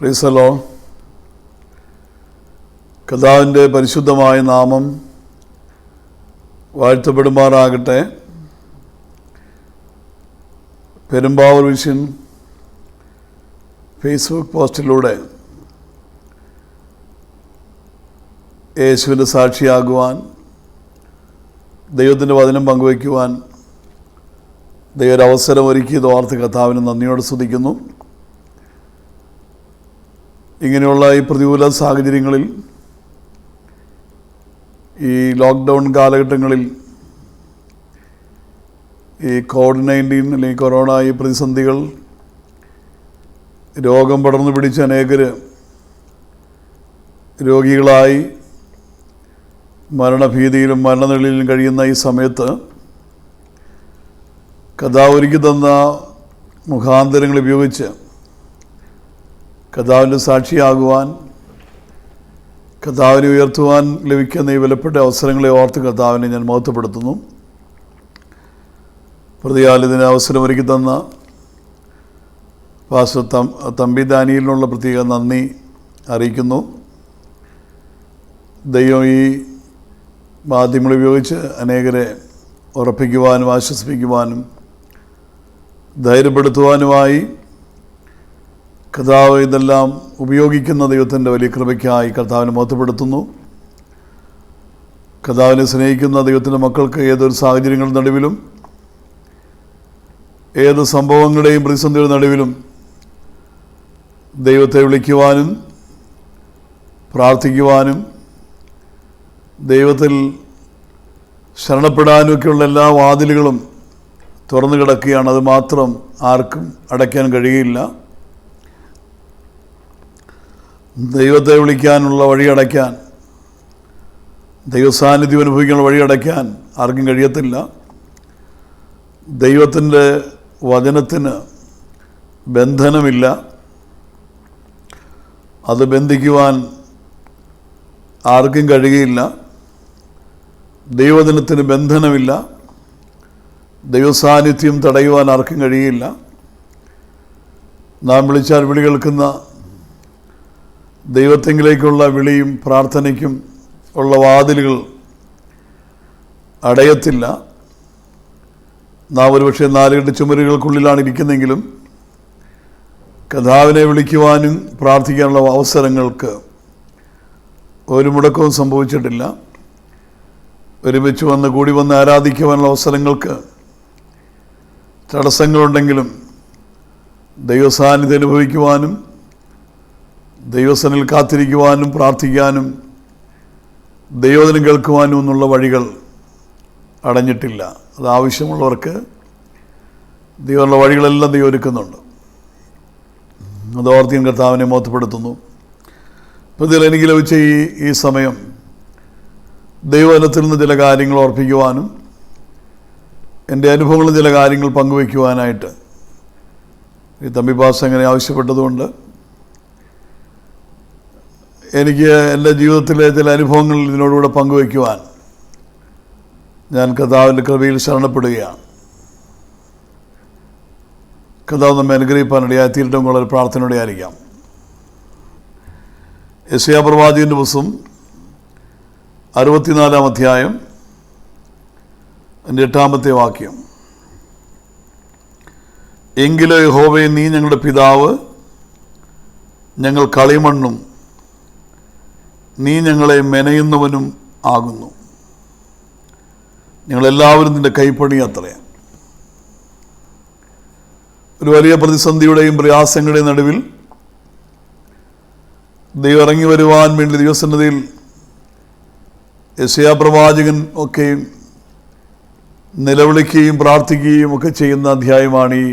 Praise the Lord. കർത്താവിൻ്റെ പരിശുദ്ധമായ നാമം വാഴ്ത്തപ്പെടുമാറാകട്ടെ. പെരുമ്പാവൂർ വിഷൻ ഫേസ്ബുക്ക് പോസ്റ്റിലൂടെ യേശുവിൻ്റെ സാക്ഷിയാകുവാൻ, ദൈവത്തിൻ്റെ വചനം പങ്കുവയ്ക്കുവാൻ ദൈവരവസരം ഒരുക്കിയത് ഓർത്ത് കർത്താവിന് നന്ദിയോടെ സ്തുതിക്കുന്നു. ഇങ്ങനെയുള്ള ഈ പ്രതികൂല സാഹചര്യങ്ങളിൽ, ഈ ലോക്ക്ഡൗൺ കാലഘട്ടങ്ങളിൽ, ഈ COVID-19 അല്ലെങ്കിൽ കൊറോണ ഈ പ്രതിസന്ധികൾ, രോഗം പടർന്നു പിടിച്ച അനേകർ രോഗികളായി മരണഭീതിയിലും മരണനിഴലിലും കഴിയുന്ന ഈ സമയത്ത് കർത്താവ് ഒരുക്കി തന്ന മുഖാന്തരങ്ങൾ ഉപയോഗിച്ച് കർത്താവിൻ്റെ സാക്ഷിയാകുവാൻ, കർത്താവിനെ ഉയർത്തുവാൻ ലഭിക്കുന്ന ഈ വിലപ്പെട്ട അവസരങ്ങളെ ഓർത്ത് കർത്താവിനെ ഞാൻ മഹത്വപ്പെടുത്തുന്നു. പ്രതിയാൽ ഇതിന് അവസരമൊരുക്കി തന്ന പാസ്റ്റർ തമ്പി ദാനിയലിനുള്ള പ്രത്യേക നന്ദി അറിയിക്കുന്നു. ദൈവം ഈ മാധ്യമങ്ങൾ ഉപയോഗിച്ച് അനേകരെ ഉറപ്പിക്കുവാനും ആശ്വസിപ്പിക്കുവാനും ധൈര്യപ്പെടുത്തുവാനുമായി കർത്താവ് ഇതെല്ലാം ഉപയോഗിക്കുന്ന ദൈവത്തിൻ്റെ വലിയ കൃപയ്ക്കായി കർത്താവിനെ മഹത്വപ്പെടുത്തുന്നു. കർത്താവിനെ സ്നേഹിക്കുന്ന ദൈവത്തിൻ്റെ മക്കൾക്ക് ഏതൊരു സാഹചര്യങ്ങളുടെ നടുവിലും, ഏത് സംഭവങ്ങളുടെയും പ്രതിസന്ധിയുടെ നടുവിലും ദൈവത്തെ വിളിക്കുവാനും പ്രാർത്ഥിക്കുവാനും ദൈവത്തിൽ ശരണപ്പെടാനുമൊക്കെയുള്ള എല്ലാ വാതിലുകളും തുറന്നു കിടക്കുകയാണ്. അത് മാത്രം ആർക്കും അടയ്ക്കാൻ കഴിയില്ല. ദൈവത്തെ വിളിക്കാനുള്ള വഴി അടയ്ക്കാൻ, ദൈവസാന്നിധ്യം അനുഭവിക്കാനുള്ള വഴി അടയ്ക്കാൻ ആർക്കും കഴിയത്തില്ല. ദൈവത്തിൻ്റെ വചനത്തിന് ബന്ധനമില്ല. അത് ബന്ധിക്കുവാൻ ആർക്കും കഴിയുകയില്ല. ദൈവവചനത്തിന് ബന്ധനമില്ല. ദൈവസാന്നിധ്യം തടയുവാൻ ആർക്കും കഴിയില്ല. നാം വിളിച്ചാൽ വിളി കേൾക്കുന്ന ദൈവത്തെങ്കിലേക്കുള്ള വിളിയും പ്രാർത്ഥനയ്ക്കും ഉള്ള വാതിലുകൾ അടയത്തില്ല. നാം ഒരുപക്ഷെ 4 ചുമരുകൾക്കുള്ളിലാണ് ഇരിക്കുന്നെങ്കിലും കർത്താവിനെ വിളിക്കുവാനും പ്രാർത്ഥിക്കാനുള്ള അവസരങ്ങൾക്ക് ഒരു മുടക്കവും സംഭവിച്ചിട്ടില്ല. ഒരുമിച്ച് കൂടി വന്ന് ആരാധിക്കുവാനുള്ള അവസരങ്ങൾക്ക് തടസ്സങ്ങളുണ്ടെങ്കിലും ദൈവസാന്നിധ്യം അനുഭവിക്കുവാനും ദൈവസനിൽ കാത്തിരിക്കുവാനും പ്രാർത്ഥിക്കാനും ദൈവവചനം കേൾക്കുവാനും എന്നുള്ള വഴികൾ അടഞ്ഞിട്ടില്ല. അത് ആവശ്യമുള്ളവർക്ക് ദൈവമുള്ള വഴികളെല്ലാം ദൈവം ഒരുക്കുന്നുണ്ട്. അതോർത്ത് ഞാൻ കർത്താവിനെ മഹത്വപ്പെടുത്തുന്നു. അപ്പോൾ ഇതിൽ എനിക്ക് ലഭിച്ച ഈ സമയം ദൈവവചനത്തിൽ നിന്ന് ചില കാര്യങ്ങൾ ഓർപ്പിക്കുവാനും എൻ്റെ അനുഭവങ്ങളിൽ ചില കാര്യങ്ങൾ പങ്കുവയ്ക്കുവാനായിട്ട് ഈ തമ്പി പാസ് അങ്ങനെ ആവശ്യപ്പെട്ടതുകൊണ്ട് എനിക്ക് എൻ്റെ ജീവിതത്തിലെ ചില അനുഭവങ്ങൾ ഇതിനോടുകൂടെ പങ്കുവയ്ക്കുവാൻ ഞാൻ കർത്താവിൻ്റെ കൃപയിൽ ശരണപ്പെടുകയാണ്. കർത്താവ് നമ്മെ അനുഗ്രഹിപ്പാനിടയായി തീരട്ടെ. വളരെ പ്രാർത്ഥനയോടെ ആയിരിക്കാം. യെശയ്യാ പ്രവാചകൻ്റെ പുസ്തകം 64-ാം അധ്യായം അതിൻ്റെ 8-ാമത്തെ വാക്യം. എങ്കിലും യഹോവേ, നീ ഞങ്ങളുടെ പിതാവ്, ഞങ്ങൾ കളിമണ്ണും നീ ഞങ്ങളെ മെനയുന്നവനും ആകുന്നു. ഞങ്ങളെല്ലാവരും നിൻ്റെ കൈപ്പണി അത്രയാണ്. ഒരു വലിയ പ്രതിസന്ധിയുടെയും പ്രയാസങ്ങളുടെയും നടുവിൽ ദൈവം ഇറങ്ങി വരുവാൻ വേണ്ടി ദൈവസന്നിധിയിൽ യെശയ്യാ പ്രവാചകൻ ഒക്കെയും നിലവിളിക്കുകയും പ്രാർത്ഥിക്കുകയും ഒക്കെ ചെയ്യുന്ന അധ്യായമാണ് ഈ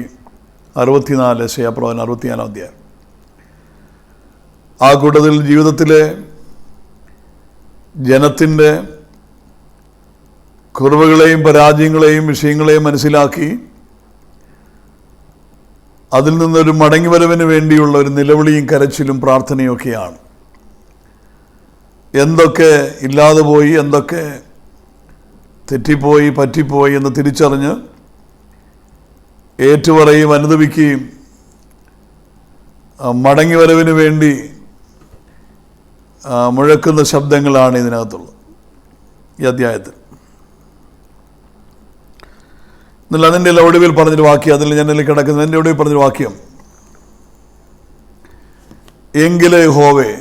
64 യെശയ്യാ പ്രവാചകൻ 64-ാം അധ്യായം. ആ കൂട്ടത്തിൽ ജീവിതത്തിലെ ജനത്തിൻ്റെ കുറവുകളെയും പരാജയങ്ങളെയും വിഷയങ്ങളെയും മനസ്സിലാക്കി അതിൽ നിന്നൊരു മടങ്ങിവരവിന് വേണ്ടിയുള്ള ഒരു നിലവിളിയും കരച്ചിലും പ്രാർത്ഥനയും ഒക്കെയാണ്. എന്തൊക്കെ ഇല്ലാതെ പോയി, എന്തൊക്കെ തെറ്റിപ്പോയി പറ്റിപ്പോയി എന്ന് തിരിച്ചറിഞ്ഞ് ഏറ്റുപറയും അനുദപിക്കുകയും മടങ്ങിവരവിന് വേണ്ടി മുഴക്കുന്ന ശബ്ദങ്ങളാണ് ഇതിനകത്തുള്ളത് ഈ അധ്യായത്തിൽ. എന്നാൽ അതിൻ്റെ ഒടുവിൽ പറഞ്ഞൊരു വാക്യം, അതിൽ ഞാൻ കിടക്കുന്നത് എൻ്റെ ഒടുവിൽ പറഞ്ഞൊരു വാക്യം, എങ്കിലേ യഹോവേ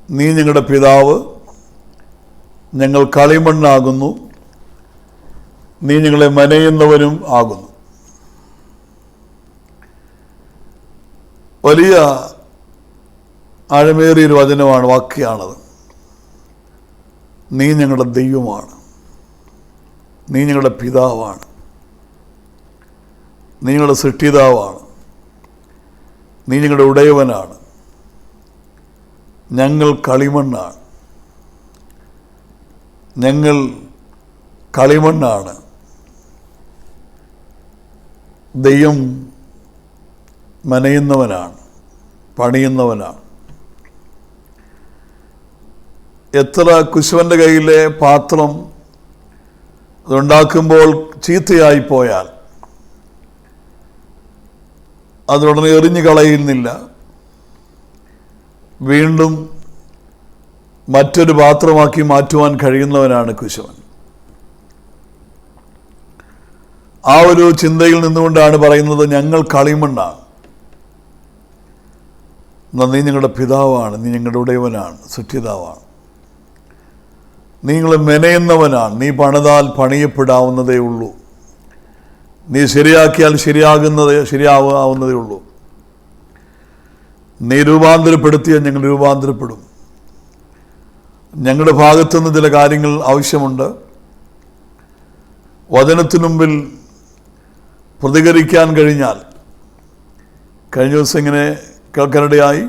നീ ഞങ്ങളുടെ പിതാവ്, ഞങ്ങൾ കളിമണ്ണാകുന്നു, നീ ഞങ്ങളെ മനയുന്നവനും ആകുന്നു. വലിയ ആഴമേറിയൊരു വചനമാണ്, വാക്യാണത്. നീ ഞങ്ങളുടെ ദൈവമാണ്, നീ ഞങ്ങളുടെ പിതാവാണ്, നീ ഞങ്ങളുടെ സൃഷ്ടിതാവാണ്, നീ ഞങ്ങളുടെ ഉടയവനാണ്, ഞങ്ങൾ കളിമണ്ണാണ്, ഞങ്ങൾ കളിമണ്ണാണ്, ദൈവം മനയുന്നവനാണ്, പണിയുന്നവനാണ്. എത്ര കുശവൻ്റെ കയ്യിലെ പാത്രം അതുണ്ടാക്കുമ്പോൾ ചീത്തയായിപ്പോയാൽ അതുടനെ എറിഞ്ഞു കളയുന്നില്ല, വീണ്ടും മറ്റൊരു പാത്രമാക്കി മാറ്റുവാൻ കഴിയുന്നവനാണ് കുശവൻ. ആ ഒരു ചിന്തയിൽ നിന്നുകൊണ്ടാണ് പറയുന്നത്, ഞങ്ങൾ കളിമണ്ണാണ്, നീ ഞങ്ങളുടെ പിതാവാണ്, നീ ഞങ്ങളുടെ ഉടയവനാണ്, സൃഷ്ടിതാവാണ്, നിങ്ങൾ മെനയുന്നവനാണ്, നീ പണിതാൽ പണിയപ്പെടാവുന്നതേ ഉള്ളൂ, നീ ശരിയാക്കിയാൽ ശരിയാവുന്നതേ ഉള്ളൂ, നീ രൂപാന്തരപ്പെടുത്തിയാൽ ഞങ്ങൾ രൂപാന്തരപ്പെടും. ഞങ്ങളുടെ ഭാഗത്തുനിന്ന് ചില കാര്യങ്ങൾ ആവശ്യമുണ്ട്. വചനത്തിനു മുമ്പിൽ പ്രതികരിക്കാൻ കഴിഞ്ഞാൽ, കഴിഞ്ഞ ദിവസം ഇങ്ങനെ കേൾക്കാനിടയായി,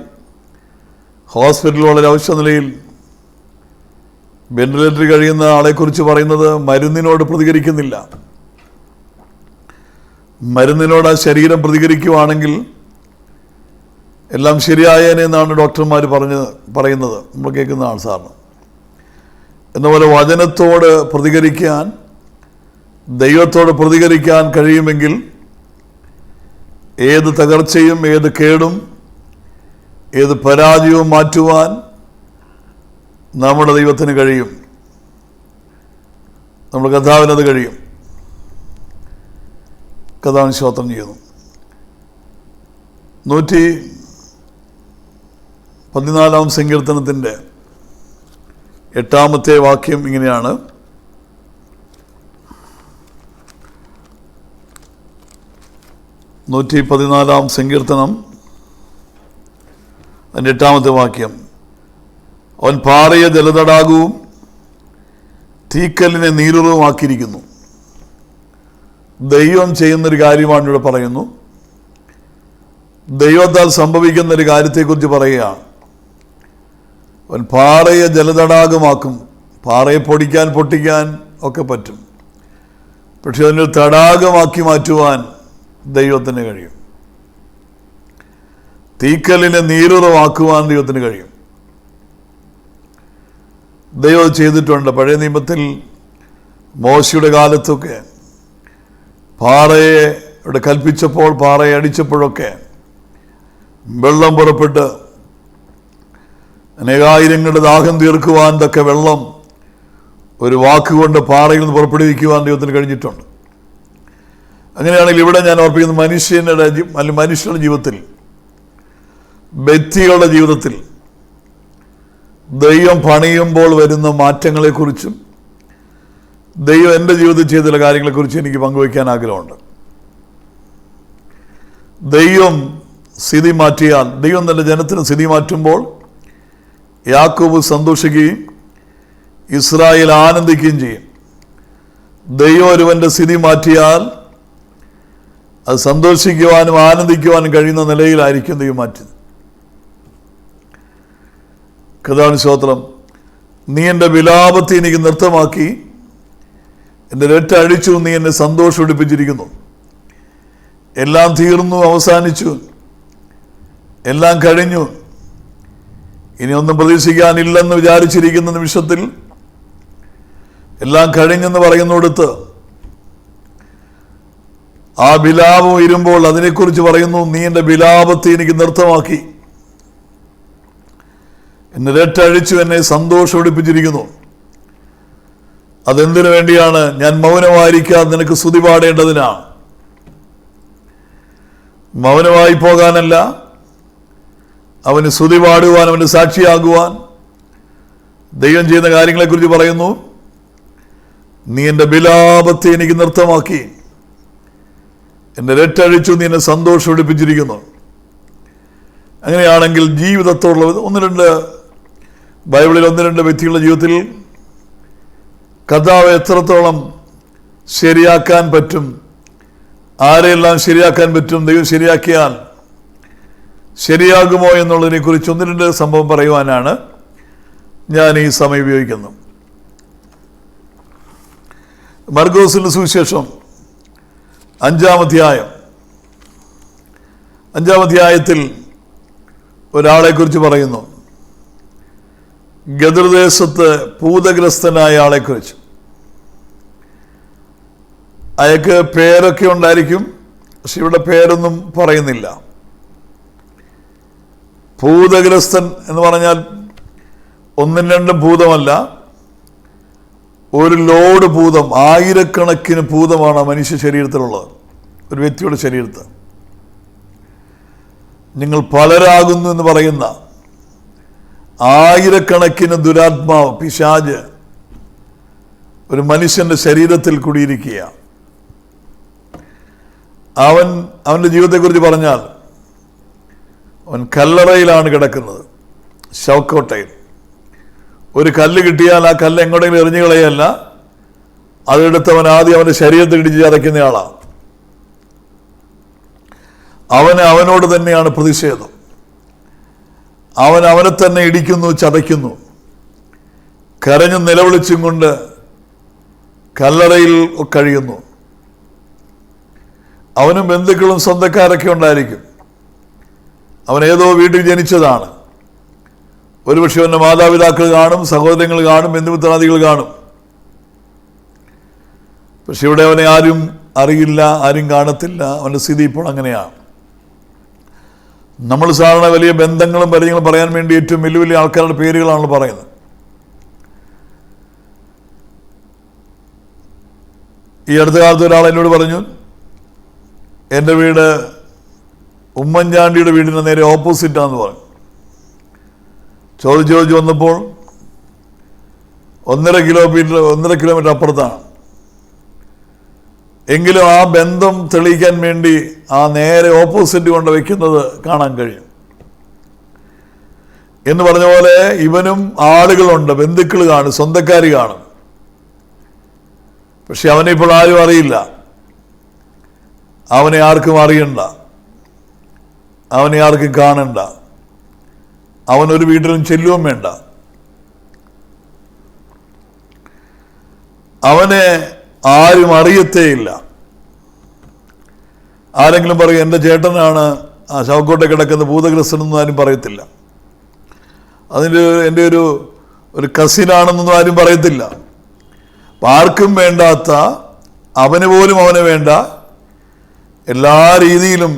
ഹോസ്പിറ്റലിൽ വളരെ അവശ്യ നിലയിൽ വെന്റിലേറ്ററിൽ കഴിയുന്ന ആളെക്കുറിച്ച് പറയുന്നത് മരുന്നിനോട് പ്രതികരിക്കുന്നില്ല. മരുന്നിനോട് ആ ശരീരം പ്രതികരിക്കുവാണെങ്കിൽ എല്ലാം ശരിയായേനെന്നാണ് ഡോക്ടർമാർ പറയുന്നത്, നമ്മൾ കേൾക്കുന്നതാണ് സാറിന്. എന്നപോലെ വചനത്തോട് പ്രതികരിക്കാൻ, ദൈവത്തോട് പ്രതികരിക്കാൻ കഴിയുമെങ്കിൽ ഏത് തകർച്ചയും ഏത് കേടും ഏത് പരാജയവും മാറ്റുവാൻ നമ്മുടെ ദൈവത്തിന് കഴിയും, നമ്മുടെ കർത്താവിനത് കഴിയും. കർത്താവിന് സ്തോത്രം ചെയ്യുന്നു. 114 സങ്കീർത്തനത്തിൻ്റെ 8-ാമത്തെ വാക്യം ഇങ്ങനെയാണ്, 114 സങ്കീർത്തനം അതിൻ്റെ 8-ാമത്തെ വാക്യം, അവൻ പാറയെ ജലതടാകവും തീക്കല്ലിനെ നീരുറവുമാക്കിയിരിക്കുന്നു. ദൈവം ചെയ്യുന്നൊരു കാര്യമാണ് ഇവിടെ പറയുന്നു. ദൈവത്താൽ സംഭവിക്കുന്നൊരു കാര്യത്തെക്കുറിച്ച് പറയുകയാണ്. അവൻ പാറയെ ജലതടാകമാക്കും. പാറയെ പൊട്ടിക്കാൻ ഒക്കെ പറ്റും, പക്ഷെ അതിനൊരു തടാകമാക്കി മാറ്റുവാൻ ദൈവത്തിന് കഴിയും. തീക്കല്ലിനെ നീരുറവാക്കുവാൻ ദൈവത്തിന് കഴിയും. ദൈവം ചെയ്തിട്ടുണ്ട്. പഴയ നിയമത്തിൽ മോശയുടെ കാലത്തൊക്കെ പാറയെ ഇവിടെ കൽപ്പിച്ചപ്പോൾ, പാറയെ അടിച്ചപ്പോഴൊക്കെ വെള്ളം പുറപ്പെട്ട് അനേകായിരങ്ങളുടെ ദാഹം തീർക്കുവാൻ തക്ക വെള്ളം ഒരു വാക്കുകൊണ്ട് പാറയിൽ നിന്ന് പുറപ്പെടുവിക്കുവാൻ ദൈവത്തിന് കഴിഞ്ഞിട്ടുണ്ട്. അങ്ങനെയാണെങ്കിൽ ഇവിടെ ഞാൻ ഓർപ്പിക്കുന്നത് മനുഷ്യരുടെ ജീവിതത്തിൽ, വ്യക്തികളുടെ ജീവിതത്തിൽ ദൈവം പണിയുമ്പോൾ വരുന്ന മാറ്റങ്ങളെക്കുറിച്ചും ദൈവം എൻ്റെ ജീവിതത്തിൽ ചെയ്ത ചില കാര്യങ്ങളെക്കുറിച്ചും എനിക്ക് പങ്കുവയ്ക്കാൻ ആഗ്രഹമുണ്ട്. ദൈവം സ്ഥിതി മാറ്റിയാൽ, ദൈവം തൻ്റെ ജനത്തിന് സ്ഥിതി മാറ്റുമ്പോൾ യാക്കോബ് സന്തോഷിക്കുകയും ഇസ്രായേൽ ആനന്ദിക്കുകയും ചെയ്യും. ദൈവം ഒരുവൻ്റെ സ്ഥിതി മാറ്റിയാൽ അത് സന്തോഷിക്കുവാനും ആനന്ദിക്കുവാനും കഴിയുന്ന നിലയിലായിരിക്കും ദൈവം മാറ്റിയത്. കർത്താവിന് സ്തോത്രം. നീ എൻ്റെ വിലാപത്തെ എനിക്ക് നൃത്തമാക്കി, എൻ്റെ രട്ട അഴിച്ചു, നീ എന്നെ സന്തോഷിപ്പിച്ചിരിക്കുന്നു. എല്ലാം തീർന്നു, അവസാനിച്ചു, എല്ലാം കഴിഞ്ഞു, ഇനി ഒന്നും പ്രതീക്ഷിക്കാനില്ലെന്ന് വിചാരിച്ചിരിക്കുന്ന നിമിഷത്തിൽ എല്ലാം കഴിഞ്ഞെന്ന് പറയുന്നിടത്ത് ആ വിലാപം ഉയരുമ്പോൾ അതിനെക്കുറിച്ച് പറയുന്നു, നീ എൻ്റെ വിലാപത്തെ എനിക്ക് നൃത്തമാക്കി, എന്നെ രട്ടഴിച്ചു, എന്നെ സന്തോഷമൊടിപ്പിച്ചിരിക്കുന്നു. അതെന്തിനു വേണ്ടിയാണ്? ഞാൻ മൗനമായിരിക്കാതെ നിനക്ക് സ്തുതി പാടേണ്ടതിനാണ്. മൗനമായി പോകാനല്ല, അവന് സ്തുതി പാടുവാൻ, അവന് സാക്ഷിയാകുവാൻ. ദൈവം ചെയ്യുന്ന കാര്യങ്ങളെക്കുറിച്ച് പറയുന്നു, നീ എൻ്റെ വിലാപത്തെ എനിക്ക് നൃത്തമാക്കി, എന്നെ രട്ടഴിച്ചു, നീ എന്നെ സന്തോഷമൊടിപ്പിച്ചിരിക്കുന്നു. അങ്ങനെയാണെങ്കിൽ ജീവിതത്തോടുള്ള ബൈബിളിൽ ഒന്ന് രണ്ട് വ്യക്തികളുടെ ജീവിതത്തിൽ കർത്താവ് എത്രത്തോളം ശരിയാക്കാൻ പറ്റും, ആരെയെല്ലാം ശരിയാക്കാൻ പറ്റും, ദൈവം ശരിയാക്കിയാൽ ശരിയാകുമോ എന്നുള്ളതിനെ കുറിച്ച് ഒന്ന് രണ്ട് സംഭവം പറയുവാനാണ് ഞാൻ ഈ സമയം ഉപയോഗിക്കുന്നത്. മർക്കോസിന്റെ സുവിശേഷം 5-ാം അധ്യായത്തിൽ ഒരാളെക്കുറിച്ച് പറയുന്നു. ഗദർദേശത്ത് ഭൂതഗ്രസ്തനായ ആളെക്കുറിച്ച്. അയാൾക്ക് പേരൊക്കെ ഉണ്ടായിരിക്കും, പക്ഷെ ഇവിടെ പേരൊന്നും പറയുന്നില്ല. ഭൂതഗ്രസ്തൻ എന്ന് പറഞ്ഞാൽ ഒന്നും രണ്ടും ഭൂതമല്ല, ഒരു ലോഡ് ഭൂതം, ആയിരക്കണക്കിന് ഭൂതമാണ് മനുഷ്യ ശരീരത്തിലുള്ളത്, ഒരു വ്യക്തിയുടെ ശരീരത്തിൽ. നിങ്ങൾ പലരാകുന്നു എന്ന് പറയുന്ന ആയിരക്കണക്കിന് ദുരാത്മാവ്, പിശാച് ഒരു മനുഷ്യന്റെ ശരീരത്തിൽ കുടിയിരിക്കുക. അവൻ്റെ ജീവിതത്തെക്കുറിച്ച് പറഞ്ഞാൽ അവൻ കല്ലറയിലാണ് കിടക്കുന്നത്, ശവക്കോട്ടയിൽ. ഒരു കല്ല് കിട്ടിയാൽ ആ കല്ല് എങ്ങോട്ടെങ്കിലും എറിഞ്ഞു കളയല്ല, അതെടുത്തവൻ ആദ്യം അവൻ്റെ ശരീരത്തിൽ ഇടിച്ച് ചതയ്ക്കുന്നയാളാണ്. അവനോട് തന്നെയാണ് പ്രതിഷേധം. അവനെ തന്നെ ഇടിക്കുന്നു, ചതയ്ക്കുന്നു. കരഞ്ഞും നിലവിളിച്ചും കൊണ്ട് കല്ലറയിൽ കഴിയുന്നു. അവനും ബന്ധുക്കളും സ്വന്തക്കാരൊക്കെ ഉണ്ടായിരിക്കും. അവൻ ഏതോ വീട്ടിൽ ജനിച്ചതാണ്. ഒരുപക്ഷെ അവൻ്റെ മാതാപിതാക്കൾ കാണും, സഹോദരങ്ങൾ കാണും, ബന്ധുമിത്രാദികൾ കാണും. പക്ഷെ ഇവിടെ അവനെ ആരും അറിയില്ല, ആരും കാണത്തില്ല. അവൻ്റെ സ്ഥിതി ഇപ്പോൾ അങ്ങനെയാണ്. നമ്മൾ സാധാരണ വലിയ ബന്ധങ്ങളും പരിചയങ്ങളും പറയാൻ വേണ്ടി ഏറ്റവും വലിയ വലിയ ആൾക്കാരുടെ പേരുകളാണല്ലോ പറയുന്നത്. ഈ അടുത്ത കാലത്ത് ഒരാൾ എന്നോട് പറഞ്ഞു, എൻ്റെ വീട് ഉമ്മൻചാണ്ടിയുടെ വീടിന് നേരെ ഓപ്പോസിറ്റാന്ന് പറഞ്ഞു. ചോദിച്ചു വന്നപ്പോൾ 1.5 കിലോമീറ്റർ അപ്പുറത്താണ്. എങ്കിലും ആ ബന്ധം തെളിയിക്കാൻ വേണ്ടി ആ നേരെ ഓപ്പോസിറ്റ് കൊണ്ട് വയ്ക്കുന്നത് കാണാൻ കഴിയും. എന്ന് പറഞ്ഞ പോലെ ഇവനും ആളുകളുണ്ട്, ബന്ധുക്കൾ കാണും, സ്വന്തക്കാർ കാണും. പക്ഷെ അവനെ ഇപ്പോൾ ആരും അറിയില്ല, അവനെ ആർക്കും അറിയണ്ട, അവനെ ആർക്കും കാണണ്ട, അവനൊരു വീട്ടിലും ചെല്ലുകയും വേണ്ട. അവനെ ആരും അറിയത്തേയില്ല. ആരെങ്കിലും പറയും എൻ്റെ ചേട്ടനാണ് ആ ശവക്കോട്ടെ കിടക്കുന്ന ഭൂതഗ്രസ്തനെന്നും ആരും പറയത്തില്ല. എൻ്റെ ഒരു കസിനാണെന്നൊന്നും ആരും പറയത്തില്ല. അപ്പം ആർക്കും വേണ്ടാത്ത, അവന് പോലും അവനെ വേണ്ട, എല്ലാ രീതിയിലും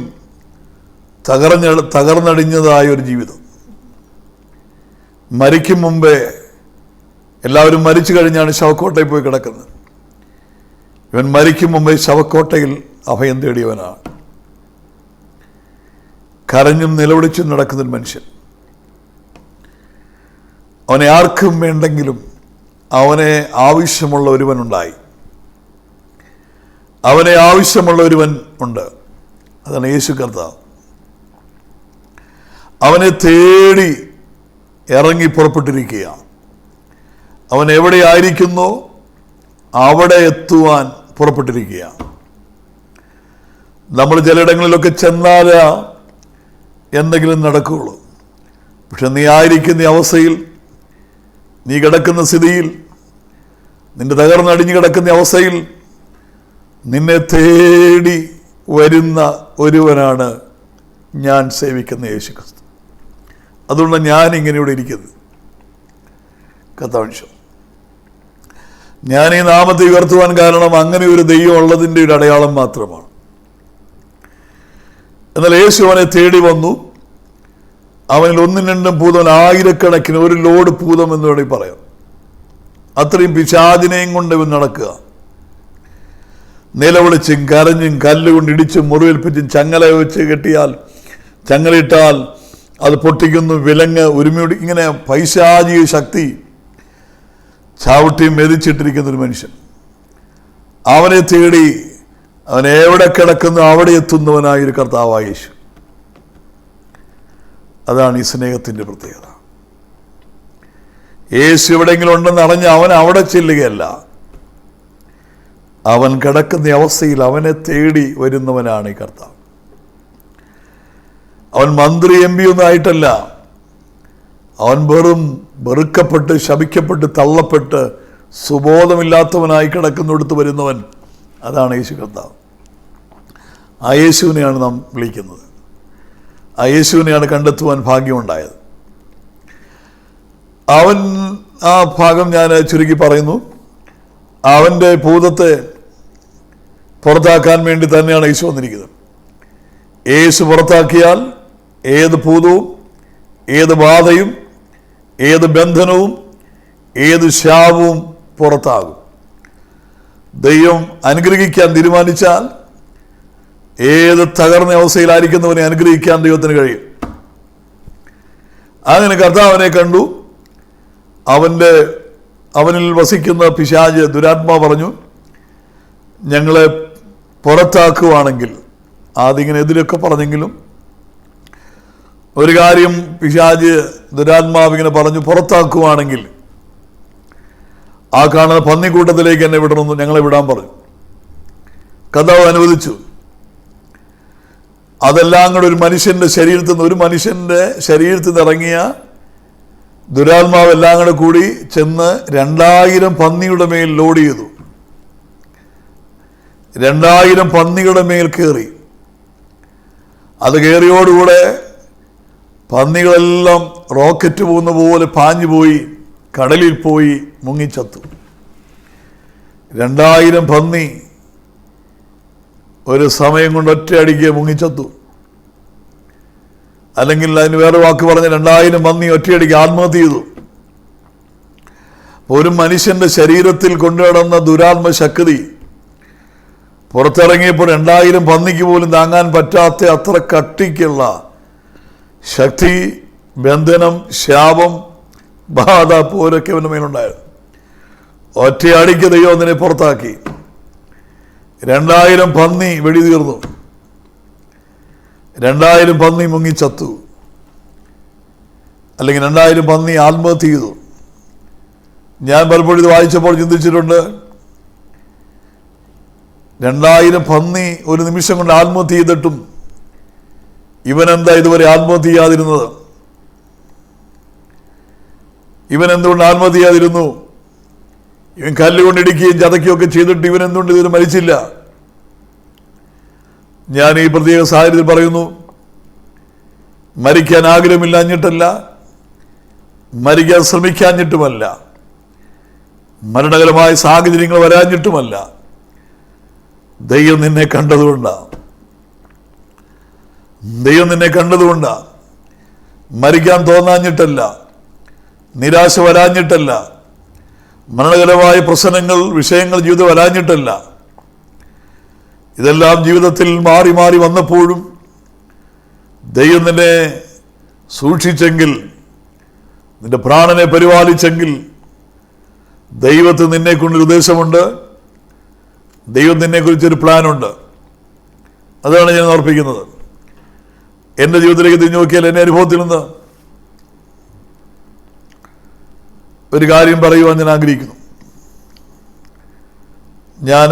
തകർന്നടിഞ്ഞതായ ഒരു ജീവിതം. മരിക്കും മുമ്പേ, എല്ലാവരും മരിച്ചു കഴിഞ്ഞാണ് ശവക്കോട്ടയിൽ പോയി കിടക്കുന്നത്. ഇവൻ മരിക്കും മുമ്പേ ശവക്കോട്ടയിൽ അഭയം തേടിയവനാണ്. കരഞ്ഞും നിലവിളിച്ചും നടക്കുന്നൊരു മനുഷ്യൻ. അവനെ ആർക്കും വേണ്ടെങ്കിലും അവനെ ആവശ്യമുള്ള ഒരുവനുണ്ടായി. അവനെ ആവശ്യമുള്ള ഒരുവൻ ഉണ്ട്, അതാണ് യേശു കർത്താവ്. അവനെ തേടി ഇറങ്ങി പുറപ്പെട്ടിരിക്കുക. അവൻ എവിടെയായിരിക്കുന്നോ അവിടെ എത്തുവാൻ പുറപ്പെട്ടിരിക്കുക. നമ്മൾ ചിലയിടങ്ങളിലൊക്കെ ചെന്നാൽ എന്തെങ്കിലും നടക്കുകയുള്ളൂ. പക്ഷെ നീ ആയിരിക്കുന്ന അവസ്ഥയിൽ, നീ കിടക്കുന്ന സ്ഥിതിയിൽ, നിന്റെ തകർന്നടിഞ്ഞു കിടക്കുന്ന അവസ്ഥയിൽ നിന്നെ തേടി വരുന്ന ഒരുവനാണ് ഞാൻ സേവിക്കുന്ന യേശു ക്രിസ്തു. അതുകൊണ്ട് ഞാൻ ഇങ്ങനെ ഇവിടെ ഇരിക്കുന്നത്. കർത്താവിൻ ഞാൻ ഈ നാമത്തെ ഉയർത്തുവാൻ കാരണം അങ്ങനെ ഒരു ദൈവം ഉള്ളതിൻ്റെ ഒരു അടയാളം മാത്രമാണ്. എന്നാൽ യേശു അവനെ തേടി വന്നു. അവനിൽ ഒന്നും രണ്ടും ഭൂതം, ആയിരക്കണക്കിന്, ഒരു ലോഡ് ഭൂതം എന്ന് വേണമെങ്കിൽ പറയാം. അത്രയും പിശാചിനെയും കൊണ്ട് ഇവൻ നടക്കുക. നിലവിളിച്ചും കരഞ്ഞും കല്ലുകൊണ്ട് ഇടിച്ചും മുറിവേൽപ്പിച്ചും ചങ്ങല വെച്ച് കെട്ടിയാൽ, ചങ്ങലയിട്ടാൽ അത് പൊട്ടിക്കുന്നു, വിലങ്ങ് ഒരുമിയോടി, ഇങ്ങനെ പൈശാചിക ശക്തി ചവിട്ടിയും മെതിച്ചിട്ടിരിക്കുന്ന ഒരു മനുഷ്യൻ. അവനെ തേടി അവൻ എവിടെ കിടക്കുന്നു അവിടെ എത്തുന്നവനായൊരു കർത്താവായ യേശു. അതാണ് ഈ സ്നേഹത്തിൻ്റെ പ്രത്യേകത. യേശു എവിടെയെങ്കിലും ഉണ്ടെന്ന് അറിഞ്ഞ് അവൻ അവിടെ ചെല്ലുകയല്ല, അവൻ കിടക്കുന്ന അവസ്ഥയിൽ അവനെ തേടി വരുന്നവനാണ് ഈ കർത്താവ്. അവൻ മന്ത്രി MP ഒന്നും ആയിട്ടല്ല, അവൻ വെറുക്കപ്പെട്ട് ശപിക്കപ്പെട്ട് തള്ളപ്പെട്ട് സുബോധമില്ലാത്തവനായി കിടക്കുന്നിടത്ത് വരുന്നവൻ. അതാണ് യേശു കർത്താവ്. ആ യേശുവിനെയാണ് നാം വിളിക്കുന്നത്. ആ യേശുവിനെയാണ് കണ്ടെത്തുവാൻ ഭാഗ്യമുണ്ടായത്. അവൻ, ആ ഭാഗം ഞാൻ ചുരുക്കി പറയുന്നു, അവൻ്റെ ഭൂതത്തെ പുറത്താക്കാൻ വേണ്ടി തന്നെയാണ് യേശു വന്നിരിക്കുന്നത്. യേശു പുറത്താക്കിയാൽ ഏത് ഭൂതവും, ഏത് ബാധയും, ഏത് ബന്ധനവും, ഏത് ശാപവും പുറത്താകും. ദൈവം അനുഗ്രഹിക്കാൻ തീരുമാനിച്ചാൽ ഏത് തകർന്ന അവസ്ഥയിലായിരിക്കുന്നവനെ അനുഗ്രഹിക്കാൻ ദൈവത്തിന് കഴിയും. അങ്ങനെ കർത്താവിനെ കണ്ടു. അവനിൽ വസിക്കുന്ന പിശാച്, ദുരാത്മാവ് പറഞ്ഞു, ഞങ്ങളെ പുറത്താക്കുവാണെങ്കിൽ, ആദ്യം എതിരൊക്കെ പറഞ്ഞെങ്കിലും ഒരു കാര്യം പിശാച്, ദുരാത്മാവ് ഇങ്ങനെ പറഞ്ഞു, പുറത്താക്കുവാണെങ്കിൽ ആ കാണുന്ന പന്നിക്കൂട്ടത്തിലേക്ക് എന്നെ വിടണമെന്ന് ഞങ്ങളെ വിടാൻ പറഞ്ഞു. കർത്താവ് അനുവദിച്ചു. അതെല്ലാം കൂടെ ഒരു മനുഷ്യൻ്റെ ശരീരത്തിൽ നിന്ന് ഇറങ്ങിയ ദുരാത്മാവ് എല്ലാം കൂടെ കൂടി ചെന്ന് 2000 പന്നിയുടെ മേൽ ലോഡ് ചെയ്തു. 2000 പന്നിയുടെ മേൽ കയറി. അത് കയറിയോടുകൂടെ പന്നികളെല്ലാം റോക്കറ്റ് പോകുന്ന പോലെ പാഞ്ഞു പോയി, കടലിൽ പോയി മുങ്ങിച്ചത്തു. 2000 പന്നി ഒരു സമയം കൊണ്ട് ഒറ്റയടിക്ക് മുങ്ങിച്ചത്തു. അല്ലെങ്കിൽ അതിന് വേറെ വാക്ക് പറഞ്ഞ് 2000 പന്നി ഒറ്റയടിക്ക് ആത്മഹത്യ ചെയ്തു. ഒരു മനുഷ്യന്റെ ശരീരത്തിൽ കൊണ്ടുനടന്ന ദുരാത്മശക്തി പുറത്തിറങ്ങിയപ്പോൾ 2000 പന്നിക്ക് പോലും താങ്ങാൻ പറ്റാത്ത അത്ര കട്ടിക്കുള്ള ശക്തി, ബന്ധനം, ശാപം, ബാധ, പോരൊക്കെ അവൻ്റെ മേലുണ്ടായിരുന്നു. ഒറ്റയടിക്ക് ദൈവം അതിനെ പുറത്താക്കി. 2000 പന്നി വെടി തീർന്നു. 2000 പന്നി മുങ്ങിച്ചത്തു. അല്ലെങ്കിൽ 2000 പന്നി ആത്മഹത്യ ചെയ്തു. ഞാൻ പലപ്പോഴും ഇത് വായിച്ചപ്പോൾ ചിന്തിച്ചിട്ടുണ്ട്, 2000 പന്നി ഒരു നിമിഷം കൊണ്ട് ആത്മഹത്യ ചെയ്തിട്ടും ഇവനെന്താ ഇതുവരെ ആത്മഹത്യ ചെയ്യാതിരുന്നത്? ഇവൻ എന്തുകൊണ്ട് ആത്മഹത്യ ചെയ്യാതിരുന്നു? ഇവൻ കല്ലുകൊണ്ടിടിക്കുകയും ചതയ്ക്കുകയൊക്കെ ചെയ്തിട്ട് ഇവൻ എന്തുകൊണ്ട് ഇതുവരെ മരിച്ചില്ല? ഞാൻ ഈ പ്രത്യേക സാഹചര്യത്തിൽ പറയുന്നു, മരിക്കാൻ ആഗ്രഹമില്ലാഞ്ഞിട്ടല്ല, മരിക്കാൻ ശ്രമിക്കാഞ്ഞിട്ടുമല്ല, മരണകരമായ സാഹചര്യങ്ങൾ വരാഞ്ഞിട്ടുമല്ല, ദൈവം നിന്നെ കണ്ടതുകൊണ്ടാണ്. ദൈവം നിന്നെ കണ്ടതുകൊണ്ടാണ്. മരിക്കാൻ തോന്നാഞ്ഞിട്ടല്ല, നിരാശ വരാഞ്ഞിട്ടല്ല, മരണകരമായ പ്രശ്നങ്ങൾ, വിഷയങ്ങൾ ജീവിതം വരാഞ്ഞിട്ടല്ല. ഇതെല്ലാം ജീവിതത്തിൽ മാറി മാറി വന്നപ്പോഴും ദൈവം നിന്നെ സൂക്ഷിച്ചെങ്കിൽ, നിന്റെ പ്രാണനെ പരിപാലിച്ചെങ്കിൽ, ദൈവത്തിന് നിന്നെ കൊണ്ടൊരു ഉദ്ദേശമുണ്ട്. ദൈവം നിന്നെക്കുറിച്ചൊരു പ്ലാനുണ്ട്. അതാണ് ഞാൻ ഓർപ്പിക്കുന്നത്. എൻ്റെ ജീവിതത്തിലേക്ക് തിരിഞ്ഞു നോക്കിയാൽ എൻ്റെ അനുഭവത്തിൽ നിന്ന് ഒരു കാര്യം പറയുവാൻ ഞാൻ ആഗ്രഹിക്കുന്നു. ഞാൻ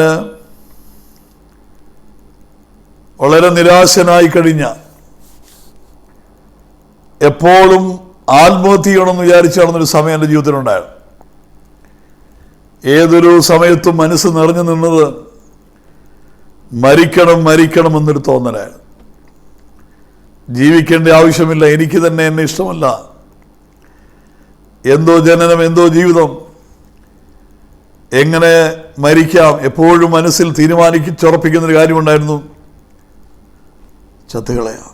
വളരെ നിരാശനായി കഴിഞ്ഞ, എപ്പോഴും ആത്മഹത്യ ചെയ്യണമെന്ന് വിചാരിച്ചു നടന്നൊരു സമയം എൻ്റെ ജീവിതത്തിലുണ്ടായിരുന്നു. ഏതൊരു സമയത്തും മനസ്സ് നിറഞ്ഞു നിന്നത് മരിക്കണം എന്നൊരു തോന്നലായിരുന്നു. ജീവിക്കേണ്ട ആവശ്യമില്ല, എനിക്ക് തന്നെ എന്നെ ഇഷ്ടമല്ല, എന്തോ ജനനം, എന്തോ ജീവിതം, എങ്ങനെ മരിക്കാം, എപ്പോഴും മനസ്സിൽ തീരുമാനിച്ചുറപ്പിക്കുന്നൊരു കാര്യമുണ്ടായിരുന്നു. ചത്തുകളയാം.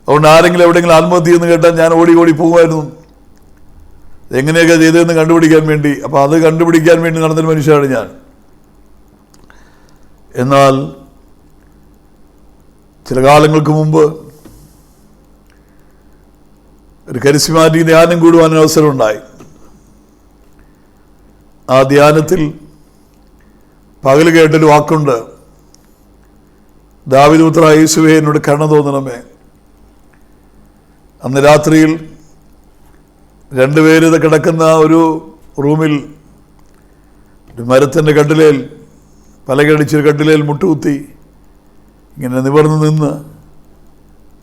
അതുകൊണ്ട് ആരെങ്കിലും എവിടെയെങ്കിലും ആത്മഹത്യ എന്ന് കേട്ടാൽ ഞാൻ ഓടി ഓടി പോകുമായിരുന്നു, എങ്ങനെയൊക്കെ ചെയ്തതെന്ന് കണ്ടുപിടിക്കാൻ വേണ്ടി. അപ്പോൾ അത് കണ്ടുപിടിക്കാൻ വേണ്ടി നടന്നൊരു മനുഷ്യനാണ് ഞാൻ. എന്നാൽ ചില കാലങ്ങൾക്ക് മുമ്പ് ഒരു കരിസ്മാറ്റിക് ധ്യാനം കൂടുവാൻ അവസരമുണ്ടായി. ആ ധ്യാനത്തിൽ പകൽ കേട്ടൊരു വാക്കുണ്ട്, ദാവീദ് പുത്രാ യേശുവേ എന്നോട് കരുണ തോന്നണമേ. അന്ന് രാത്രിയിൽ രണ്ടുപേര് കിടക്കുന്ന ഒരു റൂമിൽ ഒരു മരത്തിൻ്റെ കട്ടിലേൽ, പലകടിച്ചൊരു കട്ടിലേൽ മുട്ടുകുത്തി ഇങ്ങനെ നിവർന്നു നിന്ന്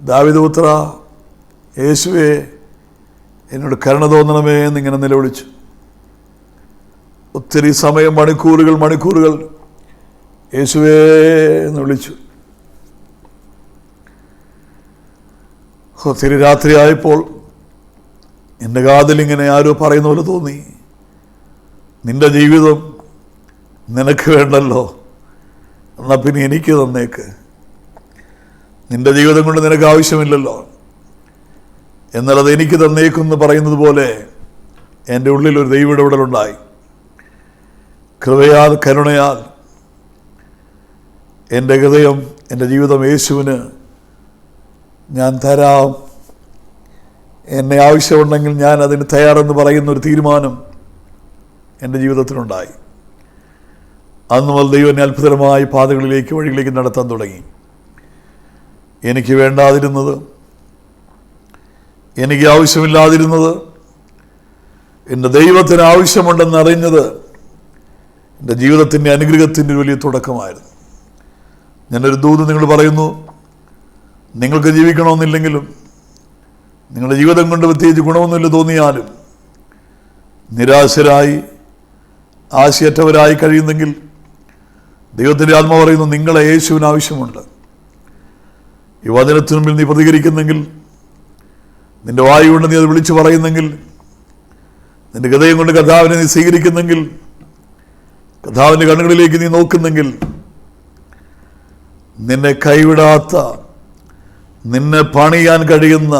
ദാവീദ് പുത്രാ യേശുവേ എന്നോട് കരുണ തോന്നണമേ എന്നിങ്ങനെ നിലവിളിച്ചു. ഒത്തിരി സമയം, മണിക്കൂറുകൾ യേശുവേ എന്ന് വിളിച്ചു. ഒത്തിരി രാത്രിയായപ്പോൾ എൻ്റെ കാതിലിങ്ങനെ ആരോ പറയുന്ന പോലെ തോന്നി, നിന്റെ ജീവിതം നിനക്ക് വേണ്ടല്ലോ, എന്നാൽ പിന്നെ എനിക്ക് തന്നേക്ക്. നിന്റെ ജീവിതം കൊണ്ട് നിനക്ക് ആവശ്യമില്ലല്ലോ, എന്നാൽ അത് എനിക്ക് തന്നേക്കെന്ന് പറയുന്നത് പോലെ എൻ്റെ ഉള്ളിൽ ഒരു ദൈവ ഇടപെടലുണ്ടായി. കൃപയാൽ, കരുണയാൽ എൻ്റെ ഹൃദയം, എൻ്റെ ജീവിതം യേശുവിന് ഞാൻ തരാം, എന്നെ ആവശ്യമുണ്ടെങ്കിൽ ഞാൻ അതിന് തയ്യാറെന്ന് പറയുന്ന ഒരു തീരുമാനം എൻ്റെ ജീവിതത്തിലുണ്ടായി. അന്ന് മുതൽ ദൈവം എന്നെ അത്ഭുതമായ പാതകളിലേക്ക്, വഴികളിലേക്ക് നടത്താൻ തുടങ്ങി. എനിക്ക് വേണ്ടാതിരുന്നത്, എനിക്ക് ആവശ്യമില്ലാതിരുന്നത്, എൻ്റെ ദൈവത്തിന് ആവശ്യമുണ്ടെന്നറിഞ്ഞത് എൻ്റെ ജീവിതത്തിൻ്റെ അനുഗ്രഹത്തിൻ്റെ വലിയ തുടക്കമായിരുന്നു. ഞാനൊരു ദൂത് നിങ്ങൾ പറയുന്നു, നിങ്ങൾക്ക് ജീവിക്കണമെന്നില്ലെങ്കിലും, നിങ്ങളുടെ ജീവിതം കൊണ്ട് പ്രത്യേകിച്ച് ഗുണമൊന്നുമില്ല തോന്നിയാലും, നിരാശരായി ആശയറ്റവരായി കഴിയുന്നെങ്കിൽ ദൈവത്തിൻ്റെ ആത്മാവ് പറയുന്നു, നിങ്ങളെ യേശുവിന് ആവശ്യമുണ്ട്. ഈ വചനത്തിനു മുമ്പിൽ നീ പ്രതികരിക്കുന്നെങ്കിൽ, നിന്റെ വായു കൊണ്ട് നീ അത് വിളിച്ചു പറയുന്നെങ്കിൽ, നിന്റെ ഹൃദയം കൊണ്ട് കർത്താവിനെ നീ സ്വീകരിക്കുന്നെങ്കിൽ, കർത്താവിൻ്റെ കണ്ണുകളിലേക്ക് നീ നോക്കുന്നെങ്കിൽ, നിന്നെ കൈവിടാത്ത, നിന്നെ പണിയാൻ കഴിയുന്ന,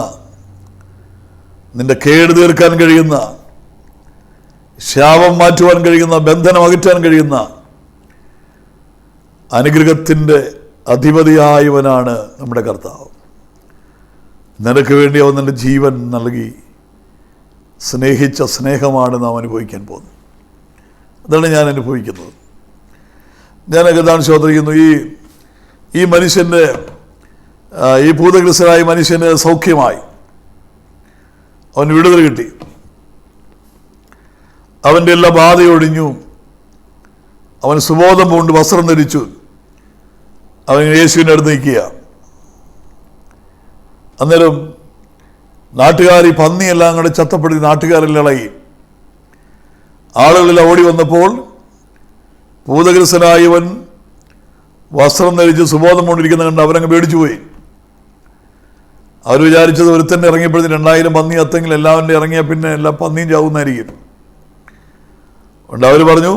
നിന്റെ കേട് തീർക്കാൻ കഴിയുന്ന, ശാപം മാറ്റുവാൻ കഴിയുന്ന, ബന്ധനം അകറ്റാൻ കഴിയുന്ന അനുഗ്രഹത്തിൻ്റെ അധിപതിയായവനാണ് നമ്മുടെ കർത്താവ്. നിനക്ക് വേണ്ടി അവൻ നിന്റെ ജീവൻ നൽകി സ്നേഹിച്ച സ്നേഹമാണ് നാം അനുഭവിക്കാൻ പോകുന്നത്. അതാണ് ഞാൻ അനുഭവിക്കുന്നത്. ഞാനൊക്കെ എന്താണ് ചോദിക്കുന്നു, ഈ മനുഷ്യൻ്റെ, ഈ ഭൂതഗ്രസ്തനായ മനുഷ്യന് സൗഖ്യമായി, അവന് വിടുതൽ കിട്ടി, അവൻ്റെ എല്ലാ ബാധയൊഴിഞ്ഞു, അവൻ സുബോധം കൊണ്ട് വസ്ത്രം ധരിച്ചു, അവൻ യേശുവിൻ്റെ അടുത്ത് നിൽക്കുക. അന്നേരം നാട്ടുകാർ ഈ പന്നിയെല്ലാം കൂടെ ചത്തപ്പെടുത്തി നാട്ടുകാരെല്ലാം ഇളകി. ആളുകളെല്ലാം ഓടി വന്നപ്പോൾ ഭൂതഗ്രസ്തനായവൻ വസ്ത്രം ധരിച്ച് സുബോധം കൊണ്ടിരിക്കുന്ന കണ്ട് അവരങ്ങ് പേടിച്ചു പോയി. അവർ വിചാരിച്ചത് ഒരുത്തന്നെ ഇറങ്ങിയപ്പോഴത്തേന് 2000 പന്നി അത്തെങ്കിൽ എല്ലാവരുടെ ഇറങ്ങിയാൽ പിന്നെ എല്ലാ പന്നിയും ചാവുന്നതായിരിക്കും. അതുകൊണ്ട് അവർ പറഞ്ഞു,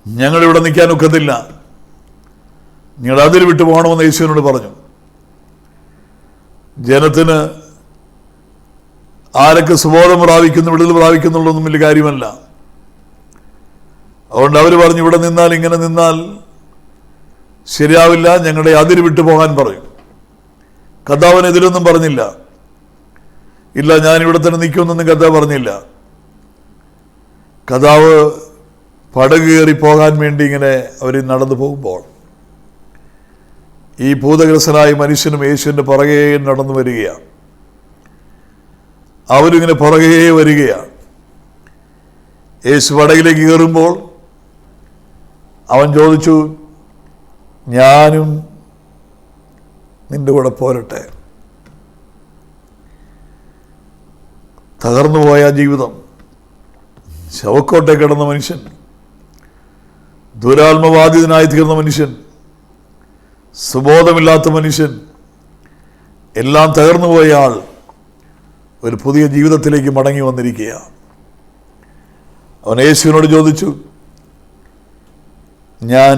ഞങ്ങളിവിടെ നിൽക്കാൻ ഒക്കത്തില്ല, നിങ്ങൾ അതിൽ വിട്ടു പോകണമെന്ന് യേശുവിനോട് പറഞ്ഞു. ജനത്തിന് ആരൊക്കെ സുബോധം പ്രാപിക്കുന്നു, വിടുതൽ പ്രാപിക്കുന്നുള്ളതൊന്നും വലിയ കാര്യമല്ല. അതുകൊണ്ട് അവർ പറഞ്ഞു, ഇവിടെ നിന്നാൽ, ഇങ്ങനെ നിന്നാൽ ശരിയാവില്ല, ഞങ്ങളുടെ അതിര് വിട്ടു പോകാൻ പറയും. കർത്താവിന് ഇതിലൊന്നും പറഞ്ഞില്ല. ഇല്ല, ഞാനിവിടെ തന്നെ നിൽക്കുമെന്നൊന്നും കർത്താവ് പറഞ്ഞില്ല. കർത്താവ് പടക് കയറി പോകാൻ വേണ്ടി ഇങ്ങനെ അവർ നടന്നു പോകുമ്പോൾ ഈ ഭൂതഗ്രസ്തനായ മനുഷ്യനും യേശുവിൻ്റെ പുറകെ നടന്നു വരികയാണ്. അവരിങ്ങനെ പുറകെ വരികയാണ്. യേശു പടകിലേക്ക് കയറുമ്പോൾ അവൻ ചോദിച്ചു, ഞാനും നിന്റെ കൂടെ പോരട്ടെ. തകർന്നുപോയ ജീവിതം, ശവക്കോട്ടെ കിടന്ന മനുഷ്യൻ, ദുരാത്മബാധിതനായി തീർന്ന മനുഷ്യൻ, സുബോധമില്ലാത്ത മനുഷ്യൻ, എല്ലാം തകർന്നുപോയ ആൾ ഒരു പുതിയ ജീവിതത്തിലേക്ക് മടങ്ങി വന്നിരിക്കുകയാണ്. അവൻ യേശുവിനോട് ചോദിച്ചു, ഞാൻ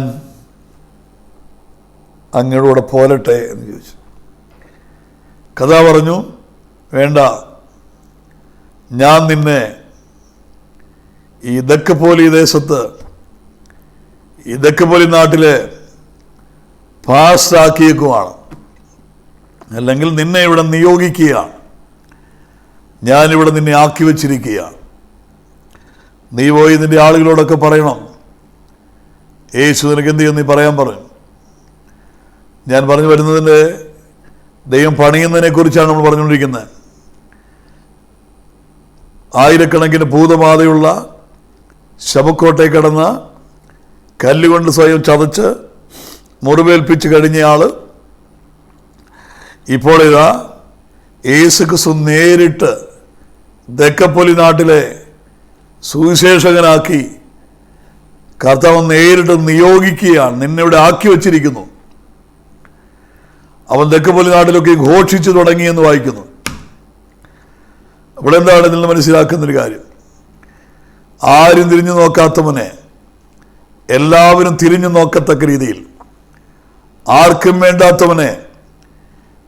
അങ്ങയോടെ പോരട്ടെ എന്ന് ചോദിച്ചു. കഥ പറഞ്ഞു, വേണ്ട, ഞാൻ നിന്നെ ഈ ദക്കപ്പോലി ദേശത്ത്, ഈ ദക്കപ്പോലി നാട്ടിലെ പാസ്റ്റാക്കിയേക്കുമാണ്, അല്ലെങ്കിൽ നിന്നെ ഇവിടെ നിയോഗിക്കുകയാണ്, ഞാനിവിടെ നിന്നെ ആക്കി വച്ചിരിക്കുകയാണ്. നീ പോയി നിന്റെ ആളുകളോടൊക്കെ പറയണം, യേശു നിനക്ക് എന്ത് ചെയ്യുമെന്ന് നീ പറയാൻ പറഞ്ഞു. ഞാൻ പറഞ്ഞു വരുന്നതിൻ്റെ ദൈവം പണിയുന്നതിനെ കുറിച്ചാണ് നമ്മൾ പറഞ്ഞുകൊണ്ടിരിക്കുന്നത്. ആയിരക്കണക്കിന് ഭൂതബാധയുള്ള ശവക്കോട്ടയിൽ കിടന്ന കല്ലുകൊണ്ട് സ്വയം ചതച്ച് മുറിവേൽപ്പിച്ച് കഴിഞ്ഞയാൾ ഇപ്പോൾ ഇതാ യേശുക്രിസ്തു നേരിട്ട് ദക്കപ്പൊലി നാട്ടിലെ സുവിശേഷകനാക്കി കർത്താവ് നേരിട്ട് നിയോഗിക്കുകയാണ്. നിന്നെ ഇവിടെ ആക്കി വച്ചിരിക്കുന്നു. അവൻ ദക്കപ്പൊലി നാട്ടിലൊക്കെ ഘോഷിച്ചു തുടങ്ങിയെന്ന് വായിക്കുന്നു. അവിടെ എന്താണ് ഇതിൽ നിന്ന് മനസ്സിലാക്കുന്നൊരു കാര്യം? ആരും തിരിഞ്ഞു നോക്കാത്തവനെ എല്ലാവരും തിരിഞ്ഞു നോക്കത്തക്ക രീതിയിൽ, ആർക്കും വേണ്ടാത്തവനെ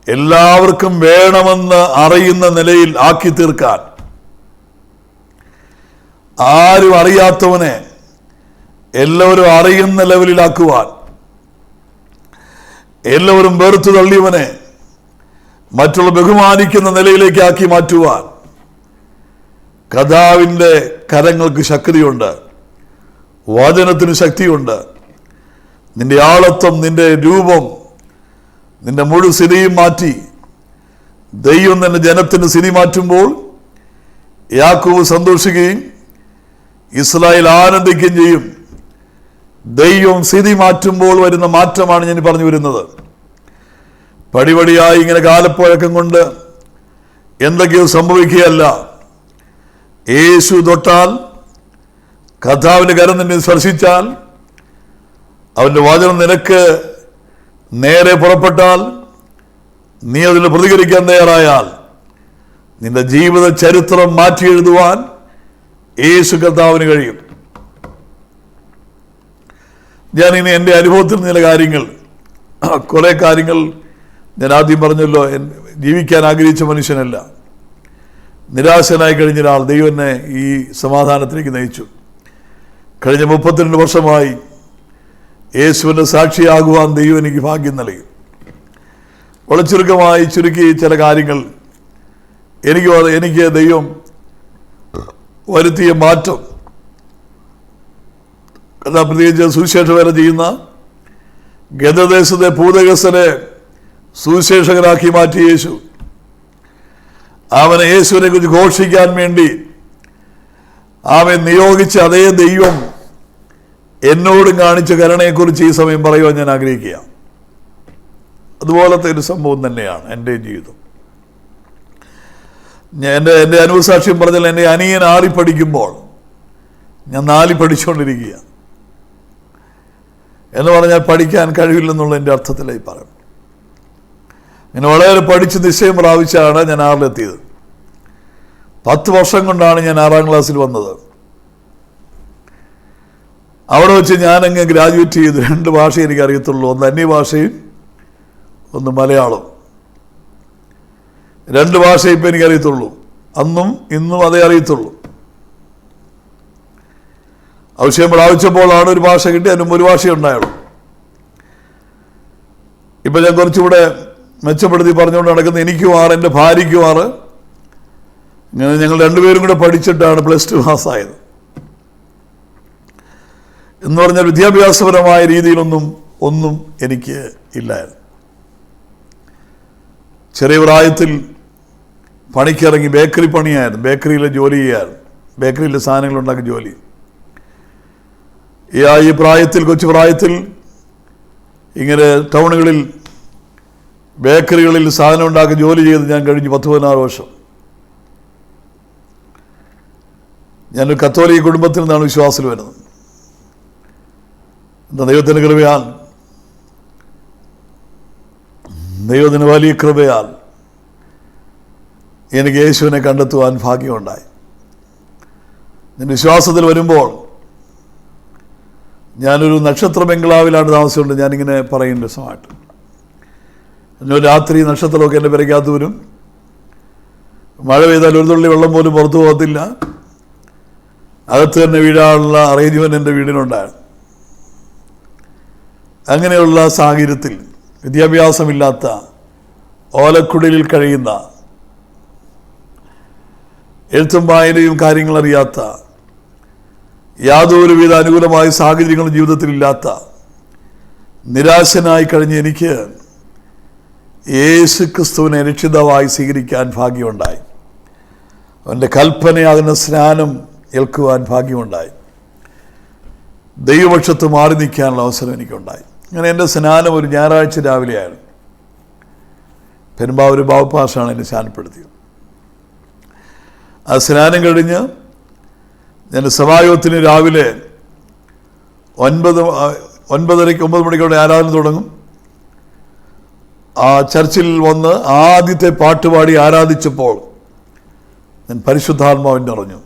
എല്ലാവർക്കും വേണമെന്ന് അറിയുന്ന നിലയിൽ ആക്കി തീർക്കാൻ, ആരും അറിയാത്തവനെ എല്ലാവരും അറിയുന്ന ലെവലിലാക്കുവാൻ, എല്ലാവരും വെറുത്തു തള്ളിയവനെ മറ്റുള്ള ബഹുമാനിക്കുന്ന നിലയിലേക്ക് ആക്കി മാറ്റുവാൻ കഥാവിൻ്റെ കരങ്ങൾക്ക് ശക്തിയുണ്ട്, വചനത്തിന് ശക്തിയുണ്ട്. നിന്റെ ആളത്വം, നിന്റെ രൂപം, നിന്റെ മുഴുവൻ സ്ഥിതിയും മാറ്റി ദൈവം തന്നെ ജനത്തിന് സ്ഥിതി മാറ്റുമ്പോൾ യാക്കോബ് സന്തോഷിക്കുകയും ഇസ്രായേൽ ആനന്ദിക്കുകയും ചെയ്യും. ദൈവം സ്ഥിതി മാറ്റുമ്പോൾ വരുന്ന മാറ്റമാണ് ഞാൻ പറഞ്ഞു വരുന്നത്. പടിപടിയായി ഇങ്ങനെ കാലപ്പഴക്കം കൊണ്ട് എന്തൊക്കെയോ സംഭവിക്കുകയല്ല. യേശു തൊട്ടാൽ, കർത്താവിൻ്റെ കരം നിന്നെ സ്പർശിച്ചാൽ, അവൻ്റെ വചനം നിനക്ക് നേരെ പുറപ്പെട്ടാൽ, നീ അതിൽ പ്രതികരിക്കാൻ തയ്യാറായാൽ, നിന്റെ ജീവിത ചരിത്രം മാറ്റി എഴുതുവാൻ യേശു കർത്താവിന് കഴിയും. ഞാനിനി എൻ്റെ അനുഭവത്തിൽ ചില കാര്യങ്ങൾ, കുറേ കാര്യങ്ങൾ ഞാൻ ആദ്യം പറഞ്ഞല്ലോ. ജീവിക്കാൻ ആഗ്രഹിച്ച മനുഷ്യനല്ല, നിരാശനായി കഴിഞ്ഞ ഒരാൾ ദൈവം എന്നെ ഈ സമാധാനത്തിലേക്ക് നയിച്ചു. കഴിഞ്ഞ 32 വർഷമായി യേശുവിൻ്റെ സാക്ഷിയാകുവാൻ ദൈവം എനിക്ക് ഭാഗ്യം നൽകി. വളരെ ചുരുക്കി ചില കാര്യങ്ങൾ എനിക്ക് ദൈവം വരുത്തിയ മാറ്റം, പ്രത്യേകിച്ച് സുവിശേഷ വേല ചെയ്യുന്ന ഗദദേശത്തെ പൂതഗസ്തനെ സുവിശേഷകനാക്കി മാറ്റി യേശു. അവനെ യേശുവിനെ കുറിച്ച് ഘോഷിക്കാൻ വേണ്ടി അവൻ നിയോഗിച്ച അതേ ദൈവം എന്നോടും കാണിച്ച കരുണയെക്കുറിച്ച് ഈ സമയം പറയുവാൻ ഞാൻ ആഗ്രഹിക്കുക. അതുപോലത്തെ ഒരു സംഭവം തന്നെയാണ് എൻ്റെ ജീവിതം. എൻ്റെ അനുഭവസാക്ഷ്യം പറഞ്ഞാൽ, എൻ്റെ അനിയൻ 6 പഠിക്കുമ്പോൾ ഞാൻ 4 പഠിച്ചുകൊണ്ടിരിക്കുക എന്ന് പറഞ്ഞാൽ പഠിക്കാൻ കഴിവില്ലെന്നുള്ള എൻ്റെ അർത്ഥത്തിലായി പറയും. ഇങ്ങനെ വളരെ പഠിച്ച് നിശ്ചയം പ്രാപിച്ചാണ് ഞാൻ 6-ലെത്തിയത്. 10 വർഷം കൊണ്ടാണ് ഞാൻ 6-ാം ക്ലാസ്സിൽ വന്നത്. അവിടെ വെച്ച് ഞാനങ്ങ് ഗ്രാജുവേറ്റ് ചെയ്തു. 2 ഭാഷ എനിക്ക് അറിയത്തുള്ളൂ, ഒന്ന് അന്യഭാഷയും ഒന്ന് മലയാളം. 2 ഭാഷ ഇപ്പം എനിക്കറിയത്തുള്ളൂ, അന്നും ഇന്നും അതേ അറിയത്തുള്ളൂ. ആവശ്യം പ്രാപിച്ചപ്പോഴാണ് ഒരു ഭാഷ കിട്ടി, അതിനും ഒരു ഭാഷയുണ്ടായുള്ളൂ. ഇപ്പം ഞാൻ കുറച്ചുകൂടെ മെച്ചപ്പെടുത്തി പറഞ്ഞുകൊണ്ട് നടക്കുന്ന എനിക്കും 6, എൻ്റെ ഭാര്യയ്ക്കും 6. ഇങ്ങനെ ഞങ്ങൾ 2 പേരും കൂടെ പഠിച്ചിട്ടാണ് +2 പാസ്സായത്. എന്ന് പറഞ്ഞാൽ വിദ്യാഭ്യാസപരമായ രീതിയിലൊന്നും എനിക്ക് ഇല്ലായിരുന്നു. ചെറിയ പ്രായത്തിൽ പണിക്കിറങ്ങി, ബേക്കറി പണിയായിരുന്നു, ബേക്കറിയിലെ ജോലി ചെയ്യായിരുന്നു, ബേക്കറിയിലെ സാധനങ്ങളുണ്ടാക്കി ജോലി. ഈ പ്രായത്തിൽ, കൊച്ചു പ്രായത്തിൽ ഇങ്ങനെ ടൗണുകളിൽ ബേക്കറികളിൽ സാധനം ഉണ്ടാക്കി ജോലി ചെയ്ത് ഞാൻ കഴിഞ്ഞു 10-16 വർഷം. ഞാനൊരു കത്തോലിക്ക കുടുംബത്തിൽ നിന്നാണ് വിശ്വാസത്തിൽ വരുന്നത്. എന്താ ദൈവത്തിൻ്റെ കൃപയാൽ, ദൈവത്തിന് വലിയ കൃപയാൽ എനിക്ക് യേശുവിനെ കണ്ടെത്തുവാൻ ഭാഗ്യമുണ്ടായി. ഞാൻ വിശ്വാസത്തിൽ വരുമ്പോൾ ഞാനൊരു നക്ഷത്ര ബംഗ്ലാവിലാണ് താമസിച്ചുകൊണ്ട് ഞാനിങ്ങനെ പറയുന്ന രസമായിട്ട് രാത്രി നക്ഷത്രമൊക്കെ എൻ്റെ പെരയ്ക്കകത്ത് വരും. മഴ പെയ്താൽ ഒരു തുള്ളി വെള്ളം പോലും പുറത്തു പോകത്തില്ല. അകത്ത് തന്നെ വീഴാനുള്ള അറേഞ്ച്മെൻ്റ് എൻ്റെ വീടിനുണ്ടായിരുന്നു. അങ്ങനെയുള്ള സാഹചര്യത്തിൽ വിദ്യാഭ്യാസമില്ലാത്ത, ഓലക്കുടലിൽ കഴിയുന്ന, എഴുത്തും വായനയും കാര്യങ്ങളറിയാത്ത, യാതൊരുവിധ അനുകൂലമായ സാഹചര്യങ്ങളും ജീവിതത്തിലില്ലാത്ത, നിരാശനായി കഴിഞ്ഞ് എനിക്ക് യേശു ക്രിസ്തുവിനെ രക്ഷിതാവായി സ്വീകരിക്കാൻ ഭാഗ്യമുണ്ടായി. അവൻ്റെ കൽപ്പനയാകുന്ന സ്നാനം ഏൽക്കുവാൻ ഭാഗ്യമുണ്ടായി. ദൈവപക്ഷത്ത് മാറി നിൽക്കാനുള്ള അവസരം എനിക്കുണ്ടായി. അങ്ങനെ എൻ്റെ സ്നാനം ഒരു ഞായറാഴ്ച രാവിലെയായിരുന്നു. പെരുമ്പാവൂർ ബാബുപാഷാണ് എന്നെ സ്നാനപ്പെടുത്തിയത്. ആ സ്നാനം കഴിഞ്ഞ് ഞാൻ സഭായോഗത്തിന് രാവിലെ 9 മണിക്കോടെ ആരാധന തുടങ്ങും. ആ ചർച്ചിൽ വന്ന് ആദ്യത്തെ പാട്ടുപാടി ആരാധിച്ചപ്പോൾ ഞാൻ പരിശുദ്ധാത്മാവിൽ നിറഞ്ഞു.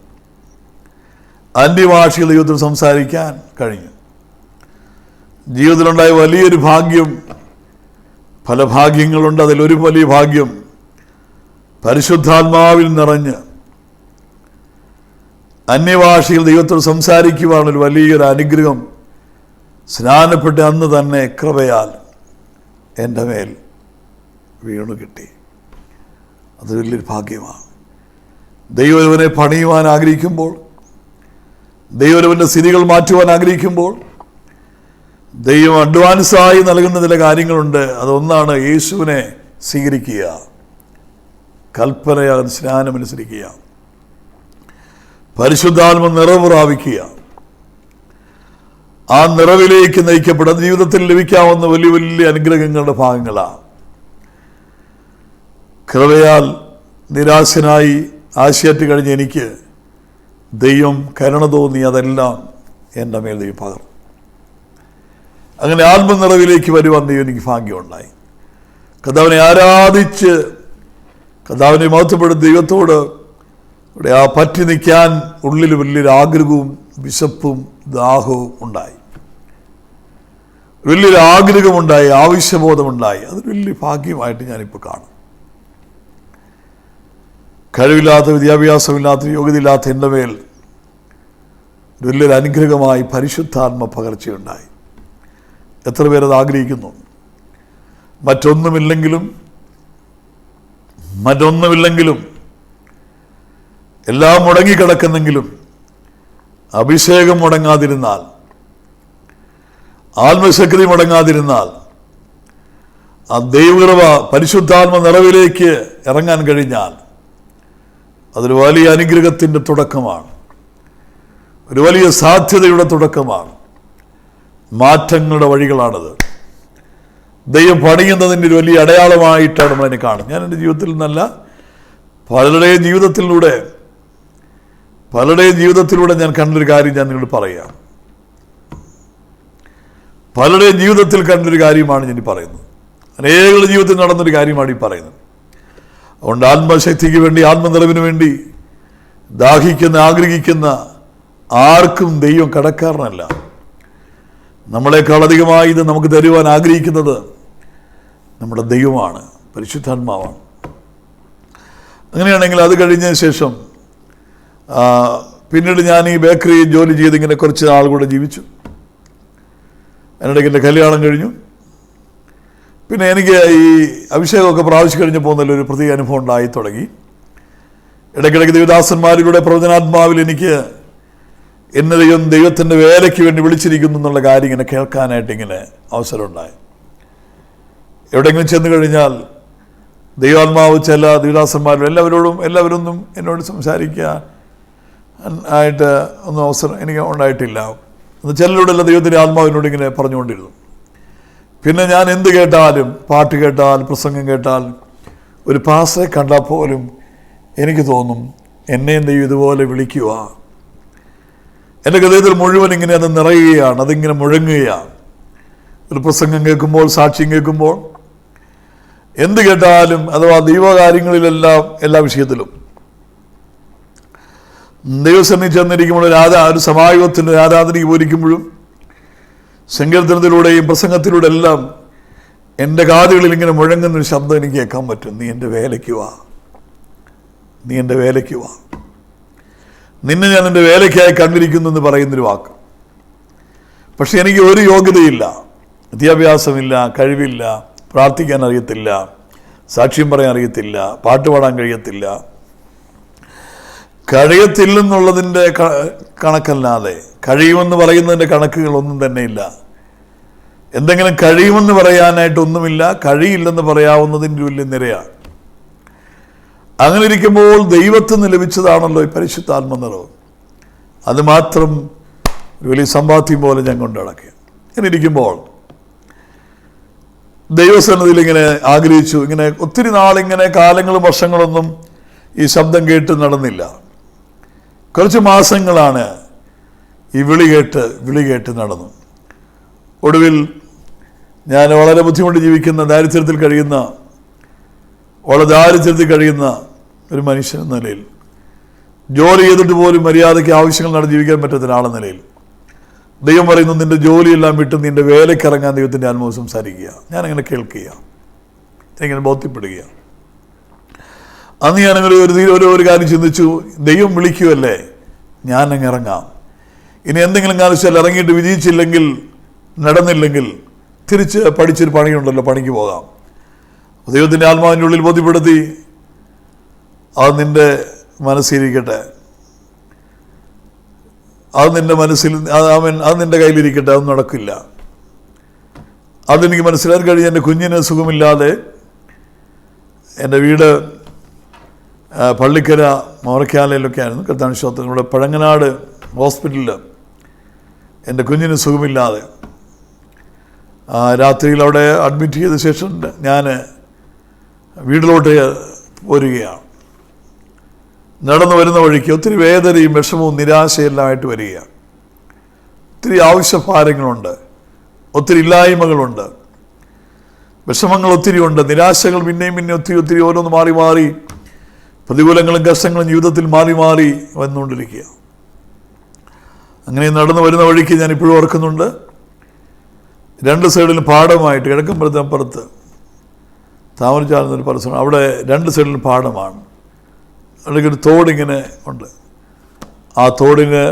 അന്യഭാഷയിൽ ദൈവത്തിൽ സംസാരിക്കാൻ കഴിഞ്ഞു. ജീവിതത്തിലുണ്ടായ വലിയൊരു ഭാഗ്യം, പല ഭാഗ്യങ്ങളുണ്ട്, അതിലൊരു വലിയ ഭാഗ്യം പരിശുദ്ധാത്മാവിൽ നിറഞ്ഞ് അന്യഭാഷയിൽ ദൈവത്തിൽ സംസാരിക്കുവാനൊരു വലിയൊരു അനുഗ്രഹം സ്നാനപ്പെട്ട അന്ന് തന്നെ കൃപയാൽ എൻ്റെ മേൽ വീണു കിട്ടി. അത് വലിയൊരു ഭാഗ്യമാണ്. ദൈവത്തിനെ പണിയുവാൻ ആഗ്രഹിക്കുമ്പോൾ, ദൈവത്തിൻ്റെ സ്ഥിതികൾ മാറ്റുവാൻ ആഗ്രഹിക്കുമ്പോൾ ദൈവം അഡ്വാൻസായി നൽകുന്ന ചില കാര്യങ്ങളുണ്ട്. അതൊന്നാണ് യേശുവിനെ സ്വീകരിക്കുക, കൽപ്പനയാൽ സ്നാനമനുസരിക്കുക, പരിശുദ്ധാത്മ നിറവ് പ്രാപിക്കുക. ആ നിറവിലേക്ക് നയിക്കപ്പെടുന്ന ജീവിതത്തിൽ ലഭിക്കാവുന്ന വലിയ വലിയ അനുഗ്രഹങ്ങളുടെ ഭാഗങ്ങളാണ്. കൃപയാൽ നിരാശനായി ആശയറ്റ് കഴിഞ്ഞ് എനിക്ക് ദൈവം കരുണ തോന്നി അതെല്ലാം എൻ്റെ മേൽ ദൈവം പകർന്നു. അങ്ങനെ ആത്മനിറവിലേക്ക് വരുവാൻ ദൈവം എനിക്ക് ഭാഗ്യമുണ്ടായി. കർത്താവിനെ ആരാധിച്ച് കർത്താവിനെ മഹത്വപ്പെടുന്ന ദൈവത്തോട് ഇവിടെ ആ പറ്റി നിൽക്കാൻ ഉള്ളിൽ വലിയൊരു ആഗ്രഹവും വിശപ്പും ദാഹവും ഉണ്ടായി. വലിയൊരു ആഗ്രഹമുണ്ടായി, ആവശ്യബോധമുണ്ടായി. അതൊരു വലിയ ഭാഗ്യമായിട്ട് ഞാനിപ്പോൾ കാണും. കഴിവില്ലാത്ത, വിദ്യാഭ്യാസമില്ലാത്ത, യോഗ്യതയില്ലാത്ത എൻ്റെ മേൽ വലിയൊരു അനുഗ്രഹമായി പരിശുദ്ധാത്മ പകർച്ചയുണ്ടായി. എത്ര പേരത് ആഗ്രഹിക്കുന്നു? മറ്റൊന്നുമില്ലെങ്കിലും എല്ലാം മുടങ്ങിക്കിടക്കുന്നെങ്കിലും അഭിഷേകം മുടങ്ങാതിരുന്നാൽ, ആത്മശക്തി മുടങ്ങാതിരുന്നാൽ, ആ ദൈവകൃപ പരിശുദ്ധാത്മ നിറവിലേക്ക് ഇറങ്ങാൻ കഴിഞ്ഞാൽ അതൊരു വലിയ അനുഗ്രഹത്തിൻ്റെ തുടക്കമാണ്, ഒരു വലിയ സാധ്യതയുടെ തുടക്കമാണ്. മാറ്റങ്ങളുടെ വഴികളാണത്. ദൈവം പണിയുന്നതിൻ്റെ ഒരു വലിയ അടയാളമായിട്ടാണ് നമ്മളതിനെ കാണുന്നത്. ഞാൻ എൻ്റെ ജീവിതത്തിൽ നിന്നല്ല, പലരുടെയും ജീവിതത്തിലൂടെ ഞാൻ കണ്ടൊരു കാര്യം ഞാൻ നിങ്ങളോട് പറയാം. പലരുടെയും ജീവിതത്തിൽ കണ്ടൊരു കാര്യമാണ് ഞാൻ പറയുന്നത്. അനേകരുടെ ജീവിതത്തിൽ നടന്നൊരു കാര്യമാണ് ഈ പറയുന്നത്. അതുകൊണ്ട് ആത്മശക്തിക്ക് വേണ്ടി, ആത്മനിറവിന് വേണ്ടി ദാഹിക്കുന്ന, ആഗ്രഹിക്കുന്ന ആർക്കും ദൈവം കടക്കാരനല്ല. നമ്മളെക്കാൾ അധികമായി ഇത് നമുക്ക് തരുവാൻ ആഗ്രഹിക്കുന്നത് നമ്മുടെ ദൈവമാണ്, പരിശുദ്ധാത്മാവാണ്. അങ്ങനെയാണെങ്കിൽ അത് കഴിഞ്ഞ ശേഷം പിന്നീട് ഞാൻ ഈ ബേക്കറിയിൽ ജോലി ചെയ്ത് ഇങ്ങനെ കുറച്ച് നാൾ കൂടെ ജീവിച്ചു. അതിനിടയ്ക്ക് എൻ്റെ കല്യാണം കഴിഞ്ഞു. പിന്നെ എനിക്ക് ഈ അഭിഷേകമൊക്കെ പ്രാവശ്യം കഴിഞ്ഞപ്പോൾ നല്ലൊരു പ്രത്യേക അനുഭവം ഉണ്ടായി തുടങ്ങി. ഇടയ്ക്കിടയ്ക്ക് ദൈവദാസന്മാരിലൂടെ പ്രവചനാത്മാവിൽ എനിക്ക് എന്നെ ദൈവത്തിൻ്റെ വേലയ്ക്ക് വേണ്ടി വിളിച്ചിരിക്കുന്നു എന്നുള്ള കാര്യം ഇങ്ങനെ കേൾക്കാനായിട്ട് ഇങ്ങനെ അവസരമുണ്ടായി. എവിടെയെങ്കിലും ചെന്ന് കഴിഞ്ഞാൽ ദൈവാത്മാവ് ചില ദൈവദാസന്മാരും എല്ലാവരൊന്നും എന്നോട് സംസാരിക്കാൻ ആയിട്ട് ഒന്നും അവസരം എനിക്ക് ഉണ്ടായിട്ടില്ല. ചിലരോടെല്ലാം ദൈവത്തിൻ്റെ ആത്മാവിനോട് ഇങ്ങനെ പറഞ്ഞുകൊണ്ടിരുന്നു. പിന്നെ ഞാൻ എന്ത് കേട്ടാലും, പാട്ട് കേട്ടാൽ, പ്രസംഗം കേട്ടാൽ, ഒരു പാസ്റ്ററെ കണ്ടാൽ പോലും എനിക്ക് തോന്നും എന്നെയും ദൈവം ഇതുപോലെ വിളിക്കുക. എൻ്റെ ഹൃദയത്തിൽ മുഴുവൻ ഇങ്ങനെ അത് നിറയുകയാണ്, അതിങ്ങനെ മുഴങ്ങുകയാണ്. ഒരു പ്രസംഗം കേൾക്കുമ്പോൾ, സാക്ഷ്യം കേൾക്കുമ്പോൾ, എന്ത് കേട്ടാലും, അഥവാ ദൈവകാര്യങ്ങളിലെല്ലാം, എല്ലാ വിഷയത്തിലും ദൈവസന്നിധി ചെന്നിരിക്കുമ്പോൾ, ഒരു സമായോഗത്തിൻ്റെ ആരാധനയ്ക്ക് പോയിരിക്കുമ്പോഴും, സങ്കീർത്തനത്തിലൂടെയും പ്രസംഗത്തിലൂടെ എല്ലാം എൻ്റെ കാതുകളിൽ ഇങ്ങനെ മുഴങ്ങുന്നൊരു ശബ്ദം എനിക്ക് കേൾക്കാൻ പറ്റും. നീ എൻ്റെ വേലയ്ക്ക് വാ, നീ എൻ്റെ വേലയ്ക്ക് വാ, നിന്നെ ഞാൻ എൻ്റെ വേലയ്ക്കായി കണ്ടിരിക്കുന്നു എന്ന് പറയുന്നൊരു വാക്ക്. പക്ഷെ എനിക്ക് ഒരു യോഗ്യതയില്ല, വിദ്യാഭ്യാസമില്ല, കഴിവില്ല, പ്രാർത്ഥിക്കാൻ അറിയത്തില്ല, സാക്ഷ്യം പറയാൻ അറിയത്തില്ല, പാട്ട് പാടാൻ കഴിയത്തില്ലെന്നുള്ളതിൻ്റെ കണക്കല്ലാതെ കഴിയുമെന്ന് പറയുന്നതിൻ്റെ കണക്കുകളൊന്നും തന്നെ ഇല്ല. എന്തെങ്കിലും കഴിയുമെന്ന് പറയാനായിട്ടൊന്നുമില്ല, കഴിയില്ലെന്ന് പറയാവുന്നതിൻ്റെ വലിയ നിരയാണ്. അങ്ങനെ ഇരിക്കുമ്പോൾ ദൈവത്തിൽ നിന്ന് ലഭിച്ചതാണല്ലോ ഈ പരിശുദ്ധാത്മനിറവ്. അത് മാത്രം ഒരു വലിയ സമ്പാദ്യം പോലെ ഞാൻ കൊണ്ട് നടക്കുക. ഇങ്ങനെ ഇരിക്കുമ്പോൾ ദൈവസന്നിധിയിൽ ഇങ്ങനെ ആഗ്രഹിച്ചു. ഇങ്ങനെ ഒത്തിരി നാളിങ്ങനെ കാലങ്ങളും വർഷങ്ങളൊന്നും ഈ ശബ്ദം കേട്ട് നടന്നില്ല. കുറച്ച് മാസങ്ങളാണ് ഈ വിളി കേട്ട് നടന്നു. ഒടുവിൽ ഞാൻ വളരെ ബുദ്ധിമുട്ട് ജീവിക്കുന്ന, ദാരിദ്ര്യത്തിൽ കഴിയുന്ന ഒരു മനുഷ്യൻ എന്ന നിലയിൽ, ജോലി ചെയ്തിട്ട് പോലും മര്യാദയ്ക്ക് ആവശ്യങ്ങൾ നടന്ന് ജീവിക്കാൻ പറ്റുന്ന ഒരാളെന്ന നിലയിൽ ദൈവം പറയുന്നു, നിന്റെ ജോലിയെല്ലാം വിട്ട് നിന്റെ വേലയ്ക്കിറങ്ങാൻ ദൈവത്തിൻ്റെ ആത്മാവ് സംസാരിക്കുക. ഞാനങ്ങനെ കേൾക്കുക, ഞാനിങ്ങനെ ബോധ്യപ്പെടുക. അന്ന് ഞാനങ്ങനെ ഒരു കാര്യം ചിന്തിച്ചു, ദൈവം വിളിക്കുമല്ലേ, ഞാനങ്ങ് ഇറങ്ങാം. ഇനി എന്തെങ്കിലും കാണിച്ചാൽ ഇറങ്ങിയിട്ട് വിജയിച്ചില്ലെങ്കിൽ, നടന്നില്ലെങ്കിൽ തിരിച്ച് പഠിച്ചൊരു പണിയുണ്ടല്ലോ, പണിക്ക് പോകാം. ദൈവത്തിൻ്റെ ആത്മാവിൻ്റെ ഉള്ളിൽ ബോധ്യപ്പെടുത്തി, അത് നിൻ്റെ മനസ്സിലിരിക്കട്ടെ, അത് നിൻ്റെ മനസ്സിൽ, അത് നിൻ്റെ കയ്യിലിരിക്കട്ടെ, അതൊന്നും നടക്കില്ല. അതെനിക്ക് മനസ്സിലാക്കാൻ കഴിഞ്ഞ് എൻ്റെ കുഞ്ഞിന് സുഖമില്ലാതെ എൻ്റെ വീട് പള്ളിക്കര മോറക്കാലയിലൊക്കെ ആയിരുന്നു. കർത്താവിന്റെ സ്തോത്രം. ഇവിടെ പഴങ്ങനാട് ഹോസ്പിറ്റലിൽ എൻ്റെ കുഞ്ഞിന് സുഖമില്ലാതെ രാത്രിയിൽ അവിടെ അഡ്മിറ്റ് ചെയ്ത ശേഷം ഞാൻ വീട്ടിലോട്ട് പോരുകയാണ്. നടന്നു വരുന്ന വഴിക്ക് ഒത്തിരി വേദനയും വിഷമവും നിരാശയെല്ലാമായിട്ട് വരികയാണ്. ഒത്തിരി ആവശ്യഭാരങ്ങളുണ്ട്, ഒത്തിരി ഇല്ലായ്മകളുണ്ട്, വിഷമങ്ങൾ ഒത്തിരി ഉണ്ട്, നിരാശകൾ പിന്നെയും ഒത്തിരി ഓരോന്ന് മാറി പ്രതികൂലങ്ങളും കഷ്ടങ്ങളും ജീവിതത്തിൽ മാറി വന്നുകൊണ്ടിരിക്കുക. അങ്ങനെ നടന്നു വരുന്ന വഴിക്ക് ഞാൻ ഇപ്പോഴും ഓർക്കുന്നുണ്ട്, രണ്ട് സൈഡിലും പാടമായിട്ട്, കിഴക്കമ്പലത്തിന് അപ്പുറത്ത് താമരച്ചാലെന്നൊരു പരിസരം, അവിടെ രണ്ട് സൈഡിലും പാടമാണ്. അല്ലെങ്കിൽ ഒരു തോടിങ്ങനെ ഉണ്ട്. ആ തോടിന്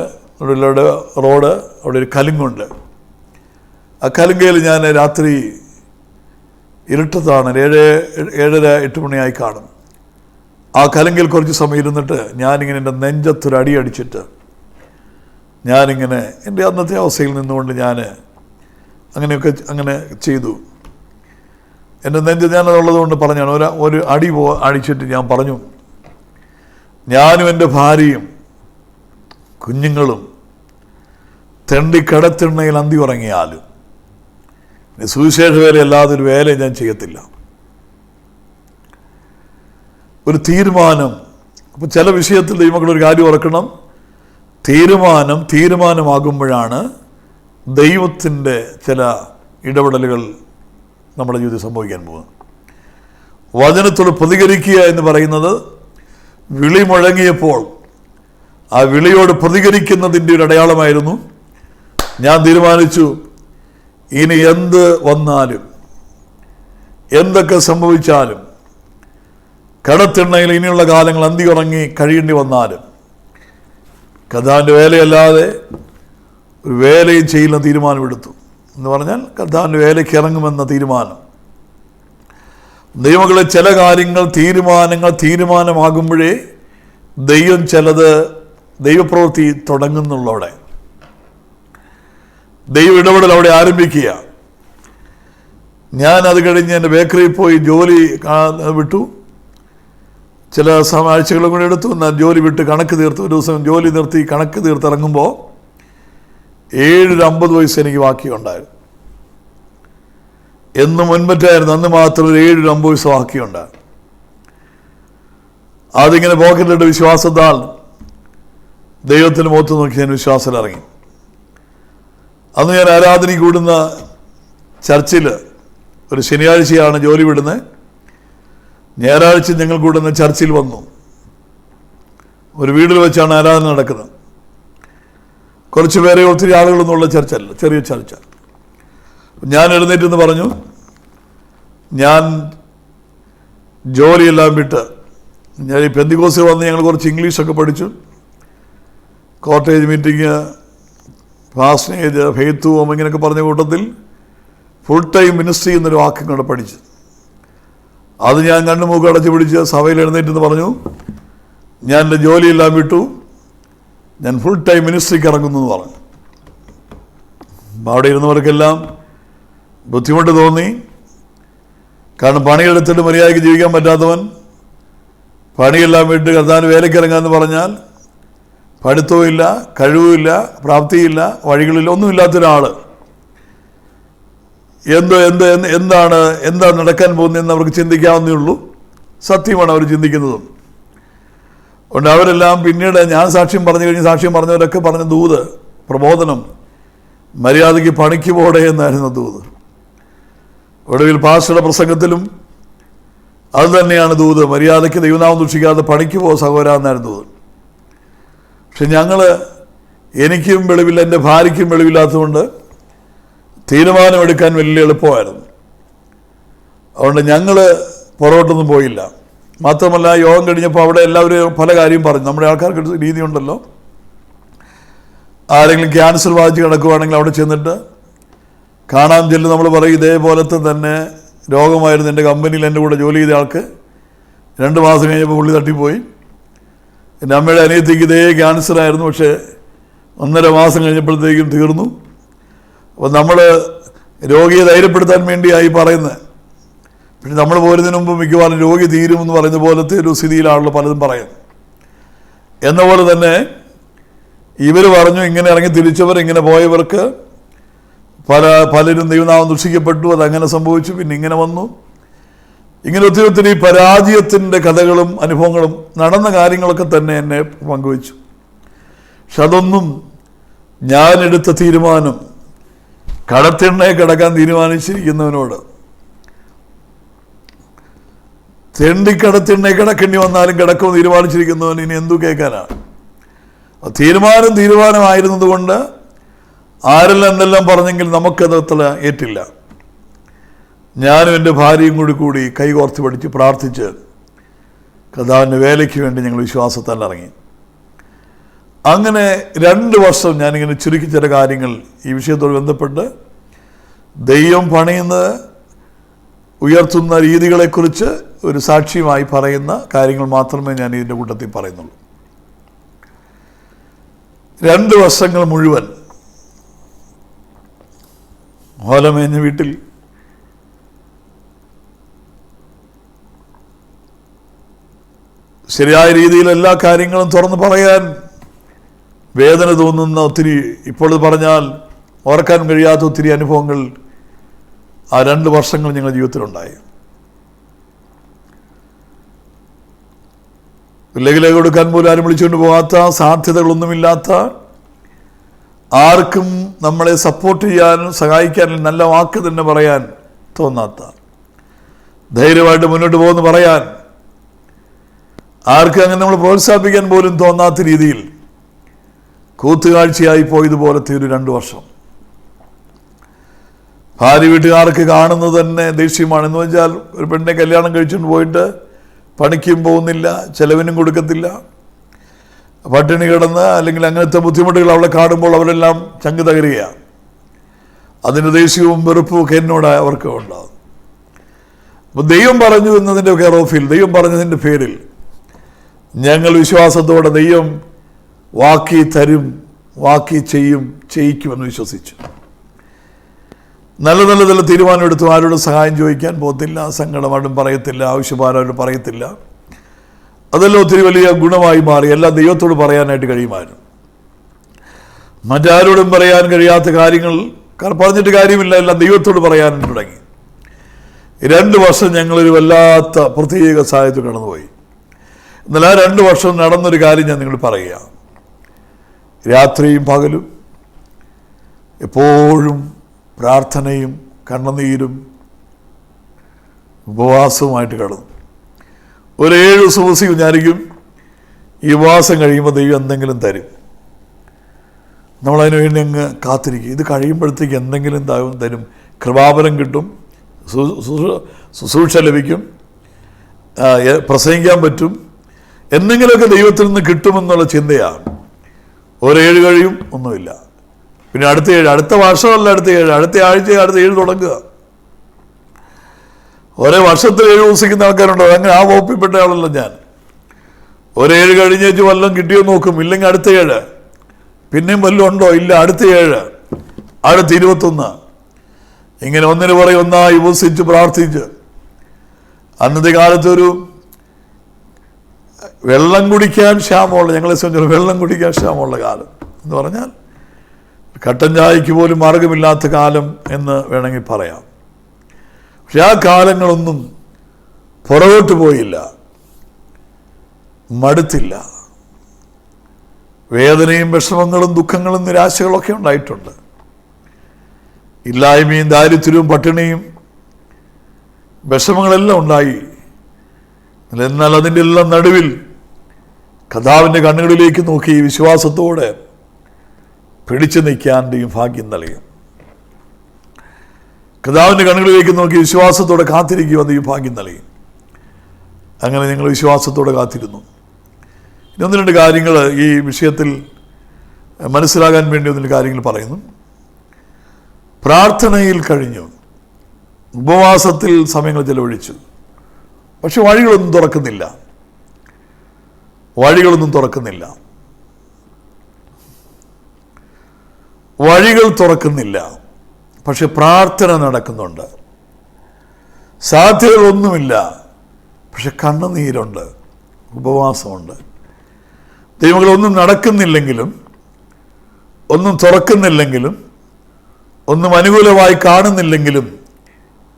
റോഡ്, അവിടെ ഒരു കലുങ്കുണ്ട്. ആ കലുങ്കയിൽ ഞാൻ രാത്രി ഇരുട്ടത്താണ്, 7:30-8 മണിയായി കാണും. ആ കലുങ്കിൽ കുറച്ച് സമയം ഇരുന്നിട്ട് ഞാനിങ്ങനെ എൻ്റെ നെഞ്ചത്തൊരു അടി അടിച്ചിട്ട് ഞാനിങ്ങനെ എൻ്റെ അന്നത്തെ അവസ്ഥയിൽ നിന്നുകൊണ്ട് ഞാൻ അങ്ങനെ ചെയ്തു. എൻ്റെ നെഞ്ച് ഞാനതുള്ളത് കൊണ്ട് പറഞ്ഞാണ്, ഒരു അടി അടിച്ചിട്ട് ഞാൻ പറഞ്ഞു, ഞാനും എൻ്റെ ഭാര്യയും കുഞ്ഞുങ്ങളും കടത്തിണ്ണയിൽ അന്തി ഉറങ്ങിയാലും സുവിശേഷ വേലയല്ലാതെ ഒരു വേല ഞാൻ ചെയ്യത്തില്ല. ഒരു തീരുമാനം. അപ്പോൾ ചില വിഷയത്തിൽ ദൈവങ്ങളൊരു കാര്യം ഓർക്കണം, തീരുമാനമാകുമ്പോഴാണ് ദൈവത്തിൻ്റെ ചില ഇടപെടലുകൾ നമ്മുടെ ജീവിതത്തിൽ സംഭവിക്കാൻ പോകുന്നത്. വചനത്തോട് പ്രതികരിക്കുക എന്ന് പറയുന്നത് വിളി മുഴങ്ങിയപ്പോൾ ആ വിളിയോട് പ്രതികരിക്കുന്നതിൻ്റെ ഒരു അടയാളമായിരുന്നു. ഞാൻ തീരുമാനിച്ചു, ഇനി എന്ത് വന്നാലും എന്തൊക്കെ സംഭവിച്ചാലും കടത്തിണ്ണയിൽ ഇനിയുള്ള കാലങ്ങൾ അന്തി ഉറങ്ങി കഴിയേണ്ടി വന്നാലും കർത്താവിൻ്റെ വേലയല്ലാതെ ഒരു വേലയും ചെയ്യുന്ന തീരുമാനമെടുത്തു. എന്ന് പറഞ്ഞാൽ കർത്താവിൻ്റെ വേലയ്ക്ക് ഇറങ്ങുമെന്ന തീരുമാനം. ദൈവങ്ങളെ ചില കാര്യങ്ങൾ തീരുമാനമാകുമ്പോഴേ ദൈവം ചിലത് ദൈവപ്രവൃത്തി തുടങ്ങുന്നുള്ളവിടെ, ദൈവ ഇടപെടൽ അവിടെ ആരംഭിക്കുക. ഞാൻ അത് കഴിഞ്ഞ് എൻ്റെ ബേക്കറിയിൽ പോയി ജോലി വിട്ടു. ചില ആഴ്ചകളും കൂടെ എടുത്തു. എന്നാൽ ജോലി വിട്ട് കണക്ക് തീർത്ത് ഒരു ദിവസം ജോലി നിർത്തി കണക്ക് തീർത്തിറങ്ങുമ്പോൾ 7:50 വയസ്സ് എനിക്ക് ബാക്കിയുണ്ടായിരുന്നു. എന്ന് മുൻപറ്റായിരുന്നു, അന്ന് മാത്രം ഒരു 7:50 വയസ്സ് ബാക്കിയുണ്ടായിരുന്നു. അതിങ്ങനെ പോക്കറ്റിലിട്ട് വിശ്വാസത്താൽ ദൈവത്തിന് മുഖത്ത് നോക്കി ഞാൻ വിശ്വാസത്തിൽ ഇറങ്ങി. അന്ന് ഞാൻ ആരാധനയ്ക്ക് കൂടുന്ന ചർച്ചിൽ ഒരു ശനിയാഴ്ചയാണ് ജോലി വിടുന്നത്. ഞായറാഴ്ച ഞങ്ങൾ കൂടുന്ന ചർച്ചിൽ വന്നു. ഒരു വീട്ടിൽ വെച്ചാണ് ആരാധന നടക്കുന്നത്. കുറച്ച് പേരെ, ഒത്തിരി ആളുകളൊന്നുമുള്ള ചർച്ചല്ല, ചെറിയ ചർച്ച. ഞാൻ എഴുന്നേറ്റെന്ന് പറഞ്ഞു, ഞാൻ ജോലിയെല്ലാം വിട്ട് ഞാൻ ഈ പെന്തിക്കോസിൽ വന്ന് ഞങ്ങൾ കുറച്ച് ഇംഗ്ലീഷൊക്കെ പഠിച്ചു. കോട്ടേജ് മീറ്റിംഗ്, പാസ്റ്റേജ്, ഫെയ്ത്ത് ഹോം ഇങ്ങനെയൊക്കെ പറഞ്ഞ കൂട്ടത്തിൽ ഫുൾ ടൈം മിനിസ്ട്രി എന്നൊരു വാക്കും കൂടെ പഠിച്ചു. അത് ഞാൻ കണ്ണു മൂക്ക് അടച്ച് പിടിച്ച് സഭയിൽ എഴുന്നേറ്റെന്ന് പറഞ്ഞു, ഞാൻ എൻ്റെ ജോലിയെല്ലാം വിട്ടു, ഞാൻ ഫുൾ ടൈം മിനിസ്ട്രിക്ക് ഇറങ്ങുന്നു എന്ന് പറഞ്ഞു. അവിടെ ഇരുന്നവർക്കെല്ലാം ബുദ്ധിമുട്ട് തോന്നി. കാരണം പണിയെടുത്തിട്ട് മര്യാദയ്ക്ക് ജീവിക്കാൻ പറ്റാത്തവൻ പണിയെല്ലാം വിട്ട് കർത്താവിന് വേലയ്ക്കിറങ്ങാമെന്ന് പറഞ്ഞാൽ പഠിത്തവും ഇല്ല, കഴിവുമില്ല, പ്രാപ്തിയില്ല, വഴികളില്ല, ഒന്നുമില്ലാത്തൊരാൾ എന്താണ് നടക്കാൻ പോകുന്നതെന്ന് അവർക്ക് ചിന്തിക്കാവുന്നേ ഉള്ളൂ. സത്യമാണ് അവർ ചിന്തിക്കുന്നതും. അതുകൊണ്ട് അവരെല്ലാം പിന്നീട് ഞാൻ സാക്ഷ്യം പറഞ്ഞു കഴിഞ്ഞ് സാക്ഷ്യം പറഞ്ഞവരൊക്കെ പറഞ്ഞ ദൂത്, പ്രബോധനം, മര്യാദയ്ക്ക് പണിക്ക് പോടെ എന്നായിരുന്നു ദൂത്. ഒടുവിൽ പാസ്റ്ററുടെ പ്രസംഗത്തിലും അത് തന്നെയാണ് ദൂത്, മര്യാദയ്ക്ക് ദൈവനാമം ദൂഷിക്കാതെ പണിക്ക് പോ സഹോദരാ എന്നായിരുന്നു ദൂത്. പക്ഷെ എനിക്കും വെളിവില്ല, എൻ്റെ ഭാര്യയ്ക്കും വെളിവില്ലാത്തതുകൊണ്ട് തീരുമാനമെടുക്കാൻ വലിയ എളുപ്പമായിരുന്നു. അതുകൊണ്ട് ഞങ്ങൾ പുറകോട്ടൊന്നും പോയില്ല. മാത്രമല്ല, യോഗം കഴിഞ്ഞപ്പോൾ അവിടെ എല്ലാവരും പല കാര്യം പറഞ്ഞു. നമ്മുടെ ആൾക്കാർക്ക് രീതിയുണ്ടല്ലോ, ആരെങ്കിലും ക്യാൻസർ ബാധിച്ച് കിടക്കുകയാണെങ്കിൽ അവിടെ ചെന്നിട്ട് കാണാൻ ചെല്ലും. നമ്മൾ പറയും ഇതേപോലത്തെ തന്നെ രോഗമായിരുന്നു എൻ്റെ കമ്പനിയിൽ എൻ്റെ കൂടെ ജോലി ചെയ്ത ആൾക്ക്. 2 മാസം കഴിഞ്ഞപ്പോൾ പുള്ളി തട്ടിപ്പോയി. എൻ്റെ അമ്മയുടെ അനിയത്തിക്ക് ഇതേ ക്യാൻസറായിരുന്നു, പക്ഷേ 1.5 മാസം കഴിഞ്ഞപ്പോഴത്തേക്കും തീർന്നു. അപ്പോൾ നമ്മൾ രോഗിയെ ധൈര്യപ്പെടുത്താൻ വേണ്ടിയായി പറയുന്നത്. പക്ഷെ നമ്മൾ പോരുന്നതിന് മുമ്പ് മിക്കവാറും രോഗി തീരുമെന്ന് പറയുന്ന പോലത്തെ ഒരു സ്ഥിതിയിലാണല്ലോ പലതും പറയുന്നത്. എന്ന പോലെ തന്നെ ഇവർ പറഞ്ഞു, ഇങ്ങനെ ഇറങ്ങി തിരിച്ചവർ, ഇങ്ങനെ പോയവർക്ക് പലരും ദൈവനാമം ദുഷിക്കപ്പെട്ടു, അതങ്ങനെ സംഭവിച്ചു, പിന്നെ ഇങ്ങനെ വന്നു. ഇങ്ങനെ ഒത്തിരി പരാജയത്തിൻ്റെ കഥകളും അനുഭവങ്ങളും നടന്ന കാര്യങ്ങളൊക്കെ തന്നെ എന്നെ പങ്കുവച്ചു. പക്ഷെ അതൊന്നും ഞാനെടുത്ത തീരുമാനം, കടത്തിണ്ണയെ കിടക്കാൻ തീരുമാനിച്ചിരിക്കുന്നവനോട് തെണ്ടിക്കടത്തിണ്ണയെ കിടക്കേണ്ടി വന്നാലും കിടക്കുമെന്ന് തീരുമാനിച്ചിരിക്കുന്നവൻ ഇനി എന്തു കേൾക്കാനാണ്? തീരുമാനമായിരുന്നത് കൊണ്ട് ആരെല്ലാം എന്തെല്ലാം പറഞ്ഞെങ്കിൽ നമുക്കത് അത്ര ഏറ്റില്ല. ഞാനും എൻ്റെ ഭാര്യയും കൂടി കൈകോർത്ത് പഠിച്ച് പ്രാർത്ഥിച്ച് കർത്താവിൻ്റെ വേലയ്ക്ക് വേണ്ടി ഞങ്ങൾ വിശ്വാസത്താൽ ഇറങ്ങി. അങ്ങനെ 2 വർഷം ഞാനിങ്ങനെ ചുരുക്കി ചില കാര്യങ്ങൾ ഈ വിഷയത്തോട് ബന്ധപ്പെട്ട് ദൈവം പണിയുന്നത് ഉയർത്തുന്ന രീതികളെക്കുറിച്ച് ഒരു സാക്ഷ്യമായി പറയുന്ന കാര്യങ്ങൾ മാത്രമേ ഞാൻ ഇതിൻ്റെ കൂട്ടത്തിൽ പറയുന്നുള്ളൂ. 2 വർഷങ്ങൾ മുഴുവൻ ഓലമേഞ്ഞ വീട്ടിൽ ശരിയായ രീതിയിൽ എല്ലാ കാര്യങ്ങളും തുറന്ന് പറയാൻ വേദന തോന്നുന്ന ഒത്തിരി, ഇപ്പോൾ പറഞ്ഞാൽ ഓർക്കാൻ കഴിയാത്ത ഒത്തിരി അനുഭവങ്ങൾ ആ 2 വർഷങ്ങൾ ഞങ്ങളുടെ ജീവിതത്തിലുണ്ടായി. ലെഗിലേക്ക് കൊടുക്കാൻ പോലും ആരും വിളിച്ചുകൊണ്ട് പോകാത്ത, സാധ്യതകളൊന്നുമില്ലാത്ത, ആർക്കും നമ്മളെ സപ്പോർട്ട് ചെയ്യാനും സഹായിക്കാനും നല്ല വാക്ക് തന്നെ പറയാൻ തോന്നാത്ത, ധൈര്യമായിട്ട് മുന്നോട്ട് പോകുമെന്ന് പറയാൻ ആർക്കും അങ്ങനെ നമ്മൾ പ്രോത്സാഹിപ്പിക്കാൻ പോലും തോന്നാത്ത രീതിയിൽ കൂത്തുകാഴ്ചയായി പോയതുപോലത്തെ ഒരു 2 വർഷം. ഭാര്യ വീട്ടുകാർക്ക് കാണുന്നത് തന്നെ ദേഷ്യമാണ്. എന്ന് വെച്ചാൽ ഒരു പെണ്ണെ കല്യാണം കഴിച്ചുകൊണ്ട് പോയിട്ട് പണിക്കും പോകുന്നില്ല, ചെലവിനും കൊടുക്കത്തില്ല, പട്ടിണി കിടന്ന് അല്ലെങ്കിൽ അങ്ങനത്തെ ബുദ്ധിമുട്ടുകൾ അവളെ കാണുമ്പോൾ അവരെല്ലാം ചങ്ക് തകരുകയാണ്. അതിൻ്റെ ദേഷ്യവും വെറുപ്പും ഒക്കെ എന്നോട് അവർക്ക് ഉണ്ടാകും. അപ്പോൾ ദൈവം പറഞ്ഞു എന്നതിൻ്റെ കെയർ ഓഫിൽ, ദൈവം പറഞ്ഞതിൻ്റെ പേരിൽ ഞങ്ങൾ വിശ്വാസത്തോടെ ദൈവം വാക്കി തരും, വാക്കി ചെയ്യിക്കുമെന്ന് വിശ്വസിച്ചു. നല്ല തീരുമാനമെടുത്തു. ആരോടും സഹായം ചോദിക്കാൻ പോകത്തില്ല, സങ്കടമായിട്ടും പറയത്തില്ല, ആവശ്യഭാരമായിട്ടും പറയത്തില്ല. അതെല്ലാം ഒത്തിരി വലിയ ഗുണമായി മാറി. എല്ലാം ദൈവത്തോട് പറയാനായിട്ട് കഴിയുമായിരുന്നു. മറ്റാരോടും പറയാൻ കഴിയാത്ത കാര്യങ്ങൾ പറഞ്ഞിട്ട് കാര്യമില്ല, എല്ലാം ദൈവത്തോട് പറയാൻ തുടങ്ങി. 2 വർഷം ഞങ്ങളൊരു വല്ലാത്ത പ്രത്യേക സാഹചര്യത്തിൽ കടന്നുപോയി. എന്നാൽ ആ 2 വർഷം നടന്നൊരു കാര്യം ഞാൻ നിങ്ങൾ പറയുക. രാത്രിയും പകലും എപ്പോഴും പ്രാർത്ഥനയും കണ്ണുനീരും ഉപവാസവുമായിട്ട് കടന്നു. ഒരു 7 ദിവസം വിചാരിക്കും ഈ ഉപവാസം കഴിയുമ്പോൾ ദൈവം എന്തെങ്കിലും തരും. നമ്മളതിനു വേണ്ടി അങ്ങ് കാത്തിരിക്കും. ഇത് കഴിയുമ്പോഴത്തേക്ക് എന്തെങ്കിലും തരും, കൃപാബലം കിട്ടും, ശുശ്രൂഷ ലഭിക്കും, പ്രസംഗിക്കാൻ പറ്റും, എന്തെങ്കിലുമൊക്കെ ദൈവത്തിൽ നിന്ന് കിട്ടുമെന്നുള്ള ചിന്തയാണ്. ഒരു 7 കഴിയും, ഒന്നുമില്ല. പിന്നെ അടുത്ത 7, അടുത്ത വർഷമല്ല, അടുത്ത 7, അടുത്ത ആഴ്ച അടുത്ത 7 തുടങ്ങുക. ഒരേ വർഷത്തിൽ 7 ദിവസിക്കുന്ന ആൾക്കാരുണ്ടോ? അങ്ങനെ ആ വകുപ്പിൽപ്പെട്ട ആളല്ല ഞാൻ. ഒരു 7 കഴിഞ്ഞേച്ച് വല്ലതും കിട്ടിയോ നോക്കും, ഇല്ലെങ്കിൽ അടുത്ത 7, പിന്നെയും വല്ലതും ഉണ്ടോ? ഇല്ല, അടുത്ത 7, അടുത്ത 21. ഇങ്ങനെ ഒന്നിനു പറയും ഒന്നായി ഉപസിച്ച് പ്രാർത്ഥിച്ച്. അന്നത്തെ കാലത്തൊരു വെള്ളം കുടിക്കാൻ ക്ഷാമമുള്ള, ഞങ്ങളെ സംബന്ധിച്ച് വെള്ളം കുടിക്കാൻ ക്ഷാമമുള്ള കാലം എന്ന് പറഞ്ഞാൽ കട്ടൻ ചായക്ക് പോലും മാർഗമില്ലാത്ത കാലം എന്ന് വേണമെങ്കിൽ പറയാം. പക്ഷെ ആ കാലങ്ങളൊന്നും പുറകോട്ട് പോയില്ല, മടുത്തില്ല. വേദനയും വിഷമങ്ങളും ദുഃഖങ്ങളും നിരാശകളൊക്കെ ഉണ്ടായിട്ടുണ്ട്. ഇല്ലായ്മയും ദാരിദ്ര്യവും പട്ടിണിയും വിഷമങ്ങളെല്ലാം ഉണ്ടായി. എന്നാൽ അതിൻ്റെ എല്ലാം നടുവിൽ കർത്താവിൻ്റെ കണ്ണുകളിലേക്ക് നോക്കി വിശ്വാസത്തോടെ പിടിച്ചു നിൽക്കാൻ ദൈവം ഭാഗ്യം നൽകി. കർത്താവിൻ്റെ കണ്ണുകളിലേക്ക് നോക്കി വിശ്വാസത്തോടെ കാത്തിരിക്കുവാൻ ദൈവം ഭാഗ്യം നൽകി. അങ്ങനെ ഞങ്ങൾ വിശ്വാസത്തോടെ കാത്തിരുന്നു. ഇനി 1-2 കാര്യങ്ങൾ ഈ വിഷയത്തിൽ മനസ്സിലാകാൻ വേണ്ടി 1 കാര്യങ്ങൾ പറയുന്നു. പ്രാർത്ഥനയിൽ കഴിഞ്ഞു, ഉപവാസത്തിൽ സമയങ്ങൾ ചെലവഴിച്ചു, പക്ഷെ വഴികളൊന്നും തുറക്കുന്നില്ല. വഴികൾ തുറക്കുന്നില്ല. പക്ഷെ പ്രാർത്ഥന നടക്കുന്നുണ്ട്. സാധ്യതകളൊന്നുമില്ല, പക്ഷെ കണ്ണുനീരുണ്ട്, ഉപവാസമുണ്ട്. ദൈവങ്ങളൊന്നും നടക്കുന്നില്ലെങ്കിലും, ഒന്നും തുറക്കുന്നില്ലെങ്കിലും, ഒന്നും അനുകൂലമായി കാണുന്നില്ലെങ്കിലും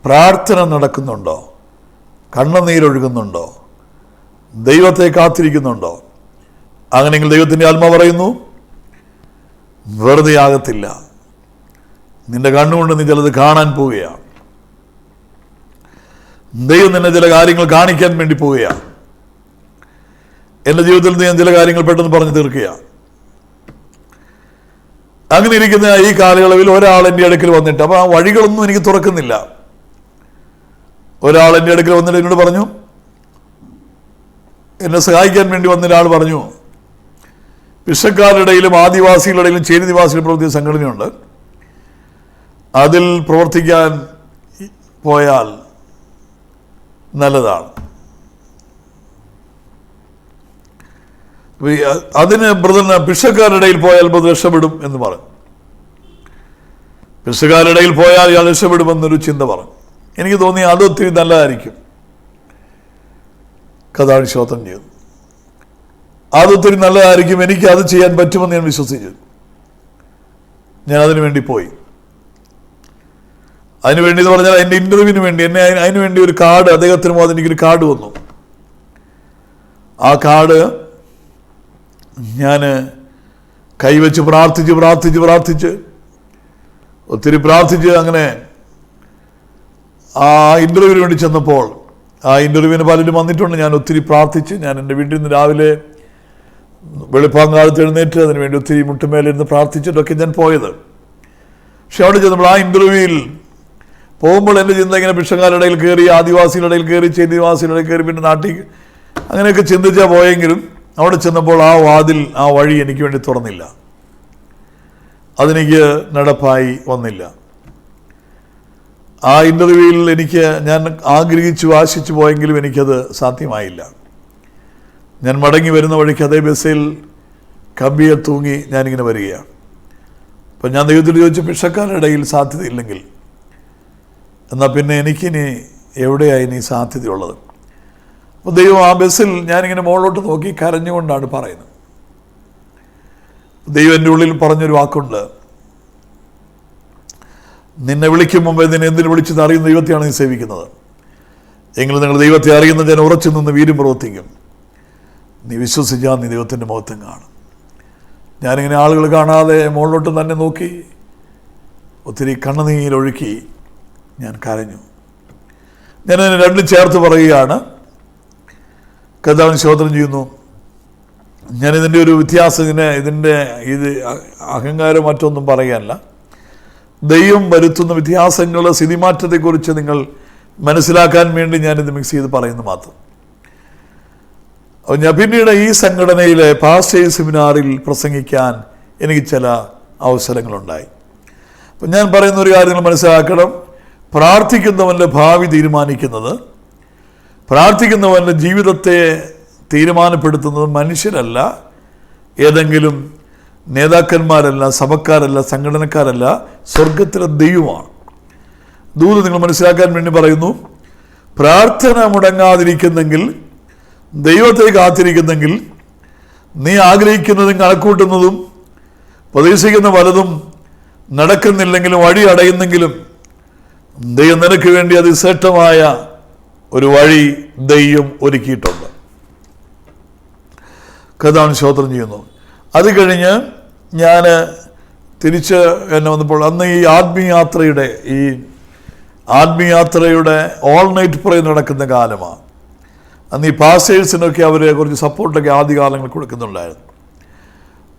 പ്രാർത്ഥന നടക്കുന്നുണ്ടോ? കണ്ണുനീരൊഴുകുന്നുണ്ടോ? ദൈവത്തെ കാത്തിരിക്കുന്നുണ്ടോ? അങ്ങനെയെങ്കിൽ ദൈവത്തിൻ്റെ ആത്മാവ് പറയുന്നു, വെറുതെ ആകത്തില്ല. നിന്റെ കണ്ണുകൊണ്ട് നീ ചിലത് കാണാൻ പോവുകയാണ്. ദൈവം നിന്നെ ചില കാര്യങ്ങൾ കാണിക്കാൻ വേണ്ടി പോവുകയാണ്. എൻ്റെ ജീവിതത്തിൽ ഞാൻ ചില കാര്യങ്ങൾ പെട്ടെന്ന് പറഞ്ഞു തീർക്കുകയാണ്. അങ്ങനെ ഇരിക്കുന്ന ഈ കാലയളവിൽ ഒരാൾ എൻ്റെ അടുക്കൽ വന്നിട്ട്, അപ്പോൾ ആ വഴികളൊന്നും എനിക്ക് തുറക്കുന്നില്ല. ഒരാൾ എൻ്റെ അടുക്കൽ വന്നിട്ട് എന്നോട് പറഞ്ഞു, എന്നെ സഹായിക്കാൻ വേണ്ടി വന്ന ഒരാൾ പറഞ്ഞു, ഭിക്ഷക്കാരുടെ ഇടയിലും ആദിവാസികളുടെ ഇടയിലും ചേരി നിവാസികളുടെ പ്രവർത്തിക്കുന്ന സംഘടനയുണ്ട്, അതിൽ പ്രവർത്തിക്കാൻ പോയാൽ നല്ലതാണ്. അതിന് ബ്രദറിന് ഭിക്ഷക്കാരുടെ ഇടയിൽ പോയാൽ ബ്രദർ രക്ഷപ്പെടും എന്ന് പറഞ്ഞു. ഭിക്ഷക്കാരുടെ ഇടയിൽ പോയാൽ ഇയാൾ രക്ഷപ്പെടുമെന്നൊരു ചിന്ത പറഞ്ഞു. എനിക്ക് തോന്നി അതൊത്തിരി നല്ലതായിരിക്കും. കഥാടി ശ്രോത്രം ചെയ്തു. അതൊത്തിരി നല്ലതായിരിക്കും, എനിക്ക് അത് ചെയ്യാൻ പറ്റുമെന്ന് ഞാൻ വിശ്വസിച്ചു. ഞാൻ അതിനു വേണ്ടി പോയി. അതിനുവേണ്ടി എന്ന് പറഞ്ഞാൽ എൻ്റെ ഇൻ്റർവ്യൂവിന് വേണ്ടി എന്നെ അതിനുവേണ്ടി ഒരു കാർഡ്, അദ്ദേഹത്തിന് മുതൽ എനിക്കൊരു കാർഡ് വന്നു. ആ കാർഡ് ഞാൻ കൈവച്ച് പ്രാർത്ഥിച്ച് ഒത്തിരി പ്രാർത്ഥിച്ച് അങ്ങനെ ആ ഇൻ്റർവ്യൂവിന് വേണ്ടി ചെന്നപ്പോൾ, ആ ഇൻ്റർവ്യൂവിന് പലരും വന്നിട്ടുണ്ട്. ഞാൻ ഒത്തിരി പ്രാർത്ഥിച്ച്, ഞാൻ എൻ്റെ വീട്ടിൽ നിന്ന് രാവിലെ വെളുപ്പാങ്കാലത്ത് എഴുന്നേറ്റ് അതിന് വേണ്ടി ഒത്തിരി മുട്ടുമേലിരുന്ന് പ്രാർത്ഥിച്ചിട്ടൊക്കെ ഞാൻ പോയത്. പക്ഷെ അവിടെ ചെന്നപ്പോൾ ആ ഇൻ്റർവ്യൂവിൽ പോകുമ്പോൾ എൻ്റെ ചിന്ത ഇങ്ങനെ ഭിക്ഷക്കാരുടെ ഇടയിൽ കയറി, ആദിവാസികളുടെ ഇടയിൽ കയറി, ചേരിവാസികളുടെ ഇടയിൽ കയറി, പിന്നെ നാട്ടിൽ അങ്ങനെയൊക്കെ ചിന്തിച്ചാൽ പോയെങ്കിലും അവിടെ ചെന്നപ്പോൾ ആ വാതിൽ, ആ വഴി എനിക്ക് വേണ്ടി തുറന്നില്ല. അതെനിക്ക് നടപ്പായി വന്നില്ല. ആ ഇൻ്റർവ്യൂവിൽ ഞാൻ ആഗ്രഹിച്ചു ആശിച്ചു പോയെങ്കിലും എനിക്കത് സാധ്യമായില്ല. ഞാൻ മടങ്ങി വരുന്ന വഴിക്ക് അതേ ബസ്സിൽ കമ്പിയെ തൂങ്ങി ഞാനിങ്ങനെ വരികയാണ്. അപ്പം ഞാൻ ദൈവത്തിൽ ചോദിച്ചു, ഭിക്ഷക്കാരുടെ ഇടയിൽ സാധ്യതയില്ലെങ്കിൽ എന്നാൽ പിന്നെ എനിക്കിനി എവിടെയായി ഇനി സാധ്യതയുള്ളത്? അപ്പോൾ ദൈവം ആ ബസ്സിൽ ഞാനിങ്ങനെ മുകളിലോട്ട് നോക്കി കരഞ്ഞുകൊണ്ടാണ് പറയുന്നത്. ദൈവം എൻ്റെ ഉള്ളിൽ പറഞ്ഞൊരു വാക്കുണ്ട്, നിന്നെ വിളിക്കും മുമ്പേ നിന്നെ എന്തിനു വിളിച്ചെന്ന് അറിയുന്ന ദൈവത്തെയാണ് നീ സേവിക്കുന്നത്. എങ്കിലും നിങ്ങൾ ദൈവത്തെ അറിയുന്ന ഞാൻ ഉറച്ചു നിന്ന് വീര്യം പ്രവർത്തിക്കും. നീ വിശ്വസിച്ചാൽ നീ ദൈവത്തിൻ്റെ മുഖത്തും കാണും. ഞാനിങ്ങനെ ആളുകൾ കാണാതെ മുകളിലോട്ട് തന്നെ നോക്കി ഒത്തിരി കണ്ണുനീരൊഴുക്കി ഞാൻ കരഞ്ഞു. ഞാനതിന് രണ്ടും ചേർത്ത് പറയുകയാണ്. കർത്താവിന് സ്തോത്രം ചെയ്യുന്നു. ഞാനിതിൻ്റെ ഒരു വ്യത്യാസം, ഇതിൻ്റെ ഇത് അഹങ്കാരം മറ്റൊന്നും പറയാനല്ല. ദൈവം വരുത്തുന്ന വ്യത്യാസങ്ങൾ, സ്ഥിതിമാറ്റത്തെക്കുറിച്ച് നിങ്ങൾ മനസ്സിലാക്കാൻ വേണ്ടി ഞാനിത് മിക്സ് ചെയ്ത് പറയുന്നു മാത്രം. ഞാൻ പിന്നീട് ഈ സംഘടനയിലെ പാസ്റ്റേഴ്സ് സെമിനാറിൽ പ്രസംഗിക്കാൻ എനിക്ക് ചില അവസരങ്ങളുണ്ടായി. അപ്പം ഞാൻ പറയുന്ന ഒരു കാര്യം നിങ്ങൾ മനസ്സിലാക്കണം. പ്രാർത്ഥിക്കുന്നവൻ്റെ ഭാവി തീരുമാനിക്കുന്നത്, പ്രാർത്ഥിക്കുന്നവൻ്റെ ജീവിതത്തെ തീരുമാനപ്പെടുത്തുന്നത് മനുഷ്യരല്ല, ഏതെങ്കിലും നേതാക്കന്മാരല്ല, സഭക്കാരല്ല, സംഘടനക്കാരല്ല, സ്വർഗത്തിലെ ദൈവമാണ്. ദൂത് നിങ്ങൾ മനസ്സിലാക്കാൻ വേണ്ടി പറയുന്നു. പ്രാർത്ഥന മുടങ്ങാതിരിക്കുന്നെങ്കിൽ, ദൈവത്തെ കാത്തിരിക്കുന്നെങ്കിൽ, നീ ആഗ്രഹിക്കുന്നതും കണക്കൂട്ടുന്നതും പ്രതീക്ഷിക്കുന്ന പലതും നടക്കുന്നില്ലെങ്കിലും, വഴി അടയുന്നെങ്കിലും, ദൈവം നിനക്ക് വേണ്ടി അതിശ്രേഷ്ഠമായ ഒരു വഴി ദൈവം ഒരുക്കിയിട്ടുണ്ട്. കഥാണ് സ്തോത്രം ചെയ്യുന്നു. അത് കഴിഞ്ഞ് ഞാൻ തിരിച്ച് എന്നെ വന്നപ്പോൾ, അന്ന് ഈ ആത്മീയാത്രയുടെ ഓൾ നൈറ്റ് പ്രേ നടക്കുന്ന കാലമാണ്. അന്ന് ഈ പാസ്റ്റേഴ്സിനൊക്കെ അവരെ കുറച്ച് സപ്പോർട്ടൊക്കെ ആദ്യകാലങ്ങളിൽ കൊടുക്കുന്നുണ്ടായിരുന്നു.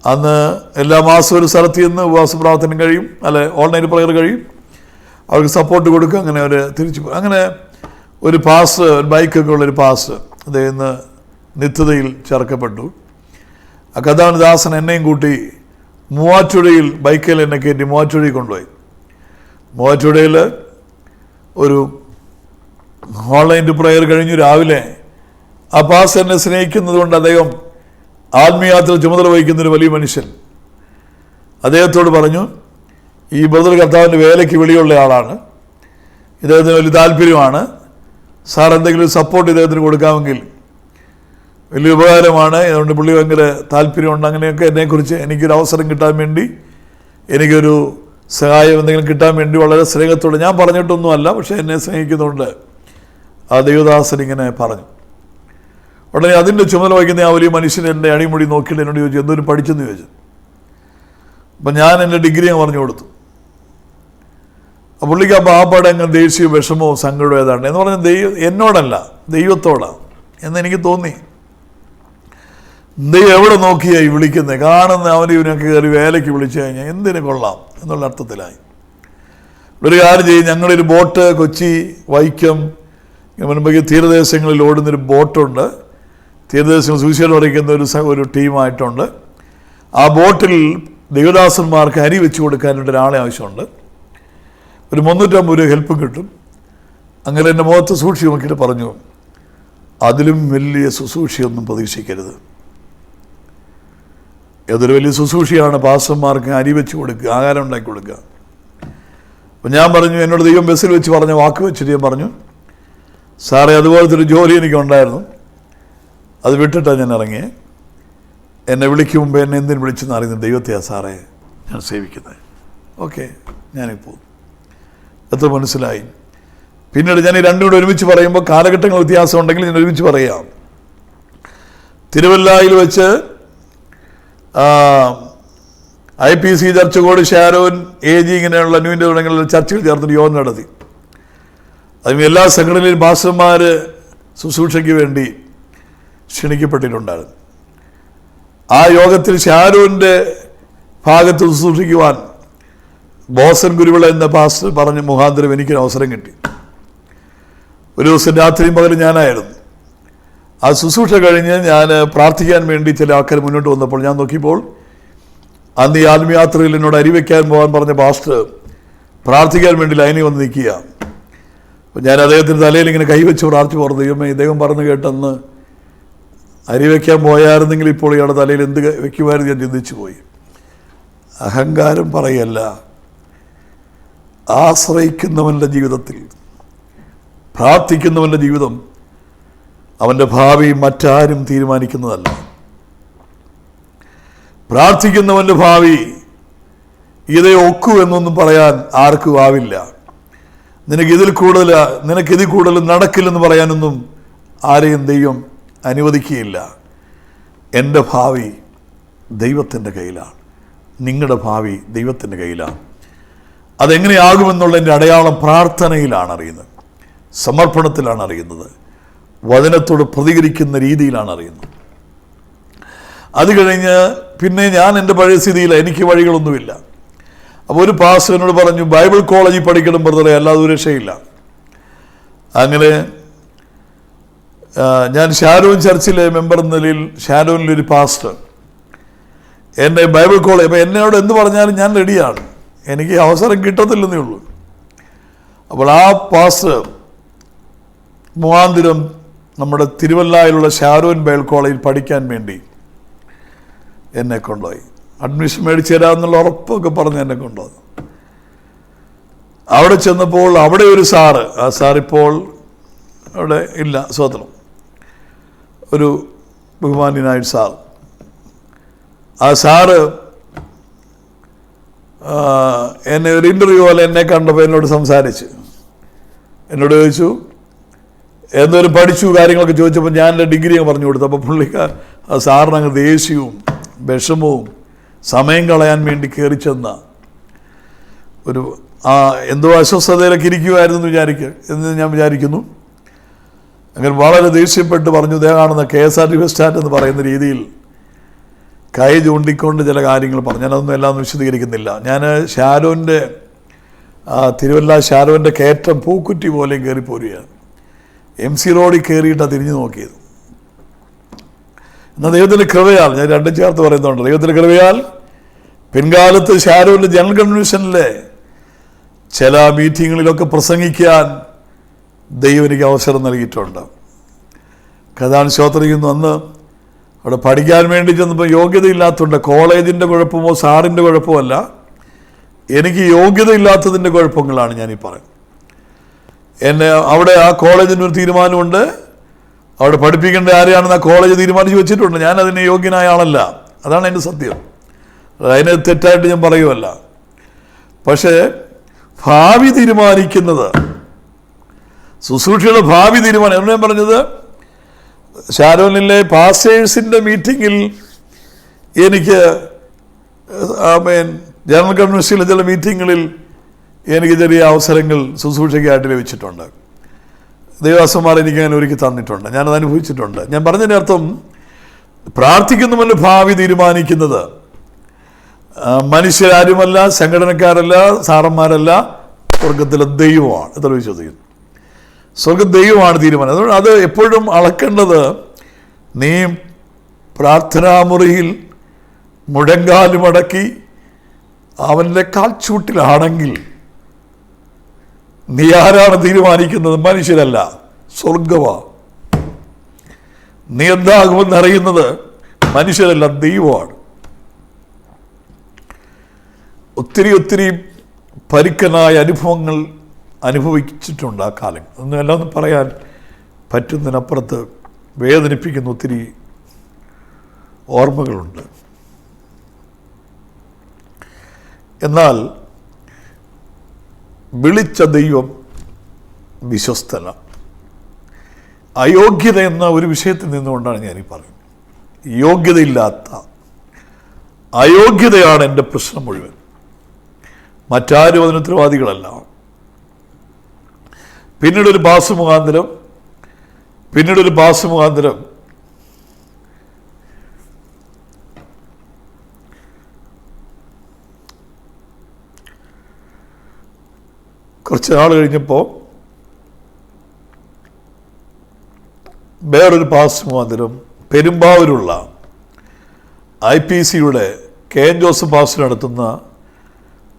അന്ന് എല്ലാ മാസവും ഒരു സ്ഥലത്ത് നിന്ന് ഉപവാസ പ്രാർത്ഥന കഴിയും, അല്ലെ ഓൾ നൈറ്റ് പ്രയർ കഴിയും, അവർക്ക് സപ്പോർട്ട് കൊടുക്കുക. അങ്ങനെ അവർ തിരിച്ചു പോകും. അങ്ങനെ ഒരു പാസ്റ്റർ, ഒരു ബൈക്കൊക്കെ ഉള്ളൊരു പാസ്റ്റർ അദ്ദേഹം ഇന്ന് നിത്യതയിൽ ചേർക്കപ്പെട്ടു. ആ കഥാനുദാസൻ എന്നെയും കൂട്ടി മൂവാറ്റുപുഴയിൽ ബൈക്കിൽ എന്നെ കയറ്റി മൂവാറ്റുപുഴയിൽ കൊണ്ടുപോയി. മൂവാറ്റുപുഴയിൽ ഒരു ഓൺലൈൻ പ്രയർ കഴിഞ്ഞു രാവിലെ ആ പാസ്റ്റർ എന്നെ സ്നേഹിക്കുന്നത് കൊണ്ട് അദ്ദേഹം ആത്മീയാത്ര ചുമതല വഹിക്കുന്നൊരു വലിയ മനുഷ്യൻ അദ്ദേഹത്തോട് പറഞ്ഞു, ഈ ബ്രദർ കർത്താവിൻ്റെ വേലയ്ക്ക് വെളിയുള്ള ആളാണ്, ഇദ്ദേഹത്തിന് വലിയ താല്പര്യമാണ്, സാർ എന്തെങ്കിലും സപ്പോർട്ട് ഇദ്ദേഹത്തിന് കൊടുക്കാമെങ്കിൽ വലിയ ഉപകാരമാണ്. അതുകൊണ്ട് പുള്ളി ഭയങ്കര താല്പര്യമുണ്ട്. അങ്ങനെയൊക്കെ എന്നെക്കുറിച്ച് എനിക്കൊരു അവസരം കിട്ടാൻ വേണ്ടി, എനിക്കൊരു സഹായം എന്തെങ്കിലും കിട്ടാൻ വേണ്ടി വളരെ സ്നേഹത്തോടെ, ഞാൻ പറഞ്ഞിട്ടൊന്നുമല്ല, പക്ഷേ എന്നെ സ്നേഹിക്കുന്നുണ്ട് ആ ദൈവദാസൻ ഇങ്ങനെ പറഞ്ഞു. ഉടനെ അതിൻ്റെ ചുമതല വഹിക്കുന്ന ആ വലിയ മനുഷ്യൻ എൻ്റെ അടിമുടി നോക്കിയിട്ട് എന്നോട് ചോദിച്ചു, എന്തോരം പഠിച്ചെന്ന് ചോദിച്ചു. അപ്പം ഞാൻ എൻ്റെ ഡിഗ്രി പറഞ്ഞു കൊടുത്തു. ആ പുള്ളിക്ക് അപ്പോൾ ആ പാടെ അങ്ങ് ദേഷ്യവും വിഷമവും സങ്കടവും ഏതാണ്ട് എന്ന് പറഞ്ഞാൽ എന്നോടല്ല ദൈവത്തോടാണ് എന്നെനിക്ക് തോന്നി. ദൈവം എവിടെ നോക്കിയായി വിളിക്കുന്നത്, കാണുന്ന അവൻ ഇവനൊക്കെ കയറി വേലയ്ക്ക് വിളിച്ചു കഴിഞ്ഞാൽ എന്തിനു കൊള്ളാം എന്നുള്ള അർത്ഥത്തിലായി. ഒരു കാര്യം ചെയ്യും, ഞങ്ങളൊരു ബോട്ട് കൊച്ചി, വൈക്കം, മുൻപ് തീരദേശങ്ങളിൽ ഓടുന്നൊരു ബോട്ടുണ്ട്. തീരദേശങ്ങൾ സുവിശേഷം അറിയിക്കുന്ന ഒരു ടീമായിട്ടുണ്ട്. ആ ബോട്ടിൽ ദൈവദാസന്മാർക്ക് അരി വെച്ച് കൊടുക്കാനായിട്ട് ഒരാളെ ആവശ്യമുണ്ട്. ഒരു 350 രൂപ ഹെൽപ്പ് കിട്ടും. അങ്ങനെ എൻ്റെ മുഖത്ത് സൂക്ഷിച്ച് നോക്കിയിട്ട് പറഞ്ഞു, അതിലും വലിയ ശുശ്രൂഷയൊന്നും പ്രതീക്ഷിക്കരുത്. ഏതൊരു വലിയ ശുശ്രൂഷയാണ് പാസ്റ്റർമാർക്ക് അരി വെച്ച് കൊടുക്കുക, ആഹാരം ഉണ്ടാക്കി കൊടുക്കുക. അപ്പം ഞാൻ പറഞ്ഞു, എന്നോട് ദൈവം ബസ്സിൽ വെച്ച് പറഞ്ഞ വാക്ക് വെച്ചിട്ട് ഞാൻ പറഞ്ഞു, സാറേ അതുപോലത്തെ ഒരു ജോലി എനിക്കുണ്ടായിരുന്നു, അത് വിട്ടിട്ടാണ് ഞാൻ ഇറങ്ങിയത്. എന്നെ വിളിക്കും മുമ്പ് എന്നെ എന്തിനു വിളിച്ചെന്ന് അറിയുന്നത് ദൈവത്തെയാണ് സാറേ ഞാൻ സേവിക്കുന്നത്. ഓക്കെ, ഞാനിപ്പോൾ എത്ര മനസ്സിലായി. പിന്നീട് ഞാൻ ഈ രണ്ടും കൂടെ ഒരുമിച്ച് പറയുമ്പോൾ കാലഘട്ടങ്ങൾ വ്യത്യാസം ഉണ്ടെങ്കിൽ ഞാൻ ഒരുമിച്ച് പറയാം. തിരുവല്ലായിൽ വെച്ച് IPC ചർച്ചകോട്, ഷാരോൻ, AG ഇങ്ങനെയുള്ള ന്യൂൻ്റെ തുടങ്ങിയുള്ള ചർച്ചകൾ ചേർത്തിട്ട് യോഗം നടത്തി. അതിന് എല്ലാ സംഘടനയിലും പാസ്റ്റർമാർ ശുശ്രൂഷയ്ക്ക് വേണ്ടി ക്ഷണിക്കപ്പെട്ടിട്ടുണ്ടായിരുന്നു. ആ യോഗത്തിൽ ഷാരോൻ്റെ ഭാഗത്ത് ശുശ്രൂഷിക്കുവാൻ ബോസൻ ഗുരുവിള എന്ന പാസ്റ്റർ പറഞ്ഞ മുഖാന്തരം എനിക്കൊരു അവസരം കിട്ടി. ഒരു ദിവസം രാത്രിയും പകലും ഞാനായിരുന്നു. ആ ശുശ്രൂഷ കഴിഞ്ഞ് ഞാൻ പ്രാർത്ഥിക്കാൻ വേണ്ടി ചില ആൾക്കാർ മുന്നോട്ട് വന്നപ്പോൾ ഞാൻ നോക്കിയപ്പോൾ അന്ന് ഈ ആത്മയാത്രയിൽ എന്നോട് അരി വയ്ക്കാൻ പോകാൻ പറഞ്ഞ പാസ്റ്റർ പ്രാർത്ഥിക്കാൻ വേണ്ടി ലൈനിൽ വന്ന് നിൽക്കുക. അപ്പോൾ ഞാൻ അദ്ദേഹത്തിൻ്റെ തലയിൽ ഇങ്ങനെ കൈവച്ച് പ്രാർത്ഥിച്ചു പറഞ്ഞു, ദൈവമേ, ഇദ്ദേഹം പറഞ്ഞു കേട്ടെന്ന് അരി വയ്ക്കാൻ പോയായിരുന്നെങ്കിൽ ഇപ്പോൾ ഇയാളുടെ തലയിൽ എന്ത് വയ്ക്കുമായിരുന്നു ഞാൻ ചിന്തിച്ചു പോയി. അഹങ്കാരം പറയല്ല, ആശ്രയിക്കുന്നവൻ്റെ ജീവിതത്തിൽ, പ്രാർത്ഥിക്കുന്നവൻ്റെ ജീവിതം, അവൻ്റെ ഭാവി മറ്റാരും തീരുമാനിക്കുന്നതല്ല. പ്രാർത്ഥിക്കുന്നവൻ്റെ ഭാവി ഇതേ ഒക്കൂ എന്നൊന്നും പറയാൻ ആർക്കും ആവില്ല. നിനക്കിതിൽ കൂടുതൽ നടക്കില്ലെന്ന് പറയാനൊന്നും ആരെയും ദൈവം അനുവദിക്കുകയില്ല. എൻ്റെ ഭാവി ദൈവത്തിൻ്റെ കയ്യിലാണ്, നിങ്ങളുടെ ഭാവി ദൈവത്തിൻ്റെ കയ്യിലാണ്. അതെങ്ങനെയാകുമെന്നുള്ളതിൻ്റെ അടയാളം പ്രാർത്ഥനയിലാണ് അറിയുന്നത്, സമർപ്പണത്തിലാണ് അറിയുന്നത്, വചനത്തോട് പ്രതികരിക്കുന്ന രീതിയിലാണ് അറിയുന്നത്. അത് കഴിഞ്ഞ് പിന്നെ ഞാൻ എൻ്റെ പഴയ സ്ഥിതിയിൽ എനിക്ക് വഴികളൊന്നുമില്ല. അപ്പോൾ ഒരു പാസ്റ്റർ എന്നോട് പറഞ്ഞു, ബൈബിൾ കോളേജിൽ പഠിക്കണം ബ്രദറെ, അല്ലാതെ ഒരു രക്ഷയില്ല. അങ്ങനെ ഞാൻ ഷാരോൺ ചർച്ചിലെ മെമ്പർ എന്ന നിലയിൽ ഷാരോനിലൊരു പാസ്റ്റർ എന്നെ ബൈബിൾ കോളേജ്, അപ്പോൾ എന്നോട് എന്ത് പറഞ്ഞാലും ഞാൻ റെഡിയാണ്, എനിക്ക് അവസരം കിട്ടത്തില്ലെന്നേ ഉള്ളൂ. അപ്പോൾ ആ പാസ്റ്റർ മുഖാന്തിരം നമ്മുടെ തിരുവല്ലയിലുള്ള ഷാരോൻ ബൈബിൾ കോളേജിൽ പഠിക്കാൻ വേണ്ടി എന്നെ കൊണ്ടുപോയി. അഡ്മിഷൻ മേടിച്ചു തരാമെന്നുള്ള ഉറപ്പൊക്കെ പറഞ്ഞ് എന്നെ കൊണ്ടുപോയി. അവിടെ ചെന്നപ്പോൾ അവിടെ ഒരു സാറ്, ആ സാറിപ്പോൾ അവിടെ ഇല്ല, സ്വതന്ത്രം, ഒരു ബഹുമാന്യനായ സാർ. ആ സാറ് എന്നെ ഒരു ഇൻ്റർവ്യൂ പോലെ എന്നെ കണ്ടപ്പോൾ എന്നോട് സംസാരിച്ച് എന്നോട് ചോദിച്ചു, എന്തോരം പഠിച്ചു കാര്യങ്ങളൊക്കെ ചോദിച്ചപ്പോൾ ഞാൻ എൻ്റെ ഡിഗ്രി പറഞ്ഞു കൊടുത്തു. അപ്പോൾ പുള്ളിക്കാർ ആ സാറിന് അങ്ങ് ദേഷ്യവും വിഷമവും സമയം കളയാൻ വേണ്ടി കയറി ചെന്ന ഒരു എന്തോ അസ്വസ്ഥതയിലൊക്കെ ഇരിക്കുമായിരുന്നു എന്ന് ഞാൻ വിചാരിക്കുന്നു. അങ്ങനെ വളരെ ദേഷ്യപ്പെട്ട് പറഞ്ഞു, ദേ കാണുന്ന KSRTC ബസ് സ്റ്റാൻഡ് എന്ന് പറയുന്ന രീതിയിൽ കൈ ചൂണ്ടിക്കൊണ്ട് ചില കാര്യങ്ങൾ പറഞ്ഞു. ഞാനതൊന്നും എല്ലാം വിശദീകരിക്കുന്നില്ല. ഞാൻ ഷാരോൻ്റെ തിരുവല്ല ഷാരോൻ്റെ കയറ്റം പൂക്കുറ്റി പോലെ കയറി പോരുകയാണ്. MC റോഡിൽ കയറിയിട്ടാണ് തിരിഞ്ഞു നോക്കിയത്. എന്നാൽ ദൈവത്തിൻ്റെ കൃപയാൽ, ഞാൻ രണ്ടും ചേർത്ത് പറയുന്നുണ്ട്, ദൈവത്തിൻ്റെ കൃപയാൽ പിൻകാലത്ത് ഷാരോൻ്റെ ജനറൽ കൺവെൻഷനിലെ ചില മീറ്റിങ്ങുകളിലൊക്കെ പ്രസംഗിക്കാൻ ദൈവം എനിക്ക് അവസരം നൽകിയിട്ടുണ്ട്. കഥാൻ ശ്രോത്രിക്കുന്നു. അന്ന് അവിടെ പഠിക്കാൻ വേണ്ടി ചെന്നപ്പോൾ യോഗ്യതയില്ലാത്തതുകൊണ്ട്, കോളേജിൻ്റെ കുഴപ്പമോ സാറിൻ്റെ കുഴപ്പമോ അല്ല, എനിക്ക് യോഗ്യതയില്ലാത്തതിൻ്റെ കുഴപ്പങ്ങളാണ് ഞാനീ പറയുന്നത്. എന്നെ അവിടെ ആ കോളേജിനൊരു തീരുമാനമുണ്ട്, അവിടെ പഠിപ്പിക്കേണ്ട ആരെയാണെന്ന് ആ കോളേജ് തീരുമാനിച്ച് വെച്ചിട്ടുണ്ട്. ഞാനതിന് യോഗ്യനായ ആളല്ല, അതാണ് എൻ്റെ സത്യം. അതിനെ തെറ്റായിട്ട് ഞാൻ പറയുമല്ല. പക്ഷേ ഭാവി തീരുമാനിക്കുന്നത്, ശുശ്രൂഷയുടെ ഭാവി തീരുമാനം, എന്ന് ഞാൻ പറഞ്ഞത് ഷാരോനിലെ പാസ്റ്റേഴ്സിൻ്റെ മീറ്റിങ്ങിൽ എനിക്ക് ജനറൽ കൺവെൻഷനിലെ ചില മീറ്റിങ്ങുകളിൽ എനിക്ക് ചെറിയ അവസരങ്ങൾ ശുശ്രൂഷയ്ക്കായിട്ട് ലഭിച്ചിട്ടുണ്ട്. ദൈവദാസന്മാർ എനിക്ക് അങ്ങനെ ഒരുക്കി തന്നിട്ടുണ്ട്, ഞാനത് അനുഭവിച്ചിട്ടുണ്ട്. ഞാൻ പറഞ്ഞതിൻ്റെ അർത്ഥം, പ്രാർത്ഥിക്കുന്നവൻ്റെ ഭാവി തീരുമാനിക്കുന്നത് മനുഷ്യരാരുമല്ല, സംഘടനക്കാരല്ല, സാറന്മാരല്ല, സ്വർഗത്തിലെ ദൈവമാണ്. എത്ര വിശ്വസിക്കുന്നു? സ്വർഗ ദൈവമാണ് തീരുമാനം. അതുകൊണ്ട് അത് എപ്പോഴും അളക്കേണ്ടത്, നീ പ്രാർത്ഥനാമുറിയിൽ മുഴങ്കാലുമടക്കി അവൻ്റെ കാൽച്ചൂട്ടിലാണെങ്കിൽ നീ ആരാണ് തീരുമാനിക്കുന്നത്? മനുഷ്യരല്ല, സ്വർഗമാണ്. നീ എന്താകുമെന്ന് അറിയുന്നത് മനുഷ്യരല്ല, ദൈവമാണ്. ഒത്തിരി ഒത്തിരി പരുക്കനായ അനുഭവങ്ങൾ അനുഭവിച്ചിട്ടുണ്ട് ആ കാലം. ഒന്നും എല്ലാം ഒന്നും പറയാൻ പറ്റുന്നതിനപ്പുറത്ത് വേദനിപ്പിക്കുന്ന ഒത്തിരി ഓർമ്മകളുണ്ട്. എന്നാൽ വിളിച്ച ദൈവം വിശ്വസ്തന. അയോഗ്യത എന്ന ഒരു വിഷയത്തിൽ നിന്നുകൊണ്ടാണ് ഞാനീ പറയുന്നത്. യോഗ്യതയില്ലാത്ത അയോഗ്യതയാണ് എൻ്റെ പ്രശ്നം മുഴുവൻ. മറ്റാരും അതിന് ഉത്തരവാദികളല്ല. പിന്നീടൊരു പാസ് മുഖാന്തരം കുറച്ച് നാൾ കഴിഞ്ഞപ്പോൾ വേറൊരു പാസ് മുഖാന്തരം പെരുമ്പാവൂരുള്ള IPCയുടെ KN ജോസഫ് പാസ്റ്റർ നടത്തുന്ന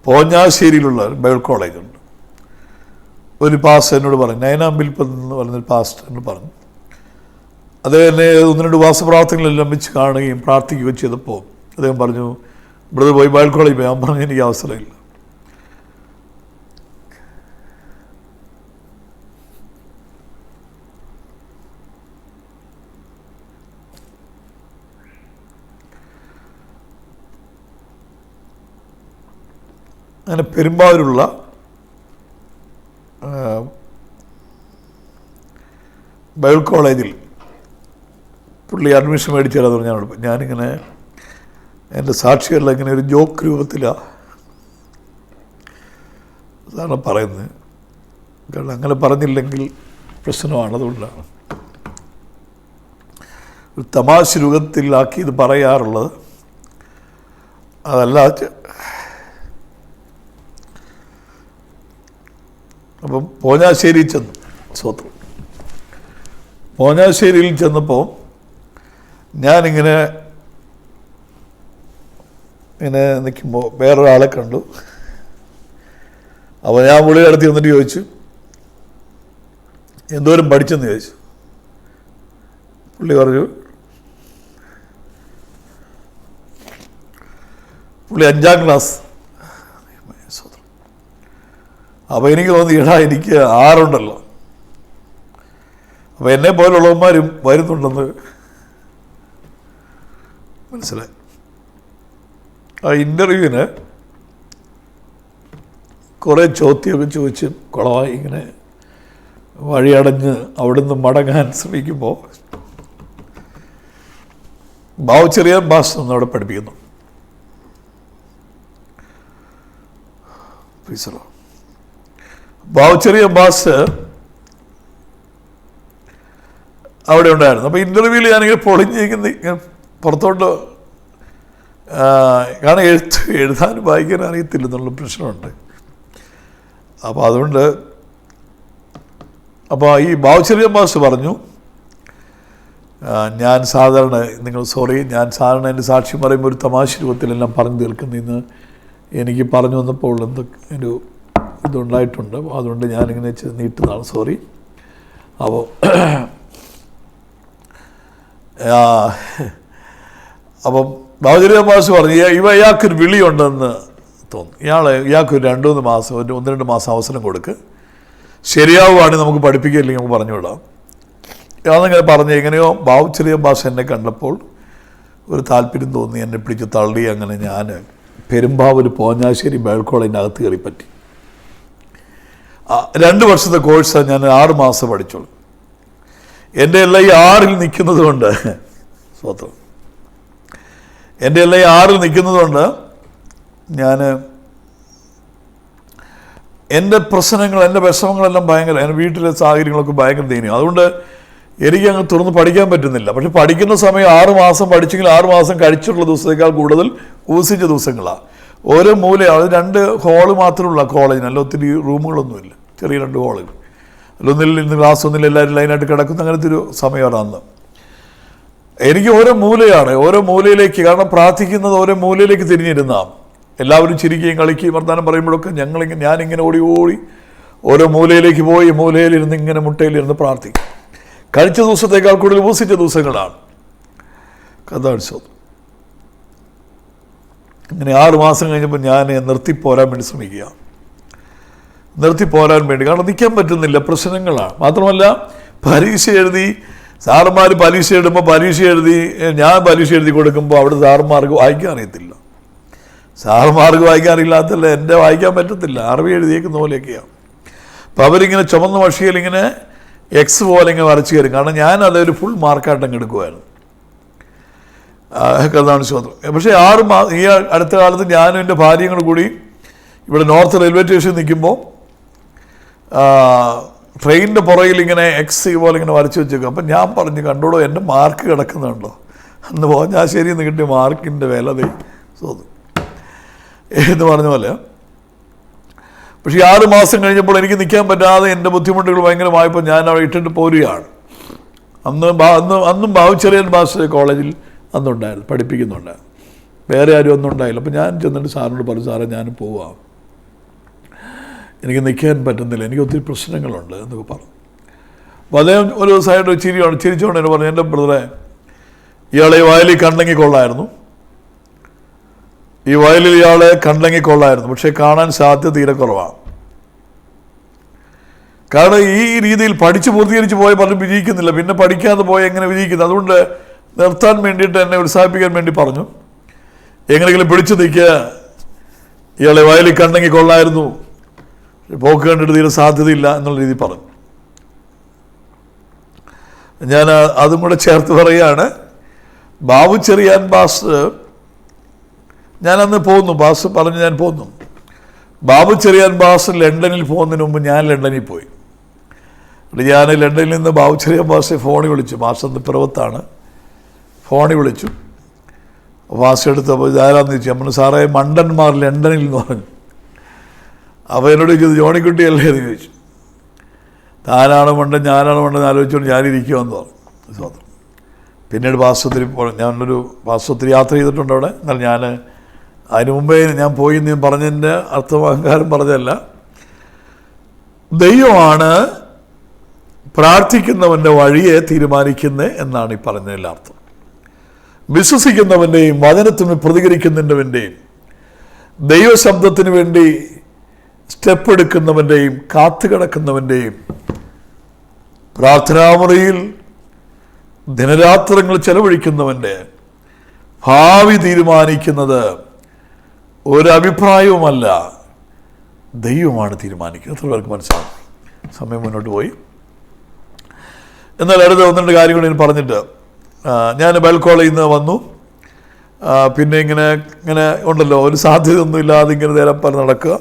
പോഞ്ഞാശ്ശേരിയിലുള്ള ബൈബിൾ കോളേജുണ്ട്. ഒരു പാസ്റ്റർ എന്നോട് പറഞ്ഞു, നയനാമ്പിൽപ്പൻ എന്ന് പറയുന്നൊരു പാസ്റ്റർ എന്നോട് പറഞ്ഞു. അദ്ദേഹം എന്നെ 1-2 ഉപവാസപ്രാർത്ഥനകളെല്ലാം വെച്ച് കാണുകയും പ്രാർത്ഥിക്കുകയും ചെയ്തപ്പോൾ അദ്ദേഹം പറഞ്ഞു, ബ്രദർ പോയി ബൈബിൾ കോളേജിൽ പോയി. ഞാൻ പറഞ്ഞു, എനിക്ക് അവസരമില്ല. അങ്ങനെ പെരുമ്പാവൂരുള്ള ബൈബിൾ കോളേജിൽ പുള്ളി അഡ്മിഷൻ മേടിച്ചു തരാമെന്ന് പറഞ്ഞാൽ ഞാനിങ്ങനെ എൻ്റെ സാക്ഷികളിൽ ഇങ്ങനെ ഒരു ജോക്ക് രൂപത്തിലാണ് അതാണ് പറയുന്നത്. കാരണം അങ്ങനെ പറഞ്ഞില്ലെങ്കിൽ പ്രശ്നമാണ്. അതുകൊണ്ടാണ് ഒരു തമാശ രൂപത്തിലാക്കി ഇത് പറയാറുള്ളത്. അതല്ല, അപ്പം പോഞ്ഞാശ്ശേരിയിൽ ചെന്നു. സ്വത്രം പോഞ്ഞാശ്ശേരിയിൽ ചെന്നപ്പോൾ ഞാനിങ്ങനെ നിൽക്കുമ്പോൾ വേറൊരാളെ കണ്ടു. അപ്പോൾ ഞാൻ പുള്ളി അടുത്ത് വന്നിട്ട് ചോദിച്ചു, എന്തോരം പഠിച്ചെന്ന് ചോദിച്ചു. പുള്ളി പറഞ്ഞു, പുള്ളി 5ാം ക്ലാസ്. അപ്പോൾ എനിക്ക് തോന്നി, എനിക്ക് 6 ഉണ്ടല്ലോ, അപ്പോൾ എന്നെ പോലുള്ളവന്മാരും വരുന്നുണ്ടെന്ന് മനസ്സിലായി. ആ ഇൻ്റർവ്യൂവിന് കുറേ ചോദ്യമൊക്കെ ചോദിച്ച് കുളമായി ഇങ്ങനെ വഴിയടഞ്ഞ് അവിടുന്ന് മടങ്ങാൻ ശ്രമിക്കുമ്പോൾ ബാവുച്ചെറിയാൻ ഭാഷ അവിടെ പഠിപ്പിക്കുന്നു. ബാവുച്ചെറിയാൻ ഭാഷ അവിടെ ഉണ്ടായിരുന്നു. അപ്പോൾ ഇൻ്റർവ്യൂവിൽ ഞാനിങ്ങനെ പൊളിഞ്ഞിരിക്കുന്ന ഇങ്ങനെ പുറത്തോട്ട്, കാരണം എഴുതാനും വായിക്കാനും അറിയത്തില്ലെന്നുള്ള പ്രശ്നമുണ്ട്. അപ്പോൾ അതുകൊണ്ട് ഈ ബാവുച്ചെറിയാൻ ഭാഷ പറഞ്ഞു, ഞാൻ സാധാരണ ഞാൻ സാധാരണ എൻ്റെ സാക്ഷ്യം പറയുമ്പോൾ ഒരു തമാശ രൂപത്തിലെല്ലാം പറഞ്ഞു തീർക്കുന്നതെന്ന് എനിക്ക് പറഞ്ഞു വന്നപ്പോൾ ഒരു ഇതുണ്ടായിട്ടുണ്ട്. അതുകൊണ്ട് ഞാനിങ്ങനെ നീട്ടുന്നതാണ്, സോറി. അപ്പോൾ അപ്പം ബാവുച്ചെറിയാൻ ഭാഷ പറഞ്ഞു, ഇയാൾക്കൊരു വിളിയുണ്ടെന്ന് തോന്നുന്നു, ഇയാൾക്കൊരു 2-3 മാസം 1-2 മാസം അവസരം കൊടുക്ക്, ശരിയാവുകയാണെങ്കിൽ നമുക്ക് പഠിപ്പിക്കില്ലെങ്കിൽ നമുക്ക് പറഞ്ഞു വിടാം. ഞാനിങ്ങനെ പറഞ്ഞ് എങ്ങനെയോ ബാവുച്ചെറിയാൻ ഭാഷ എന്നെ കണ്ടപ്പോൾ ഒരു താല്പര്യം തോന്നി, എന്നെ പിടിച്ച് തള്ളി. അങ്ങനെ ഞാൻ പെരുമ്പാവൂർ പോഞ്ഞാശ്ശേരി ബൈബിൾ കോളേജിൻ്റെ അകത്ത് കയറി പറ്റി. 2 വർഷത്തെ കോഴ്സാണ്, ഞാൻ 6 മാസം പഠിച്ചോളൂ. എൻ്റെ എല്ലാം ഈ 6-ൽ നിൽക്കുന്നത് കൊണ്ട്, സ്വത്രം എൻ്റെ എല്ലാം ഈ 6-ൽ നിൽക്കുന്നത് കൊണ്ട് ഞാൻ എൻ്റെ പ്രശ്നങ്ങൾ, എൻ്റെ വിഷമങ്ങളെല്ലാം ഭയങ്കര, എൻ്റെ വീട്ടിലെ സാഹചര്യങ്ങളൊക്കെ ഭയങ്കര ദയനീയം. അതുകൊണ്ട് എനിക്ക് അങ്ങ് തുറന്ന് പഠിക്കാൻ പറ്റുന്നില്ല. പക്ഷെ പഠിക്കുന്ന സമയം 6 മാസം പഠിച്ചെങ്കിൽ 6 മാസം കഴിച്ചിട്ടുള്ള ദിവസത്തേക്കാൾ കൂടുതൽ ഊസിച്ച ദിവസങ്ങളാണ്. ഓരോ മൂലയും, അത് 2 ഹോള് മാത്രമുള്ള കോളേജിന്, അല്ല ഒത്തിരി റൂമുകളൊന്നുമില്ല, ചെറിയ 2 ഹോളുകൾ. അല്ലൊന്നിൽ ഇന്ന് ക്ലാസ് ഒന്നിൽ എല്ലാവരും ലൈനായിട്ട് കിടക്കുന്ന അങ്ങനത്തെ ഒരു സമയമാണ് അന്ന്. എനിക്ക് ഓരോ മൂലയാണ്, ഓരോ മൂലയിലേക്ക്, കാരണം പ്രാർത്ഥിക്കുന്നത് ഓരോ മൂലയിലേക്ക് തിരിഞ്ഞിരുന്നാണ്. എല്ലാവരും ചിരിക്കുകയും കളിക്കുകയും വർത്തമാനം പറയുമ്പോഴൊക്കെ ഞാനിങ്ങനെ ഓടി ഓരോ മൂലയിലേക്ക് പോയി മൂലയിലിരുന്ന് ഇങ്ങനെ മുട്ടയിലിരുന്ന് പ്രാർത്ഥിക്കും. കഴിച്ച ദിവസത്തേക്കാൾ കൂടുതൽ ഉപസിച്ച ദിവസങ്ങളാണ്. കഥാത്സവം ഇങ്ങനെ 6 മാസം കഴിഞ്ഞപ്പോൾ ഞാൻ നിർത്തിപ്പോരാൻ വേണ്ടി ശ്രമിക്കുക, കാരണം നിൽക്കാൻ പറ്റുന്നില്ല, പ്രശ്നങ്ങളാണ്. മാത്രമല്ല പരീക്ഷ എഴുതി, സാറന്മാർ പരീക്ഷ എഴുതുമ്പോൾ ഞാൻ പരീക്ഷ എഴുതി കൊടുക്കുമ്പോൾ അവിടെ സാറന്മാർക്ക് വായിക്കാൻ അറിയത്തില്ല. സാറന്മാർക്ക് വായിക്കാൻ അറിയില്ലാത്തല്ല, എൻ്റെ വായിക്കാൻ പറ്റത്തില്ല, അറബി എഴുതിയേക്കുന്ന പോലെയൊക്കെയാണ്. അപ്പോൾ അവരിങ്ങനെ ചുമന്ന മഷിയിൽ ഇങ്ങനെ എക്സ് പോലെ ഇങ്ങനെ വരച്ച് കയറും. കാരണം ഞാൻ അതൊരു ഫുൾ മാർക്കായിട്ടങ്ങ് എടുക്കുമായിരുന്നു. അതാണ് സ്വന്തം. പക്ഷേ 6 മാസം ഈ അടുത്ത കാലത്ത് ഞാനും എൻ്റെ ഭാര്യയും കൂടി ഇവിടെ നോർത്ത് റെയിൽവേ സ്റ്റേഷനിൽ നിൽക്കുമ്പോൾ ട്രെയിനിൻ്റെ പുറകിൽ ഇങ്ങനെ എക്സ് പോലെ ഇങ്ങനെ വരച്ച് വെച്ചേക്കും. അപ്പം ഞാൻ പറഞ്ഞു, കണ്ടോളൂ എൻ്റെ മാർക്ക് കിടക്കുന്നുണ്ടോ, അന്ന് പോഞ്ഞാശ്ശേരിയിൽ നിന്ന് കിട്ടിയ മാർക്കിൻ്റെ വില സ്വന്തം എന്ന് പറഞ്ഞ പോലെ. പക്ഷേ 6 മാസം കഴിഞ്ഞപ്പോൾ എനിക്ക് നിൽക്കാൻ പറ്റാതെ എൻ്റെ ബുദ്ധിമുട്ടുകൾ ഭയങ്കരമായപ്പോൾ ഞാൻ അവിടെ ഇട്ടിട്ട് പോരുകയാണ്. അന്നും ബാവുച്ചെറിയാൻ ഭാഷ കോളേജിൽ അന്നുണ്ടായിരുന്നു, പഠിപ്പിക്കുന്നുണ്ടായിരുന്നു. വേറെ ആരും ഒന്നും ഉണ്ടായില്ല. അപ്പോൾ ഞാൻ ചെന്നിട്ട് സാറിനോട് പറഞ്ഞു, സാറേ ഞാൻ പോവാം, എനിക്ക് നിൽക്കാൻ പറ്റുന്നില്ല, എനിക്ക് ഒത്തിരി പ്രശ്നങ്ങളുണ്ട് എന്നൊക്കെ പറഞ്ഞു. അപ്പോൾ അദ്ദേഹം ഒരു ദിവസമായിട്ട് ചിരിച്ചുകൊണ്ട് എന്നെ പറഞ്ഞു, എൻ്റെ ബ്രദറെ, ഇയാളെ ഈ വയലിൽ കണ്ടെങ്കിൽ കൊള്ളായിരുന്നു, ഈ വയലിൽ ഇയാളെ കണ്ടെങ്കിൽ കൊള്ളായിരുന്നു, പക്ഷേ കാണാൻ സാധ്യത തീരെ കുറവാണ്. കാരണം ഈ രീതിയിൽ പഠിച്ച് പൂർത്തീകരിച്ച് പോയ പലരും വിജയിക്കുന്നില്ല, പിന്നെ പഠിക്കാതെ പോയ എങ്ങനെ വിജയിക്കുന്നത്? അതുകൊണ്ട് നിർത്താൻ വേണ്ടിയിട്ട് എന്നെ ഉത്സാഹിപ്പിക്കാൻ വേണ്ടി പറഞ്ഞു, എങ്ങനെയെങ്കിലും പിടിച്ചു നിൽക്കുക, ഇയാളെ വയലിൽ കണ്ടെങ്കിൽ കൊള്ളായിരുന്നു, പോക്ക് കണ്ടിട്ട് തീരെ സാധ്യതയില്ല എന്നുള്ള രീതിയിൽ പറഞ്ഞു. ഞാൻ അതും കൂടെ ചേർത്ത് പറയുകയാണ്, ബാവുച്ചെറിയാൻ ഭാസ് ഞാനന്ന് പോന്നു, ഭാസ് പറഞ്ഞ് ഞാൻ പോന്നു. ബാവുച്ചെറിയാൻ ഭാസ് ലണ്ടനിൽ പോകുന്നതിന് മുമ്പ് ഞാൻ ലണ്ടനിൽ പോയി. ഞാൻ ലണ്ടനിൽ നിന്ന് ബാവുച്ചെറിയാൻ ഭാഷയെ ഫോണിൽ വിളിച്ചു. ഭാഷ അന്ന് പിറവത്താണ്. ഫോണിൽ വിളിച്ചു. ഭാഷ എടുത്തപ്പോൾ ഇതാരാന്ന് ചോദിച്ചു. നമ്മൾ സാറേ മണ്ടന്മാർ ലണ്ടനിൽ എന്ന് പറഞ്ഞു. അപ്പോൾ എന്നോട് ചോദിച്ചത് ജോണിക്കുട്ടിയല്ലേ എന്ന് ചോദിച്ചു. താനാണ് മണ്ടൻ ഞാനാണ് മണ്ടൻ ആലോചിച്ചുകൊണ്ട് ഞാനിരിക്കുമെന്ന് പറഞ്ഞു സ്വതന്ത്രം. പിന്നീട് പാർശ്വത്തിൽ ഞാനൊരു പാർശ്വത്തിൽ യാത്ര ചെയ്തിട്ടുണ്ട് അവിടെ. എന്നാൽ ഞാൻ അതിന് മുമ്പേ ഞാൻ പോയി എന്ന് പറഞ്ഞതിൻ്റെ അർത്ഥം അഹങ്കാരം പറഞ്ഞതല്ല. ദൈവമാണ് പ്രാർത്ഥിക്കുന്നവൻ്റെ വഴിയെ തീരുമാനിക്കുന്നത് എന്നാണ് ഈ പറഞ്ഞതിൻ്റെ അർത്ഥം. വിശ്വസിക്കുന്നവൻ്റെയും വചനത്തിന് പ്രതികരിക്കുന്നവൻ്റെയും ദൈവശബ്ദത്തിന് വേണ്ടി സ്റ്റെപ്പ് എടുക്കുന്നവൻ്റെയും കാത്തുകിടക്കുന്നവൻ്റെയും പ്രാർത്ഥനാമുറിയിൽ ദിനരാത്രങ്ങൾ ചെലവഴിക്കുന്നവൻ്റെ ഭാവി തീരുമാനിക്കുന്നത് ഒരഭിപ്രായവുമല്ല, ദൈവമാണ് തീരുമാനിക്കുന്നത്. എത്ര പേർക്ക് മനസ്സിലാവും? സമയം മുന്നോട്ട് പോയി. എന്നാൽ അടുത്ത 1-2 കാര്യങ്ങൾ ഞാൻ പറഞ്ഞിട്ട് ഞാൻ ബൈബിൾ കോളേജിൽ നിന്ന് വന്നു. പിന്നെ ഇങ്ങനെ ഉണ്ടല്ലോ, ഒരു സാധ്യതയൊന്നും ഇല്ലാതെ ഇങ്ങനെ നേരം പല നടക്കുക,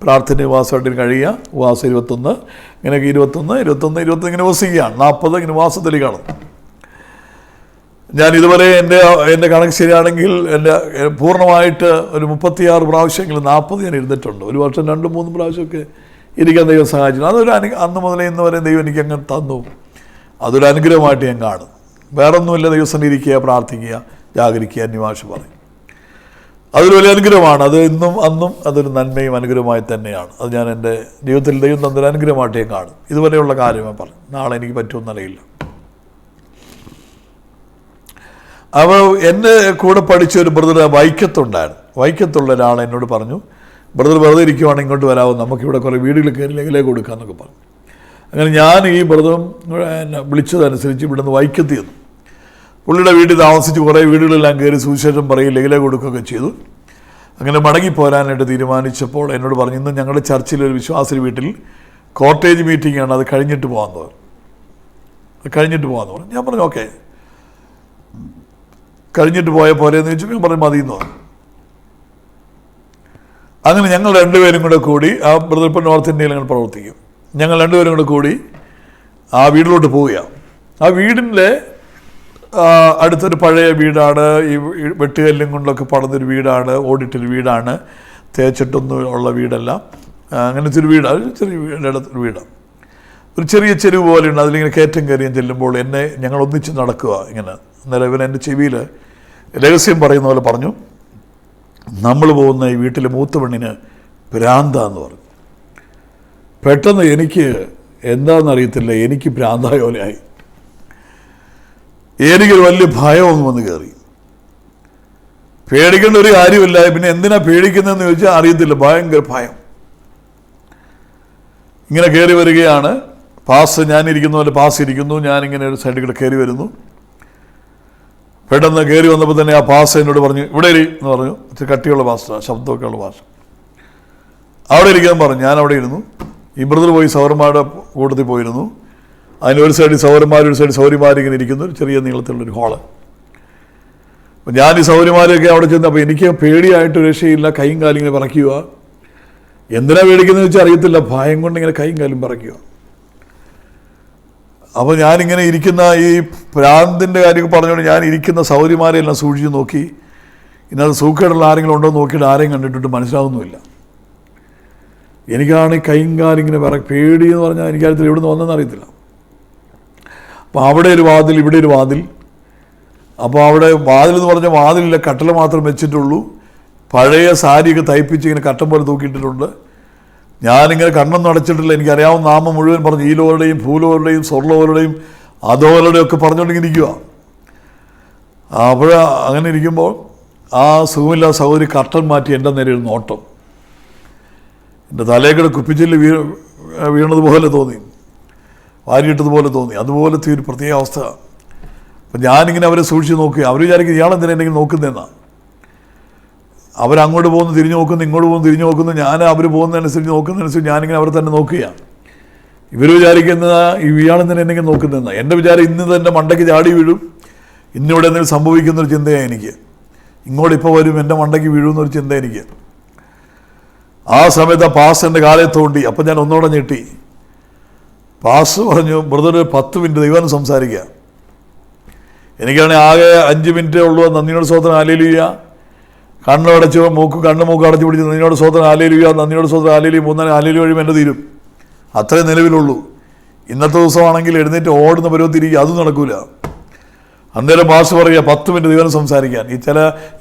പ്രാർത്ഥന ഉപവാസമായിട്ട് കഴിയുക. ഉപവാസം 21 ഇങ്ങനെയൊക്കെ 21 ഇങ്ങനെ വസിക്കുകയാണ്. 40 ഇങ്ങനെ ഉപവാസത്തിൽ കാണും. ഞാൻ ഇതുവരെ എൻ്റെ കണക്ക് ശരിയാണെങ്കിൽ എൻ്റെ പൂർണ്ണമായിട്ട് ഒരു 36 പ്രാവശ്യമെങ്കിലും 40 ഞാൻ ഇരുന്നിട്ടുണ്ട്. ഒരു വർഷം 2-3 പ്രാവശ്യമൊക്കെ ഇരിക്കാൻ ദൈവം സഹായിച്ചു. അന്ന് മുതലേ ഇന്ന് വരെ ദൈവം എനിക്ക് അങ്ങനെ തന്നു. അതൊരു അനുഗ്രഹമായിട്ട് ഞാൻ കാണും. വേറൊന്നുമില്ല, ദിവസം ഇരിക്കുക, പ്രാർത്ഥിക്കുക, ജാഗരിക്കുക, അന്യഭാഷ പറയും. അതൊരു വലിയ അനുഗ്രഹമാണ്. അത് ഇന്നും അന്നും അതൊരു നന്മയും അനുഗ്രഹമായി തന്നെയാണ്. അത് ഞാൻ എൻ്റെ ജീവിതത്തിൽ ദൈവം തന്നൊരു അനുഗ്രഹമായിട്ട് ഞാൻ കാണും. ഇതുവരെയുള്ള കാര്യമേ പറഞ്ഞു. നാളെ എനിക്ക് പറ്റുമെന്നറിയില്ല. അപ്പോൾ എൻ്റെ കൂടെ പഠിച്ച ഒരു ബ്രദർ വൈക്കത്തുണ്ടായിരുന്നു. വൈക്കത്തുള്ള ഒരാൾ എന്നോട് പറഞ്ഞു, ബ്രദർ വെറുതെ ഇരിക്കുവാണെങ്കിൽ ഇങ്ങോട്ട് വരാമോ, നമുക്കിവിടെ കുറേ വീടുകൾ കയറി ലെഗിലേക്ക് കൊടുക്കാമെന്നൊക്കെ പറഞ്ഞു. അങ്ങനെ ഞാൻ ഈ ബ്രദറും വിളിച്ചതനുസരിച്ച് ഇവിടുന്ന് വൈക്കത്ത് ചെന്നു. പുള്ളിയുടെ വീട്ടിൽ താമസിച്ച് കുറേ വീടുകളെല്ലാം കയറി സുവിശേഷം പറയും, ലെഗിലേക്ക് കൊടുക്കുകയൊക്കെ ചെയ്തു. അങ്ങനെ മടങ്ങിപ്പോരാനായിട്ട് തീരുമാനിച്ചപ്പോൾ എന്നോട് പറഞ്ഞു, ഇന്ന് ഞങ്ങളുടെ ചർച്ചിലൊരു വിശ്വാസി വീട്ടിൽ കോട്ടേജ് മീറ്റിംഗ് ആണ്, അത് കഴിഞ്ഞിട്ട് പോകാമെന്ന് പറഞ്ഞു. ഞാൻ പറഞ്ഞു ഓക്കെ, കഴിഞ്ഞിട്ട് പോയാൽ പോരെയെന്ന് ചോദിച്ചു. ഞാൻ പറഞ്ഞു മതിയെന്ന് പറഞ്ഞു. അങ്ങനെ ഞങ്ങൾ 2 പേരും കൂടെ കൂടി, ആ ബ്രദർ ഇപ്പോൾ നോർത്ത് ഇന്ത്യയിൽ ഞങ്ങൾ പ്രവർത്തിക്കും, ഞങ്ങൾ 2 പേരും കൂടെ കൂടി ആ വീട്ടിലോട്ട് പോവുകയാണ്. ആ വീടിൻ്റെ അടുത്തൊരു പഴയ വീടാണ്. ഈ വെട്ടുകല്ലും കൊണ്ടൊക്കെ പണിതൊരു വീടാണ്, ഓടിട്ടൊരു വീടാണ്, തേച്ചിട്ടൊന്നും ഉള്ള വീടല്ല. അങ്ങനത്തെ ഒരു വീടാണ്, ചെറിയ വീടൊരു വീടാണ്. ഒരു ചെറിയ ചെരുവ് പോലെയുണ്ട്. അതിലിങ്ങനെ കയറ്റം കയറിയും ചെല്ലുമ്പോൾ ഞങ്ങൾ ഒന്നിച്ച് നടക്കുക ഇങ്ങനെ. അന്നേരം ഇവൻ എൻ്റെ ചെവിയിൽ രഹസ്യം പറയുന്ന പോലെ പറഞ്ഞു, നമ്മൾ പോകുന്ന ഈ വീട്ടിലെ മൂത്ത പെണ്ണിന് ഭ്രാന്താന്ന് പറഞ്ഞു. പെട്ടെന്ന് എനിക്ക് എന്താണെന്നറിയത്തില്ല, എനിക്ക് ഭ്രാന്തായ പോലെയായി. എനിക്കൊരു വലിയ ഭയം ഒന്ന് വന്ന് കയറി. പേടിക്കേണ്ട ഒരു കാര്യമില്ല, പിന്നെ എന്തിനാ പേടിക്കുന്നതെന്ന് ചോദിച്ചാൽ അറിയത്തില്ല, ഭയങ്കര ഭയം. ഇങ്ങനെ കയറി വരികയാണ്. ഞാനിരിക്കുന്ന പോലെ പാസ് ഇരിക്കുന്നു. ഞാനിങ്ങനെ ഒരു സൈഡിൽ കൂടെ കയറി വരുന്നു. പെട്ടെന്ന് കയറി വന്നപ്പോൾ തന്നെ ആ പാസ് എന്നോട് പറഞ്ഞു, ഇവിടെ എന്ന് പറഞ്ഞു. ഇച്ചിരി കട്ടിയുള്ള ഭാഷ, ശബ്ദമൊക്കെ ഉള്ള ഭാഷ. അവിടെ ഇരിക്കാൻ പറഞ്ഞു. ഞാൻ അവിടെ ഇരുന്നു. ഈ ബ്രദർ പോയി സൗരന്മാരുടെ കൂട്ടത്തിൽ പോയിരുന്നു. അതിനൊരു സൈഡിൽ സൗരന്മാർ, ഒരു സൈഡിൽ സൗരിമാരിങ്ങനെ ഇരിക്കുന്നു, ഒരു ചെറിയ നീളത്തിലുള്ളൊരു ഹോള്. അപ്പം ഞാൻ ഈ സൗരിമാരൊക്കെ അവിടെ ചെന്ന്, അപ്പോൾ എനിക്ക് പേടിയായിട്ട് രക്ഷയില്ല, കൈയും കാലും ഇങ്ങനെ പറയ്ക്കുക. എന്തിനാ പേടിക്കുന്നതെന്ന് വെച്ചാൽ അറിയത്തില്ല, ഭയം കൊണ്ട് ഇങ്ങനെ കൈയും കാലും പറയ്ക്കുക. അപ്പോൾ ഞാനിങ്ങനെ ഇരിക്കുന്ന ഈ ഭ്രാന്തിൻ്റെ കാര്യമൊക്കെ പറഞ്ഞുകൊണ്ട് ഞാൻ ഇരിക്കുന്ന സൗരിമാരെയെല്ലാം സൂക്ഷിച്ച് നോക്കി. ഇന്നത് സൂക്കേടുള്ള ആരെങ്കിലും ഉണ്ടോ എന്ന് നോക്കിയിട്ട് ആരെയും കണ്ടിട്ട് മനസ്സിലാവുന്നുമില്ല. എനിക്കാണ് ഈ കൈയും കാലിങ്ങനെ പേടി എന്ന് പറഞ്ഞാൽ എനിക്കറിയത്തില്ല എവിടെ നിന്ന് വന്നതെന്ന് അറിയത്തില്ല. അപ്പോൾ അവിടെ ഒരു വാതിൽ, ഇവിടെ ഒരു വാതിൽ. അപ്പോൾ അവിടെ വാതിലെന്ന് പറഞ്ഞാൽ വാതിലില്ല, കട്ടല മാത്രം വെച്ചിട്ടുള്ളൂ. പഴയ സാരിയൊക്കെ തയ്പ്പിച്ച് ഇങ്ങനെ കട്ടം പോലെ തൂക്കിയിട്ടിട്ടുണ്ട്. ഞാനിങ്ങനെ കണ്ണൊന്നും അടച്ചിട്ടില്ല. എനിക്കറിയാവുന്ന നാമം മുഴുവൻ പറഞ്ഞു, ഈലോരുടെയും ഭൂലോരുടെയും സ്വർലോരുടെയും അധോരുടെയും ഒക്കെ പറഞ്ഞുകൊണ്ടിങ്ങനെ ഇരിക്കുക. അപ്പോൾ അങ്ങനെ ഇരിക്കുമ്പോൾ ആ സുഖമില്ലാത്ത സഹോദരി കർട്ടൻ മാറ്റി എൻ്റെ നേരെ ഒരു നോട്ടം. എൻ്റെ തലയേക്കടെ കുപ്പിച്ചില് വീണതുപോലെ തോന്നി, വാരിയിട്ടതുപോലെ തോന്നി. അതുപോലത്തെ ഒരു പ്രത്യേക അവസ്ഥ. അപ്പം ഞാനിങ്ങനെ അവരെ സൂക്ഷിച്ച് നോക്കുക. അവർ വിചാരിക്കും ഇയാളെന്തിനാ എന്തെങ്കിലും നോക്കുന്നതെന്നാണ്. അവരങ്ങോട്ട് പോകുന്നു, തിരിഞ്ഞു നോക്കുന്നു, ഇങ്ങോട്ട് പോകുന്നു, തിരിഞ്ഞു നോക്കുന്നു. ഞാൻ അവർ പോകുന്നതനുസരിച്ച് നോക്കുന്നതനുസരിച്ച് ഞാനിങ്ങനെ അവരെ തന്നെ നോക്കുകയാണ്. ഇവർ വിചാരിക്കുന്നത് ഇയാളെന്തിനാ എന്തെങ്കിലും നോക്കുന്നതെന്നാണ്. എൻ്റെ വിചാരം ഇന്ന് തന്നെ മണ്ടയ്ക്ക് ചാടി വീഴും, ഇന്നിവിടെ എന്തെങ്കിലും സംഭവിക്കുന്നൊരു ചിന്തയാണ് എനിക്ക്. ഇങ്ങോട്ട് ഇപ്പോൾ വരും, എൻ്റെ മണ്ടയ്ക്ക് വീഴുമെന്നൊരു ചിന്ത എനിക്ക്. ആ സമയത്ത് ആ പാസ് എൻ്റെ കാലേ തോണ്ടി. അപ്പം ഞാൻ ഒന്നുകൂടെ ഞെട്ടി. പാസ് പറഞ്ഞു, ബ്രദർ 10 മിനിറ്റ് ദൈവം സംസാരിക്കുക. എനിക്കാണെങ്കിൽ ആകെ 5 മിനിറ്റേ ഉള്ളൂ. നന്ദിയോട് സ്വതന്ത്രം ഹല്ലേലൂയ. കണ്ണടച്ച് കണ്ണ് മൂക്ക് അടച്ചു പിടിച്ച് നന്ദിയോട് സ്വതന്ത്രം ഹല്ലേലൂയ, നന്ദിയോട് സ്വതന്ത്രം ഹല്ലേലൂയ, 3 ഹല്ലേലൂയ കഴിയുമ്പോൾ എൻ്റെ തീരും. അത്രയും നിലവിലുള്ളൂ. ഇന്നത്തെ ദിവസമാണെങ്കിൽ എഴുന്നേറ്റ് ഓടുന്ന പരുവത്തിരിക്കുക, അതും നടക്കൂല. അന്നേരം പാസ് പറയുക 10 മിനിറ്റ് ദൈവം സംസാരിക്കാൻ.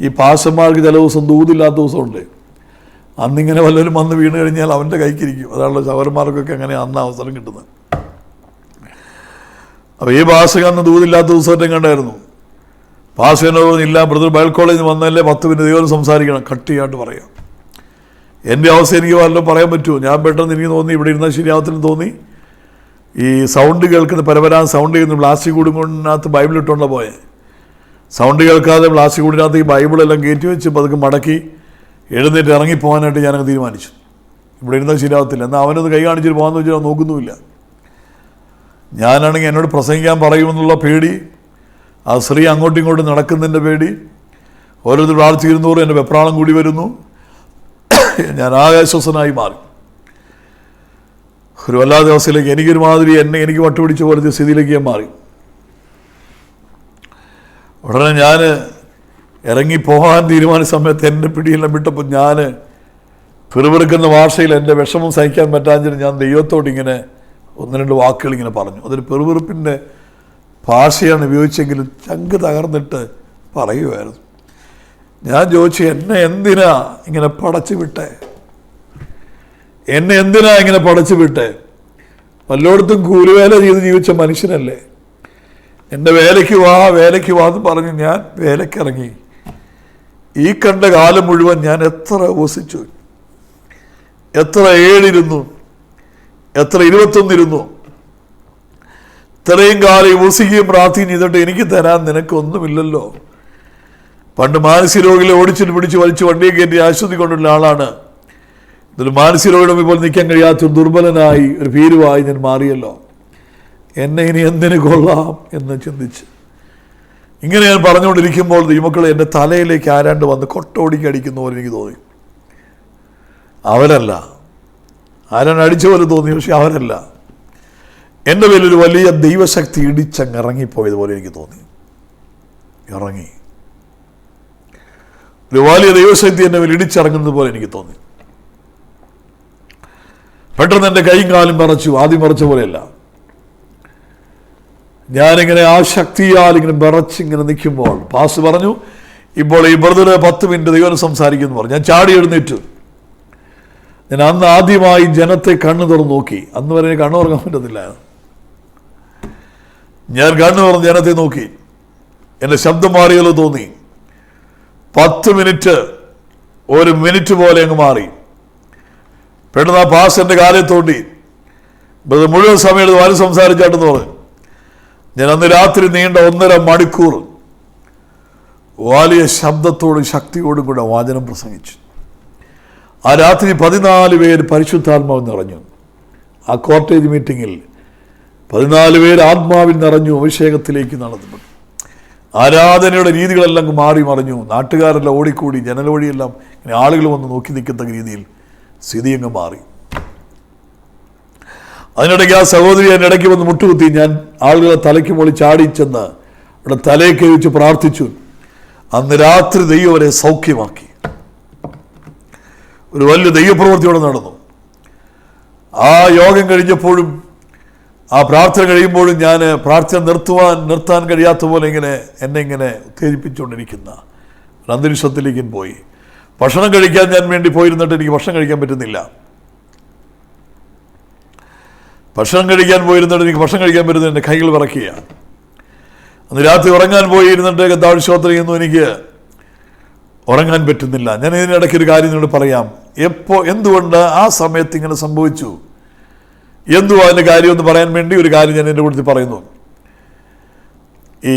ഈ പാസ്റ്റർമാർക്ക് ചില ദിവസം ദൂതില്ലാത്ത ദിവസമുണ്ട്. അന്നിങ്ങനെ വല്ലവരും വന്ന് വീണ് കഴിഞ്ഞാൽ അവൻ്റെ കൈക്കിരിക്കും. അതാണല്ലോ സഹോദരന്മാർക്കൊക്കെ അങ്ങനെ അന്ന് അവസരം കിട്ടുന്നത്. അപ്പോൾ ഈ പാസ്റ്റർ അന്ന് ദൂതില്ലാത്ത ദിവസത്തെ കണ്ടായിരുന്നു. പാസ്റ്ററിനോട് ഇല്ല, ബ്രദർ ബൈബിൾ കോളേജിൽ വന്നല്ലേ 10 മിനിറ്റ് ദൈവം സംസാരിക്കണം, കട്ടിയായിട്ട് പറയാം. എൻ്റെ അവസ്ഥ എനിക്ക് വല്ലതും പറയാൻ പറ്റുമോ? ഞാൻ പെട്ടെന്ന് എനിക്ക് തോന്നി ഇവിടെ ഇരുന്നാൽ ശരിയാവത്തില്ലെന്ന് തോന്നി. ഈ സൗണ്ട് കേൾക്കുന്ന പരപരാൻ സൗണ്ട് ചെയ്യുന്ന പ്ലാസ്റ്റിക് കൂടിനകത്ത് ബൈബിൾ ഇട്ടുകൊണ്ടാണ് പോയെ. സൗണ്ട് കേൾക്കാതെ പ്ലാസ്റ്റിക് കൂടിനകത്ത് ഈ ബൈബിളെല്ലാം കയറ്റി വെച്ച് പതുക്കെ മടക്കി എഴുന്നേറ്റ് ഇറങ്ങിപ്പോകാനായിട്ട് ഞാനങ്ങ് തീരുമാനിച്ചു. ഇവിടെ ഇരുന്നാൽ ശരിയാവത്തില്ല. എന്നാൽ അവനത് കൈ കാണിച്ചിട്ട് പോകാമെന്ന് വെച്ചാൽ നോക്കുന്നുമില്ല. ഞാനാണെങ്കിൽ എന്നോട് പ്രസംഗിക്കാൻ പറയുമെന്നുള്ള പേടി, ആ സ്ത്രീ അങ്ങോട്ടും ഇങ്ങോട്ടും നടക്കുന്നതിൻ്റെ പേടി, ഓരോരുത്തർ പ്രാർത്ഥിക്കുന്നതോറും എൻ്റെ വെപ്രാളം കൂടി വരുന്നു. ഞാൻ ആകാശവസനായി മാറി. ഒരു വല്ലാത്ത അവസ്ഥയിലേക്ക് എനിക്കൊരുമാതിരി എനിക്ക് വട്ടുപിടിച്ച പോലത്തെ സ്ഥിതിയിലേക്ക് ഞാൻ മാറി. ഉടനെ ഞാൻ ഇറങ്ങിപ്പോകാൻ തീരുമാനിച്ച സമയത്ത് എൻ്റെ പിടിയെല്ലാം വിട്ടപ്പോൾ ഞാൻ പിറുപിറുക്കുന്ന ഭാഷയിൽ എൻ്റെ വിഷമം സഹിക്കാൻ പറ്റാഞ്ഞിട്ട് ഞാൻ ദൈവത്തോട് ഇങ്ങനെ 1-2 വാക്കുകൾ ഇങ്ങനെ പറഞ്ഞു. അതൊരു പിറുപിറുപ്പിൻ്റെ ഭാഷയാണ് ഉപയോഗിച്ചെങ്കിലും ചങ്ക് തകർന്നിട്ട് പറയുമായിരുന്നു. ഞാൻ ചോദിച്ചു, എന്നെ എന്തിനാ ഇങ്ങനെ പടച്ചു വിട്ടേ? എന്നെ എന്തിനാ ഇങ്ങനെ പടച്ചു വിട്ടേ? വല്ലോടത്തും കൂലിവേല ചെയ്ത് ജീവിച്ച മനുഷ്യനല്ലേ. എൻ്റെ വേലയ്ക്ക് വാ എന്ന് പറഞ്ഞ് ഞാൻ വേലക്കിറങ്ങി. ഈ കണ്ട കാലം മുഴുവൻ ഞാൻ എത്ര വസിച്ചു, എത്ര ഏഴിരുന്നു, എത്ര 21 ഇരുന്നു. ഇത്രയും കാലം വസിക്കുകയും പ്രാർത്ഥന ചെയ്തിട്ട് എനിക്ക് തരാൻ നിനക്കൊന്നുമില്ലല്ലോ. പണ്ട് മാനസിക രോഗികളെ ഓടിച്ചിട്ട് പിടിച്ച് വലിച്ച് വണ്ടിയെ കയറ്റി ആശുപത്രി കൊണ്ടുള്ള ആളാണ്. ഇതൊരു മാനസിക രോഗിയുടെ ഇപ്പോൾ നിൽക്കാൻ കഴിയാത്ത ദുർബലനായി ഒരു ഭീരുവായി ഞാൻ മാറിയല്ലോ. എന്നെ ഇനി എന്തിനു കൊള്ളാം എന്ന് ചിന്തിച്ച് ഇങ്ങനെ ഞാൻ പറഞ്ഞുകൊണ്ടിരിക്കുമ്പോൾ ദൈവമക്കളെ എൻ്റെ തലയിലേക്ക് ആരാണ്ട് വന്ന് കൊട്ടോടിക്ക് അടിക്കുന്ന പോലെ എനിക്ക് തോന്നി. അവരല്ല, ആരാണ്ട് അടിച്ച പോലെ തോന്നി, പക്ഷെ അവരല്ല. എൻ്റെ പേരിലൊരു വലിയ ദൈവശക്തി ഇടിച്ചങ്ങ് ഇറങ്ങിപ്പോയതുപോലെ എനിക്ക് തോന്നി. ഇറങ്ങി ഒരു വലിയ ദൈവശക്തി എൻ്റെ മേൽ ഇടിച്ചിറങ്ങുന്നത് പോലെ എനിക്ക് തോന്നി. പെട്ടെന്ന് എൻ്റെ കൈയും കാലും വിറച്ചു. ആദ്യം വിറച്ച പോലെയല്ല, ഞാനിങ്ങനെ ആ ശക്തിയാൽ ഇങ്ങനെ വിറച്ചിങ്ങനെ നിൽക്കുമ്പോൾ പാസ് പറഞ്ഞു, ഇപ്പോൾ ഈ ബ്രദർ 10 മിനിറ്റ് ദൈവം സംസാരിക്കുന്നു പറഞ്ഞു. ഞാൻ ചാടി എഴുന്നേറ്റു. ഞാൻ അന്ന് ആദ്യമായി ജനത്തെ കണ്ണു തുറന്ന് നോക്കി. അന്ന് വരെ കണ്ണു തുറക്കാൻ പറ്റത്തില്ല. ഞാൻ കണ്ണു തുറന്ന് ജനത്തെ നോക്കി. എൻ്റെ ശബ്ദം മാറിയല്ലോ തോന്നി. 10 മിനിറ്റ് 1 മിനിറ്റ് പോലെ അങ്ങ് മാറി. പെട്ടെന്ന് ആ പാസ് എൻ്റെ കാലിൽ തോണ്ടി. മുഴുവൻ സമയം വാരി സംസാരിച്ചാട്ടെന്ന് പറഞ്ഞു. ഞാൻ അന്ന് രാത്രി നീണ്ട 1.5 മണിക്കൂർ വലിയ ശബ്ദത്തോടും ശക്തിയോടും കൂടെ വചനം പ്രസംഗിച്ചു. ആ രാത്രി 14 പേര് പരിശുദ്ധാത്മാവ് നിറഞ്ഞു. ആ കോട്ടേജ് മീറ്റിങ്ങിൽ 14 പേര് ആത്മാവിൽ നിറഞ്ഞു അഭിഷേകത്തിലേക്ക് നടത്തപ്പെട്ടു. ആരാധനയുടെ രീതികളെല്ലാം മാറി മറിഞ്ഞു. നാട്ടുകാരെല്ലാം ഓടിക്കൂടി. ജനൽ വഴിയെല്ലാം ഇങ്ങനെ ആളുകൾ വന്ന് നോക്കി നിൽക്കത്തക്ക രീതിയിൽ സ്ഥിതി അങ്ങ് മാറി. അതിനിടയ്ക്ക് ആ സഹോദരി എൻ്റെ ഇടയ്ക്ക് വന്ന് മുട്ടുകുത്തി. ഞാൻ ആളുകളെ തലയ്ക്ക് മുകളിൽ ചാടി ചെന്ന് അവിടെ തലയൊക്കെ വെച്ച് പ്രാർത്ഥിച്ചു. അന്ന് രാത്രി ദൈവം അവരെ സൗഖ്യമാക്കി. ഒരു വലിയ ദൈവപ്രവൃത്തിയോടെ നടന്നു. ആ യോഗം കഴിഞ്ഞപ്പോഴും ആ പ്രാർത്ഥന കഴിയുമ്പോഴും ഞാൻ പ്രാർത്ഥന നിർത്താൻ കഴിയാത്ത പോലെ എന്നെ ഇങ്ങനെ ഉത്തേജിപ്പിച്ചുകൊണ്ടിരിക്കുന്ന ഒരു അന്തരീക്ഷത്തിലേക്ക് പോയി. ഭക്ഷണം കഴിക്കാൻ ഞാൻ വേണ്ടി പോയിരുന്നിട്ട് എനിക്ക് ഭക്ഷണം കഴിക്കാൻ പറ്റുന്നില്ല. ഭക്ഷണം കഴിക്കാൻ പോയിരുന്നിട്ട് എനിക്ക് ഭക്ഷണം കഴിക്കാൻ പറ്റുന്നത് എൻ്റെ കൈകൾ വിറയ്ക്കുകയാണ്. അന്ന് രാത്രി ഉറങ്ങാൻ പോയിരുന്നിട്ട് കർത്താവിനെ ചെയ്യുന്നു, എനിക്ക് ഉറങ്ങാൻ പറ്റുന്നില്ല. ഞാൻ ഇതിനിടയ്ക്ക് ഒരു കാര്യം നിങ്ങളോട് പറയാം. എന്തുകൊണ്ട് ആ സമയത്ത് ഇങ്ങനെ സംഭവിച്ചു, എന്തുവാ അതിൻ്റെ കാര്യം എന്ന് പറയാൻ വേണ്ടി ഒരു കാര്യം ഞാൻ എൻ്റെ കൂട്ടത്തിൽ പറയുന്നു. ഈ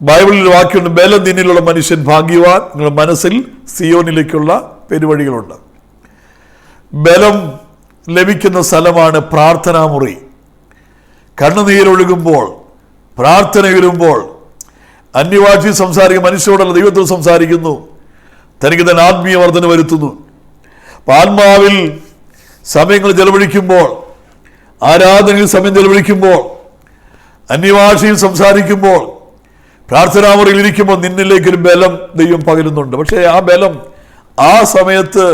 ബൈബിളിൽ വാക്യമുണ്ട്, ബലം നിന്നിലുള്ള മനുഷ്യൻ ഭാഗ്യവാൻ. നിങ്ങളുടെ മനസ്സിൽ സിയോനിലേക്കുള്ള പെരുവഴികളുണ്ട്. ബലം ലഭിക്കുന്ന സ്ഥലമാണ് പ്രാർത്ഥനാമുറി. കണ്ണുനീരൊഴുകുമ്പോൾ, പ്രാർത്ഥന ഉയരുമ്പോൾ, അന്യഭാഷയിൽ സംസാരിക്കുന്ന മനുഷ്യരോടുള്ള ദൈവത്തോട് സംസാരിക്കുന്നു, തനിക്ക് തന്നെ ആത്മീയ വർധന വരുത്തുന്നു. ആത്മാവിൽ സമയങ്ങൾ ചെലവഴിക്കുമ്പോൾ, ആരാധനയിൽ സമയം ചെലവഴിക്കുമ്പോൾ, അന്യഭാഷയിൽ സംസാരിക്കുമ്പോൾ, പ്രാർത്ഥനാമുറിയിൽ ഇരിക്കുമ്പോൾ നിന്നിലേക്കൊരു ബലം ദൈവം പകരുന്നുണ്ട്. പക്ഷേ ആ ബലം ആ സമയത്ത്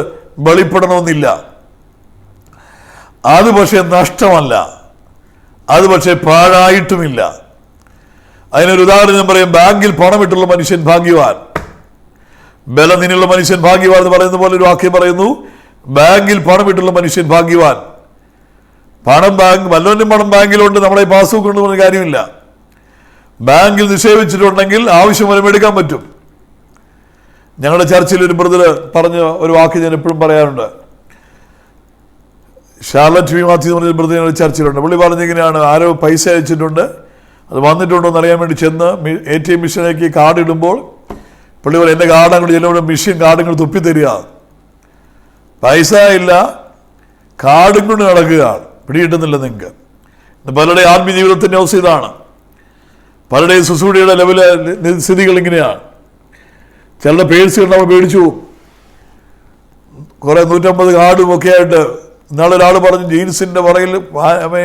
വെളിപ്പെടണമെന്നില്ല. അത് പക്ഷേ നഷ്ടമല്ല, അത് പക്ഷേ പാഴായിട്ടുമില്ല. അതിനൊരു ഉദാഹരണം പറയും. ബാങ്കിൽ പണമിട്ടുള്ള മനുഷ്യൻ ഭാഗ്യവാൻ, ബലനിലുള്ള മനുഷ്യൻ ഭാഗ്യവാൻ എന്ന് പറയുന്ന പോലെ ഒരു വാക്യം പറയുന്നു, ബാങ്കിൽ പണമിട്ടുള്ള മനുഷ്യൻ ഭാഗ്യവാൻ. വല്ലവനും പണം ബാങ്കിലുണ്ട്, നമ്മളെ പാസ്ബുക്ക് കൊണ്ട് പറഞ്ഞ കാര്യമില്ല. ബാങ്കിൽ നിക്ഷേപിച്ചിട്ടുണ്ടെങ്കിൽ ആവശ്യം വരെ എടുക്കാൻ പറ്റും. ഞങ്ങളുടെ ചർച്ചിൽ ഒരു ബ്രദർ പറഞ്ഞ ഒരു വാക്ക് ഞാൻ എപ്പോഴും പറയാറുണ്ട്. ഷാർലറ്റ് വി മാത്യു എന്ന് പറഞ്ഞ ബ്രദർ ഞങ്ങളുടെ ചർച്ചിലുണ്ട്. പുള്ളി പറഞ്ഞിങ്ങനെയാണ്, ആരോ പൈസ അയച്ചിട്ടുണ്ട്, അത് വന്നിട്ടുണ്ടോ എന്ന് അറിയാൻ വേണ്ടി ചെന്ന് ATM മെഷീനിലേക്ക് കാർഡ് ഇടുമ്പോൾ പുള്ളി പറയും, എൻ്റെ കാർഡ് അങ്ങോട്ട് ചെല്ലുമ്പോൾ മെഷീൻ കാർഡ് ഇങ്ങോട്ട് തുപ്പിത്തരിക, പൈസ ഇല്ല, കാർഡും കൊണ്ട് നടക്കുകയാണ്, പിടികിട്ടുന്നില്ല നിങ്ങൾക്ക്. പലരുടെ ആത്മീയ ജീവിതത്തിൻ്റെ അവസ്ഥ ഇതാണ്. പലരുടെയും സുസൂടിയുടെ ലെവല് സ്ഥിതികൾ ഇങ്ങനെയാണ്. ചിലരുടെ പേഴ്സുകൾ നമ്മൾ പേടിച്ചു പോകും. കുറേ 150 കാർഡും ഒക്കെ ആയിട്ട്. ഇന്നാളെ ഒരാൾ പറഞ്ഞു, ജീൻസിൻ്റെ പുറകിൽ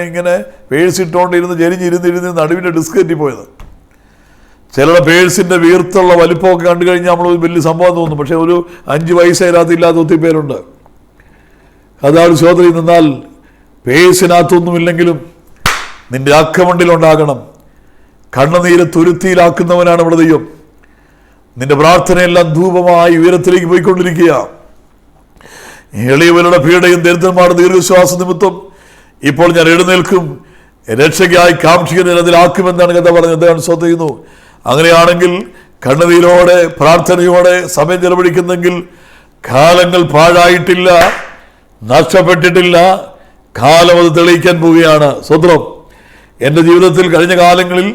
ഇങ്ങനെ പേഴ്സ് ഇട്ടുകൊണ്ടിരുന്ന് ജരിഞ്ഞിരുന്നിരുന്ന് നടുവിൻ്റെ ഡിസ്ക് തെറ്റിപ്പോയത്. ചിലരുടെ പേഴ്സിൻ്റെ വീർത്തുള്ള വലിപ്പമൊക്കെ കണ്ടു കഴിഞ്ഞാൽ നമ്മൾ വലിയ സംഭവം തോന്നും. പക്ഷേ ഒരു 5 പൈസ അതിനകത്തില്ലാത്ത ഒത്തിരി പേരുണ്ട്. അതാണ് ചോദ്യം. നിന്നാൽ പേഴ്സിനകത്തൊന്നുമില്ലെങ്കിലും നിന്റെ അക്കമണ്ടിലുണ്ടാകണം. കണ്ണുനീര് തുരുത്തിയിലാക്കുന്നവനാണ് നമ്മുടെ ദൈവം. നിന്റെ പ്രാർത്ഥനയെല്ലാം ധൂപമായി ഉയരത്തിലേക്ക് പോയിക്കൊണ്ടിരിക്കുക. എളിയവരുടെ പീഡയും ദരിദ്രന്മാരുടെ ദീർഘശ്വാസ നിമിത്തം ഇപ്പോൾ ഞാൻ എഴുന്നേൽക്കും, രക്ഷയ്ക്കായി കാക്ഷിക്കുന്നതിന് അതിലാക്കുമെന്നാണ് കഥ പറഞ്ഞത്. അദ്ദേഹം സ്വന്തം ചെയ്യുന്നു. അങ്ങനെയാണെങ്കിൽ കണ്ണുനീരോടെ പ്രാർത്ഥനയോടെ സമയം ചെലവഴിക്കുന്നെങ്കിൽ കാലങ്ങൾ പാഴായിട്ടില്ല, നഷ്ടപ്പെട്ടിട്ടില്ല. കാലം അത് തെളിയിക്കാൻ പോവുകയാണ്. സ്വത്രം. എൻ്റെ ജീവിതത്തിൽ കഴിഞ്ഞ കാലങ്ങളിൽ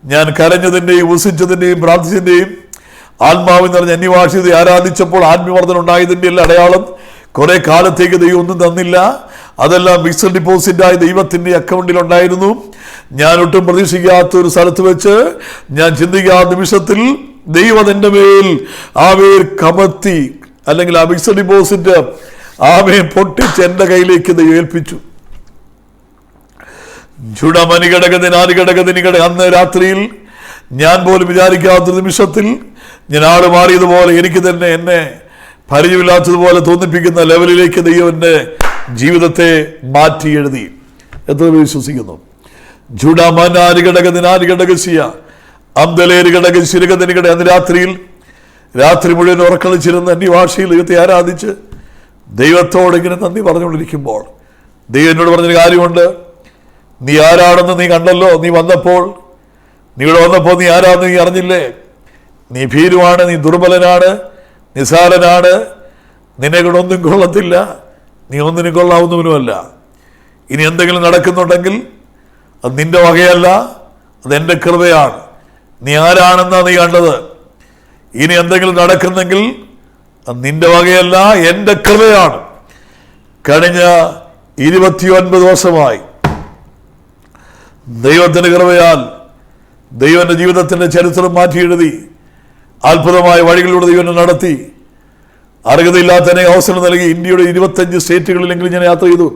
ഞാൻ കരഞ്ഞതിൻ്റെയും ഉസിച്ചതിൻ്റെയും പ്രാർത്ഥിച്ചതിൻ്റെയും ആത്മാവിൽ നിറഞ്ഞ അന്യഭാഷയെ ആരാധിച്ചപ്പോൾ ആത്മീയവർദ്ധന ഉണ്ടായതിൻ്റെ എല്ലാം അടയാളം കുറെ കാലത്തേക്ക് ദൈവം ഒന്നും തന്നില്ല. അതെല്ലാം ഫിക്സഡ് ഡിപ്പോസിറ്റായി ദൈവത്തിൻ്റെ അക്കൗണ്ടിൽ ഉണ്ടായിരുന്നു. ഞാൻ ഒട്ടും പ്രതീക്ഷിക്കാത്തൊരു സ്ഥലത്ത് വെച്ച്, ഞാൻ ചിന്തിക്കാത്ത നിമിഷത്തിൽ ദൈവം എൻ്റെ മേൽ ആവേർ കമത്തി, അല്ലെങ്കിൽ ആ ഫിക്സഡ് ഡിപ്പോസിറ്റ് ആമേ പൊട്ടിച്ച് എൻ്റെ കയ്യിലേക്ക് ദൈവം ഏൽപ്പിച്ചു. അന്ന് രാത്രിയിൽ ഞാൻ പോലും വിചാരിക്കാത്തൊരു നിമിഷത്തിൽ ഞാൻ ആട് മാറിയതുപോലെ എനിക്ക് തന്നെ എന്നെ പരിചയമില്ലാത്തതുപോലെ തോന്നിപ്പിക്കുന്ന ലെവലിലേക്ക് ദൈവം എൻ്റെ ജീവിതത്തെ മാറ്റി എഴുതി. എത്ര വിശ്വസിക്കുന്നു? അന്ന് രാത്രി മുഴുവൻ ഉറക്കളിച്ചിരുന്ന അന്യഭാഷയിൽ ദൈവത്തെ ആരാധിച്ച് ദൈവത്തോട് ഇങ്ങനെ നന്ദി പറഞ്ഞുകൊണ്ടിരിക്കുമ്പോൾ ദൈവം എന്നോട് പറഞ്ഞൊരു കാര്യമുണ്ട്. നീ ആരാണെന്ന് നീ കണ്ടല്ലോ. നീ വന്നപ്പോൾ, നീ ഇവിടെ വന്നപ്പോൾ നീ ആരാണെന്ന് നീ അറിഞ്ഞില്ലേ? നീ ഭീരുവാണ്, നീ ദുർബലനാണ്, നിസാരനാണ്, നിന്നെ കൂടെ ഒന്നും കൊള്ളത്തില്ല, നീ ഒന്നിനും കൊള്ളാവുന്നവനുമല്ല. ഇനി എന്തെങ്കിലും നടക്കുന്നുണ്ടെങ്കിൽ അത് നിന്റെ വകയല്ല, അതെൻ്റെ കൃപയാണ്. നീ ആരാണെന്നാ നീ കണ്ടത്. ഇനി എന്തെങ്കിലും നടക്കുന്നെങ്കിൽ അത് നിന്റെ വകയല്ല, എൻ്റെ കൃപയാണ്. കഴിഞ്ഞ 29 വർഷമായി ദൈവത്തിൻ്റെ കൃപയാൽ ദൈവൻ്റെ ജീവിതത്തിൻ്റെ ചരിത്രം മാറ്റി എഴുതി. അത്ഭുതമായ വഴികളിലൂടെ ദൈവം നടത്തി. അർഹതയില്ലാത്ത അവസരം നൽകി. ഇന്ത്യയുടെ 25 സ്റ്റേറ്റുകളിലെങ്കിലും ഞാൻ യാത്ര ചെയ്തു.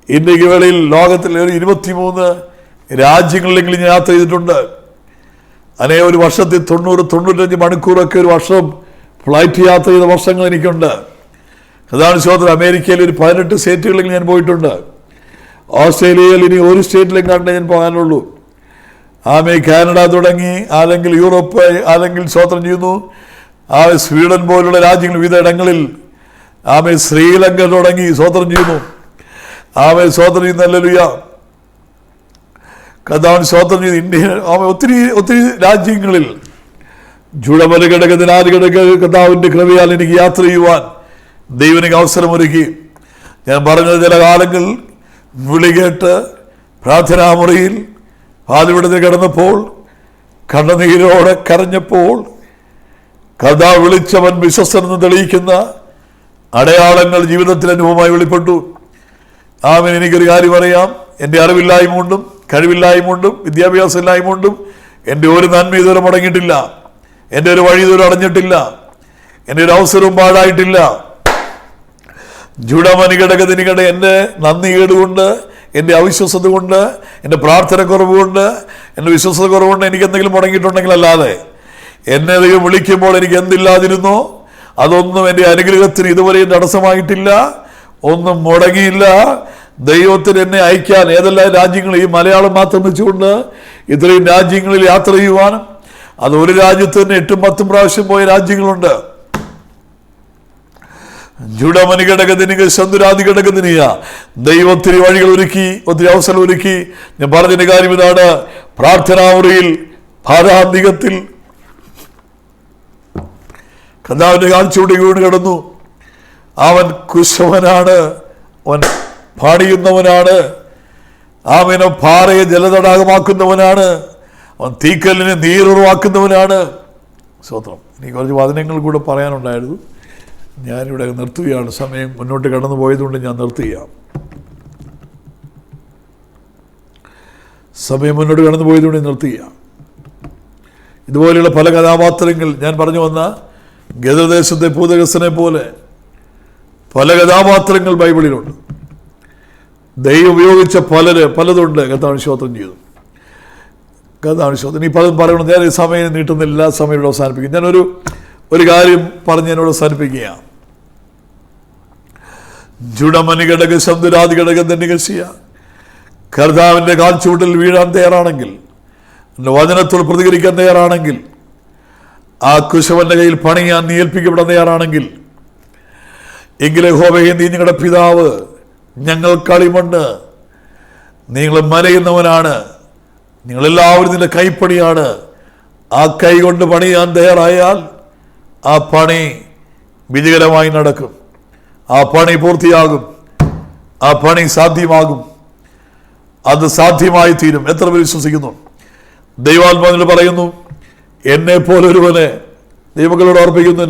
ഇന്ത്യക്ക് വേളയിൽ ലോകത്തിലെ 23 രാജ്യങ്ങളിലെങ്കിലും ഞാൻ യാത്ര ചെയ്തിട്ടുണ്ട്. ഒരു വർഷത്തിൽ 90-95 മണിക്കൂറൊക്കെ ഒരു വർഷം ഫ്ലൈറ്റ് യാത്ര ചെയ്ത വർഷങ്ങൾ എനിക്കുണ്ട്. അതാണ് ചോദ്യം. അമേരിക്കയിൽ ഒരു 18 സ്റ്റേറ്റുകളിൽ ഞാൻ പോയിട്ടുണ്ട്. ഓസ്ട്രേലിയയിൽ ഇനി ഒരു സ്റ്റേറ്റിലും കണ്ടേ ഞാൻ പോകാനുള്ളൂ. കാനഡ തുടങ്ങി, അല്ലെങ്കിൽ യൂറോപ്പ്, അല്ലെങ്കിൽ സ്വതന്ത്രം ചെയ്യുന്നു സ്വീഡൻ പോലുള്ള രാജ്യങ്ങൾ വിവിധ ഇടങ്ങളിൽ ശ്രീലങ്ക തുടങ്ങി സ്വതന്ത്രം ചെയ്യുന്നു. സ്വതന്ത്രം ചെയ്യുന്നല്ലുയ കഥാൻ സ്വതന്ത്രം ചെയ്ത് ഇന്ത്യ ഒത്തിരി ഒത്തിരി രാജ്യങ്ങളിൽ കഥാവിൻ്റെ കൃപയാൽ എനിക്ക് യാത്ര ചെയ്യുവാൻ ദൈവനിക്ക് അവസരമൊരുക്കി. ഞാൻ പറഞ്ഞത് ചില കാലങ്ങൾ വിളി കേട്ട് പ്രാർത്ഥനാമുറിയിൽ പാതിവിടത്തിൽ കിടന്നപ്പോൾ, കണ്ണുനീരോടെ കരഞ്ഞപ്പോൾ, കഥ വിളിച്ചവൻ വിശ്വസ്തനെന്ന് തെളിയിക്കുന്ന അടയാളങ്ങൾ ജീവിതത്തിൽ അനുഭവമായി വെളിപ്പെട്ടു. എനിക്കൊരു കാര്യം അറിയാം. എൻ്റെ അറിവില്ലായ്മ കൊണ്ടും കഴിവില്ലായ്മ കൊണ്ടും വിദ്യാഭ്യാസം ഇല്ലായ്മ കൊണ്ടും എൻ്റെ ഒരു നന്മ ഇതുവരെ മുടങ്ങിയിട്ടില്ല. എൻ്റെ ഒരു വഴി ഇതുവരെ അടഞ്ഞിട്ടില്ല. എൻ്റെ ഒരു അവസരവും പാഴായിട്ടില്ല. ജൂഡമനികടകതിനികടെ എൻ്റെ നന്ദി കേടുകൊണ്ട്, എൻ്റെ അവിശ്വസത കൊണ്ട്, എൻ്റെ പ്രാർത്ഥന കുറവ് കൊണ്ട്, എൻ്റെ വിശ്വസത കുറവുകൊണ്ട് എനിക്ക് എന്തെങ്കിലും മുടങ്ങിയിട്ടുണ്ടെങ്കിൽ അല്ലാതെ എന്നെ ദൈവം വിളിക്കുമ്പോൾ എനിക്ക് എന്തില്ലാതിരുന്നോ അതൊന്നും എൻ്റെ അനുഗ്രഹത്തിന് ഇതുവരെയും തടസ്സമായിട്ടില്ല. ഒന്നും മുടങ്ങിയില്ല. ദൈവത്തിന് എന്നെ അയക്കാൻ ഏതെല്ലാം രാജ്യങ്ങൾ, ഈ മലയാളം മാത്രം വെച്ചുകൊണ്ട് ഇത്രയും രാജ്യങ്ങളിൽ യാത്ര ചെയ്യുവാനും, അത് ഒരു രാജ്യത്ത് തന്നെ 8ഉം 10ഉം പ്രാവശ്യം പോയ രാജ്യങ്ങളുണ്ട്. ജുഡമനി ഘടകത്തിനിക സന്തുരാതി ഘടകത്തിനിയ ദൈവം ഒത്തിരി വഴികൾ ഒരുക്കി, ഒത്തിരി അവസരം ഒരുക്കി. ഞാൻ പറഞ്ഞതിന്റെ കാര്യം ഇതാണ്. പ്രാർത്ഥനാമുറിയിൽ ഭാരാന്തികത്തിൽ കർത്താവിന്റെ കാൽച്ചുവടി വീണ് കിടന്നു. അവൻ കുശവനാണ്, അവൻ പാടിയുന്നവനാണ്, അവനെ പാറയെ ജലതടാകമാക്കുന്നവനാണ്, അവൻ തീക്കല്ലിനെ നീരുറവാക്കുന്നവനാണ്. സ്തോത്രം. എനിക്ക് കുറച്ച് വചനങ്ങൾ കൂടെ പറയാനുണ്ടായിരുന്നു. ഞാനിവിടെ നിർത്തുകയാണ്. സമയം മുന്നോട്ട് കടന്നു പോയതുകൊണ്ട് ഞാൻ നിർത്തുകയാണ്. ഇതുപോലെയുള്ള പല കഥാപാത്രങ്ങൾ ഞാൻ പറഞ്ഞു വന്ന ഗദർദേശത്തെ പൂതകസനെ പോലെ പല കഥാപാത്രങ്ങൾ ബൈബിളിലുണ്ട്. ദൈവം ഉപയോഗിച്ച പലതുണ്ട്. കർത്താവിന് സ്തോത്രം ചെയ്തു. കർത്താവിന് സ്തോത്രം. ഈ പലതും പറയണം. ഞാൻ ഈ സമയം നീട്ടുന്നില്ല, സമയം അവസാനിപ്പിക്കും. ഞാനൊരു കാര്യം പറഞ്ഞ് എന്നോട് അവസാനിപ്പിക്കുകയാണ്. ജുഡമനി ഘടക സന്തുരാതി ഘടകം തന്നെ കശിയ കർത്താവിൻ്റെ കാൽച്ചുവട്ടിൽ വീഴാൻ തയ്യാറാണെങ്കിൽ, എൻ്റെ വചനത്തോട് പ്രതികരിക്കാൻ തയ്യാറാണെങ്കിൽ, ആ കുശവന്റെ കയ്യിൽ പണിയാൻ നീ ഏൽപ്പിക്കപ്പെടാൻ തയ്യാറാണെങ്കിൽ, എങ്കിലേ യഹോവയെ നീ ഞങ്ങളുടെ പിതാവ്, ഞങ്ങൾ കളിമണ്ണ്, നിങ്ങൾ മലയുന്നവനാണ്, നിങ്ങളെല്ലാവരും നിന്റെ കൈപ്പണിയാണ്. ആ കൈ കൊണ്ട് പണിയാൻ തയ്യാറായാൽ ആ പണി വിജയകരമായി നടക്കും. ആ പണി പൂർത്തിയാകും. ആ പണി സാധ്യമാകും. അത് സാധ്യമായി തീരും. എത്ര പേര് വിശ്വസിക്കുന്നു? ദൈവാത്മാവിൽ പറയുന്നു, എന്നെ പോലെ ഒരുവനെ, ദൈവങ്ങളോട് ഓർപ്പിക്കുന്നു,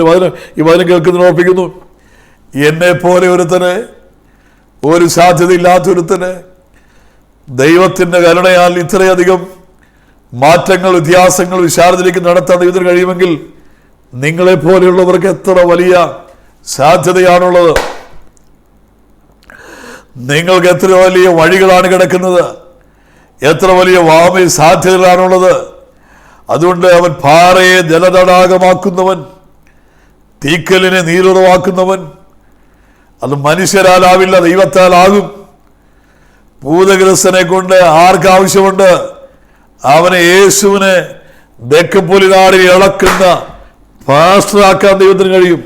ഈ വചനം കേൾക്കുന്നതിന് ഓർപ്പിക്കുന്നു, എന്നെ പോലെ ഒരുത്തന്, ഒരു സാധ്യതയില്ലാത്തൊരുത്തന് ദൈവത്തിൻ്റെ കരുണയാൽ ഇത്രയധികം മാറ്റങ്ങൾ, വ്യത്യാസങ്ങൾ, വിശാലത്തിലേക്ക് നടത്താൻ ദൈവത്തിന് കഴിയുമെങ്കിൽ നിങ്ങളെപ്പോലെയുള്ളവർക്ക് എത്ര വലിയ സാധ്യതയാണുള്ളത്. നിങ്ങൾക്ക് എത്ര വലിയ വഴികളാണ് കിടക്കുന്നത്, എത്ര വലിയ വാമി സാധ്യതകളാണുള്ളത്. അതുകൊണ്ട് അവൻ പാറയെ ജലതടാകമാക്കുന്നവൻ, തീക്കലിനെ നീരുറവാക്കുന്നവൻ. അത് മനുഷ്യരാലാവില്ല, ദൈവത്താലാകും. ഭൂതഗ്രസ്തനെ കൊണ്ട് ആർക്കാവശ്യമുണ്ട്? അവനെ, യേശുവിനെ ദെക്കപ്പൊലി നാടിൽ ഇളക്കുന്ന പാസ്റ്ററാക്കാൻ ദൈവത്തിന് കഴിയും.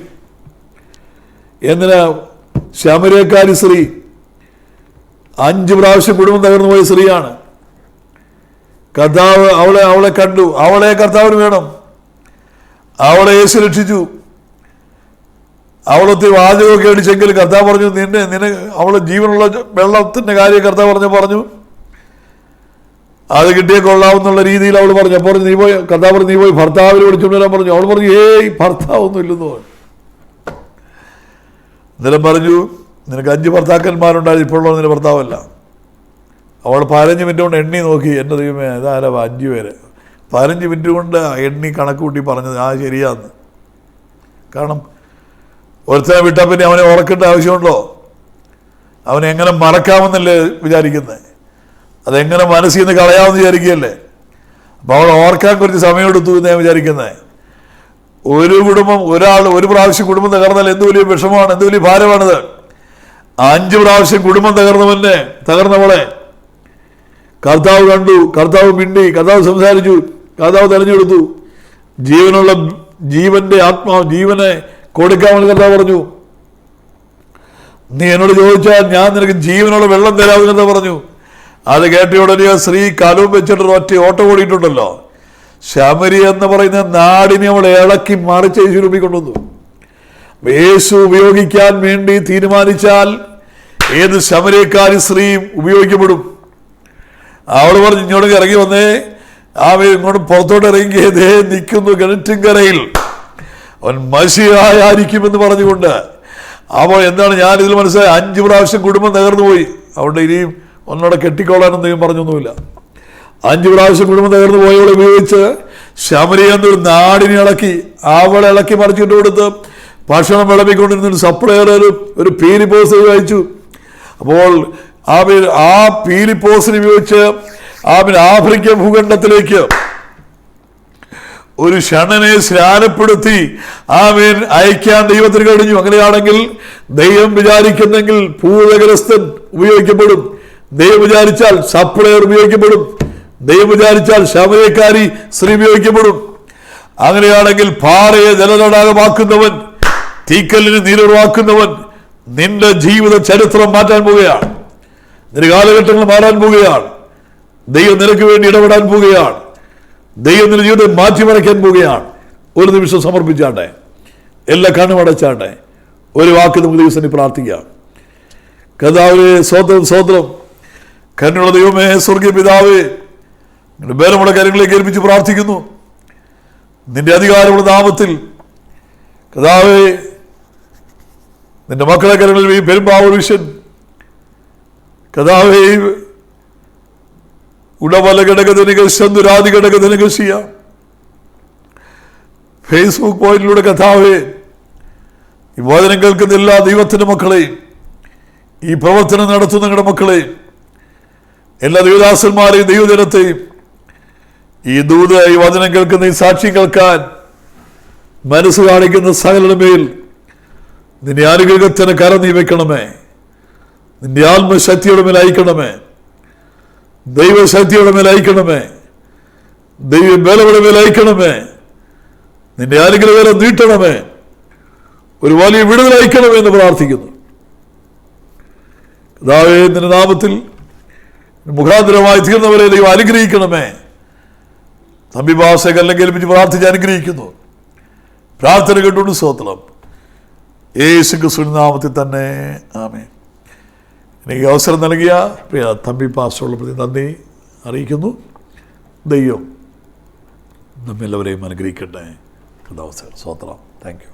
എന്തിനാ? ശമര്യക്കാരി സ്ത്രീ 5 പ്രാവശ്യം കുടുംബം തകർന്നു പോയ സ്ത്രീയാണ്. കർത്താവ് അവളെ കണ്ടു. അവളെ കർത്താവിന് വേണം. അവളെ യേശു രക്ഷിച്ചു. അവളൊത്തിരി വാചകമൊക്കെ അടിച്ചെങ്കിൽ കർത്താവ് പറഞ്ഞു, നിന്നെ അവളെ ജീവനുള്ള വെള്ളത്തിൻ്റെ കാര്യം കർത്താവ് പറഞ്ഞു അത് കിട്ടിയേ കൊള്ളാവുന്നുള്ള രീതിയിൽ അവൾ പറഞ്ഞു. അപ്പോൾ നീ പോയി, കർത്താവ് പറഞ്ഞു, നീ പോയി ഭർത്താവിനെ വിളിച്ചുകൊണ്ട് വരാൻ പറഞ്ഞു. അവൾ പറഞ്ഞു, ഭർത്താവൊന്നും ഇല്ലെന്ന് പറഞ്ഞു. അന്നേരം പറഞ്ഞു, നിനക്ക് 5 ഭർത്താക്കന്മാരുണ്ടായിരുന്നു, ഇപ്പോഴുള്ള നിന്റെ ഭർത്താവല്ല. അവൾ 15 മിനിറ്റ് കൊണ്ട് എണ്ണി നോക്കി. എൻ്റെ ദൈവമേ, അതാരാ 5 പേര്? 15 മിനിറ്റ് കൊണ്ട് എണ്ണി കണക്ക് കൂട്ടി പറഞ്ഞത് ശരിയാന്ന്. കാരണം ഒരുത്തനെ വിട്ടാൽ പിന്നെ അവനെ ഓർക്കേണ്ട ആവശ്യമുണ്ടോ? അവനെ എങ്ങനെ മറക്കാമെന്നല്ലേ വിചാരിക്കുന്നത്? അതെങ്ങനെ മനസ്സിൽ നിന്ന് കളയാമെന്ന് വിചാരിക്കുകയല്ലേ? അപ്പോൾ അവൾ ഓർക്കാൻ കുറച്ച് സമയമെടുത്തു എന്ന് ഞാൻ വിചാരിക്കുന്നത്. ഒരു കുടുംബം, ഒരു പ്രാവശ്യം കുടുംബം തകർന്നാൽ എന്ത് വലിയ വിഷമമാണ്, എന്ത് വലിയ ഭാരമാണിത്. 5 പ്രാവശ്യം കുടുംബം തകർന്നവളെ കർത്താവ് കണ്ടു, കർത്താവ് മിണ്ടി, കർത്താവ് സംസാരിച്ചു, കർത്താവ് തെരഞ്ഞെടുത്തു. ജീവന്റെ ആത്മാവ്, ജീവനെ കൊടുക്കാമെന്ന് കർത്താവ് പറഞ്ഞു. നീ എന്നോട് ചോദിച്ചാൽ ഞാൻ നിനക്ക് ജീവനുള്ള വെള്ളം തരാമെന്ന് കർത്താവ് പറഞ്ഞു. അത് കേട്ട ഉടനെ സ്ത്രീ കലവും വെച്ചിട്ട് ഒറ്റ ഓട്ടം ഓടിയിട്ടുണ്ടല്ലോ. ശമരി എന്ന് പറയുന്ന നാടിനെ അവൾ ഇളക്കി മറിച്ച് യേശു കൊണ്ടുവന്നു. യേശു ഉപയോഗിക്കാൻ വേണ്ടി തീരുമാനിച്ചാൽ ഏത് ശമര്യക്കാരി സ്ത്രീയും ഉപയോഗിക്കപ്പെടും. അവൾ പറഞ്ഞു, ഇങ്ങോട്ട് ഇറങ്ങി വന്നേ. ഇങ്ങോട്ട് പുറത്തോട്ട് ഇറങ്ങിയതേ നിൽക്കുന്നു കിണറ്റിൻകരയിൽ, അവൻ മശിഹായിരിക്കുമെന്ന് പറഞ്ഞുകൊണ്ട്. അപ്പോൾ എന്താണ് ഞാനിതിൽ മനസ്സിലായി? 5 പ്രാവശ്യം കുടുംബം തകർന്നു പോയി. അവിടെ ഇനിയും ഒന്നോടെ കെട്ടിക്കോളാനൊന്നും പറഞ്ഞൊന്നുമില്ല. 5 പ്രാവശ്യം കുടുംബം തകർന്നു പോയവളെ ഉപയോഗിച്ച് ശമരി എന്നൊരു നാടിനെ അവളെ ഇളക്കി മറിച്ചിട്ട് കൊടുത്ത് ഭക്ഷണം വിളമ്പിക്കൊണ്ടിരുന്ന സപ്ലയർ ഒരു പീലിപ്പോസ് അയച്ചു. അപ്പോൾ ആ പീലിപ്പോസിനെ ഉപയോഗിച്ച് ആഫ്രിക്കൻ ഭൂഖണ്ഡത്തിലേക്ക് ഒരു ഷണ്ണനെ സ്നാനപ്പെടുത്തി ആമേൻ അയക്കാൻ ദൈവത്തിന് കഴിഞ്ഞു. അങ്ങനെയാണെങ്കിൽ ദൈവം വിചാരിക്കുന്നെങ്കിൽ പൂതഗ്രസ്തൻ ഉപയോഗിക്കപ്പെടും, ദൈവം വിചാരിച്ചാൽ സപ്ലയർ ഉപയോഗിക്കപ്പെടും, ദൈവം വിചാരിച്ചാൽ ശമനക്കാരി സ്ത്രീ ഉപയോഗിക്കപ്പെടും. അങ്ങനെയാണെങ്കിൽ പാറയെ ജലതടാകമാക്കുന്നവൻ, തീക്കല്ലിന് നീരുറവാക്കുന്നവൻ നിന്റെ ജീവിത ചരിത്രം മാറ്റാൻ പോവുകയാണ്. നിന്റെ കാലഘട്ടങ്ങൾ മാറാൻ പോവുകയാണ്. ദൈവം നിനക്ക് വേണ്ടി ഇടപെടാൻ പോവുകയാണ്. ദൈവം നിന്റെ ജീവിതം മാറ്റിമറിക്കാൻ പോവുകയാണ്. ഒരു നിമിഷം സമർപ്പിച്ചാട്ടെ, എല്ലാ കണ്ണും അടച്ചാട്ടെ, ഒരു വാക്ക് നമുക്ക് ദിവസം പ്രാർത്ഥിക്കാം. കർത്താവേ, സ്വതന്ത്രം സ്വതന്ത്രം കരുണയുള്ള ദൈവമേ, സ്വർഗീയ പിതാവേ, നിന്റെ ബലമുള്ള കാര്യങ്ങളിലേക്ക് ഏൽപ്പിച്ച് പ്രാർത്ഥിക്കുന്നു. നിന്റെ അധികാരമുള്ള നാമത്തിൽ കർത്താവേ, നിന്റെ മക്കളെ കരങ്ങളിൽ ഈ പെരുമ്പാവൂർ വിഷൻ കർത്താവേ ഉടവല ഘടകത്തിനൊക്കെ ശന്തുരാതി ഘടകത്തിനൊക്കെ ചെയ്യാം. ഫേസ്ബുക്ക് പോയിന്റിലൂടെ കർത്താവേ, ഈ വചനം കേൾക്കുന്ന എല്ലാ ദൈവത്തിൻ്റെ മക്കളെയും, ഈ പ്രവർത്തനം നടത്തുന്ന നിങ്ങളുടെ മക്കളെയും, എല്ലാ ദൈവദാസന്മാരെയും ദൈവജനത്തെയും, ഈ ദൂത് ഈ വചനം കേൾക്കുന്ന ഈ സാക്ഷ്യം കേൾക്കാൻ മനസ്സ് കാണിക്കുന്ന സകലരുടെ മേൽ നിന്റെ അനുഗ്രഹത്തിന് കര നീ വെക്കണമേ. നിന്റെ ആത്മശക്തിയുടെ മേൽ അയക്കണമേ, ദൈവശക്തിയുടെ മേൽ അയക്കണമേ, ദൈവ ബലയുടെ മേൽ അയക്കണമേ, നിന്റെ അനുഗ്രഹം നീട്ടണമേ, ഒരു വലിയ വിടുതൽ അയക്കണമേ എന്ന് പ്രാർത്ഥിക്കുന്നു. കർത്താവേ, നിന്റെ നാമത്തിൽ മുഖാന്തരമായി തീർന്നവരെ ദൈവം അനുഗ്രഹിക്കണമേ. തമ്പിഭാഷ കല്ലെങ്കേൽപ്പിച്ച് പ്രാർത്ഥിച്ച് അനുഗ്രഹിക്കുന്നു. പ്രാർത്ഥന കേട്ടുകൊണ്ട് സ്തോത്രം, യേശു ക്രിസ്തുവിന്റെ നാമത്തിൽ തന്നെ, ആമേൻ. എനിക്ക് അവസരം നൽകിയ പ്രിയ തമ്പി പാസ്റ്ററുള്ള പ്രതി നന്ദി അറിയിക്കുന്നു. ദൈവം നമ്മെല്ലാവരെയും അനുഗ്രഹിക്കട്ടെ. സ്തോത്രം. Thank you.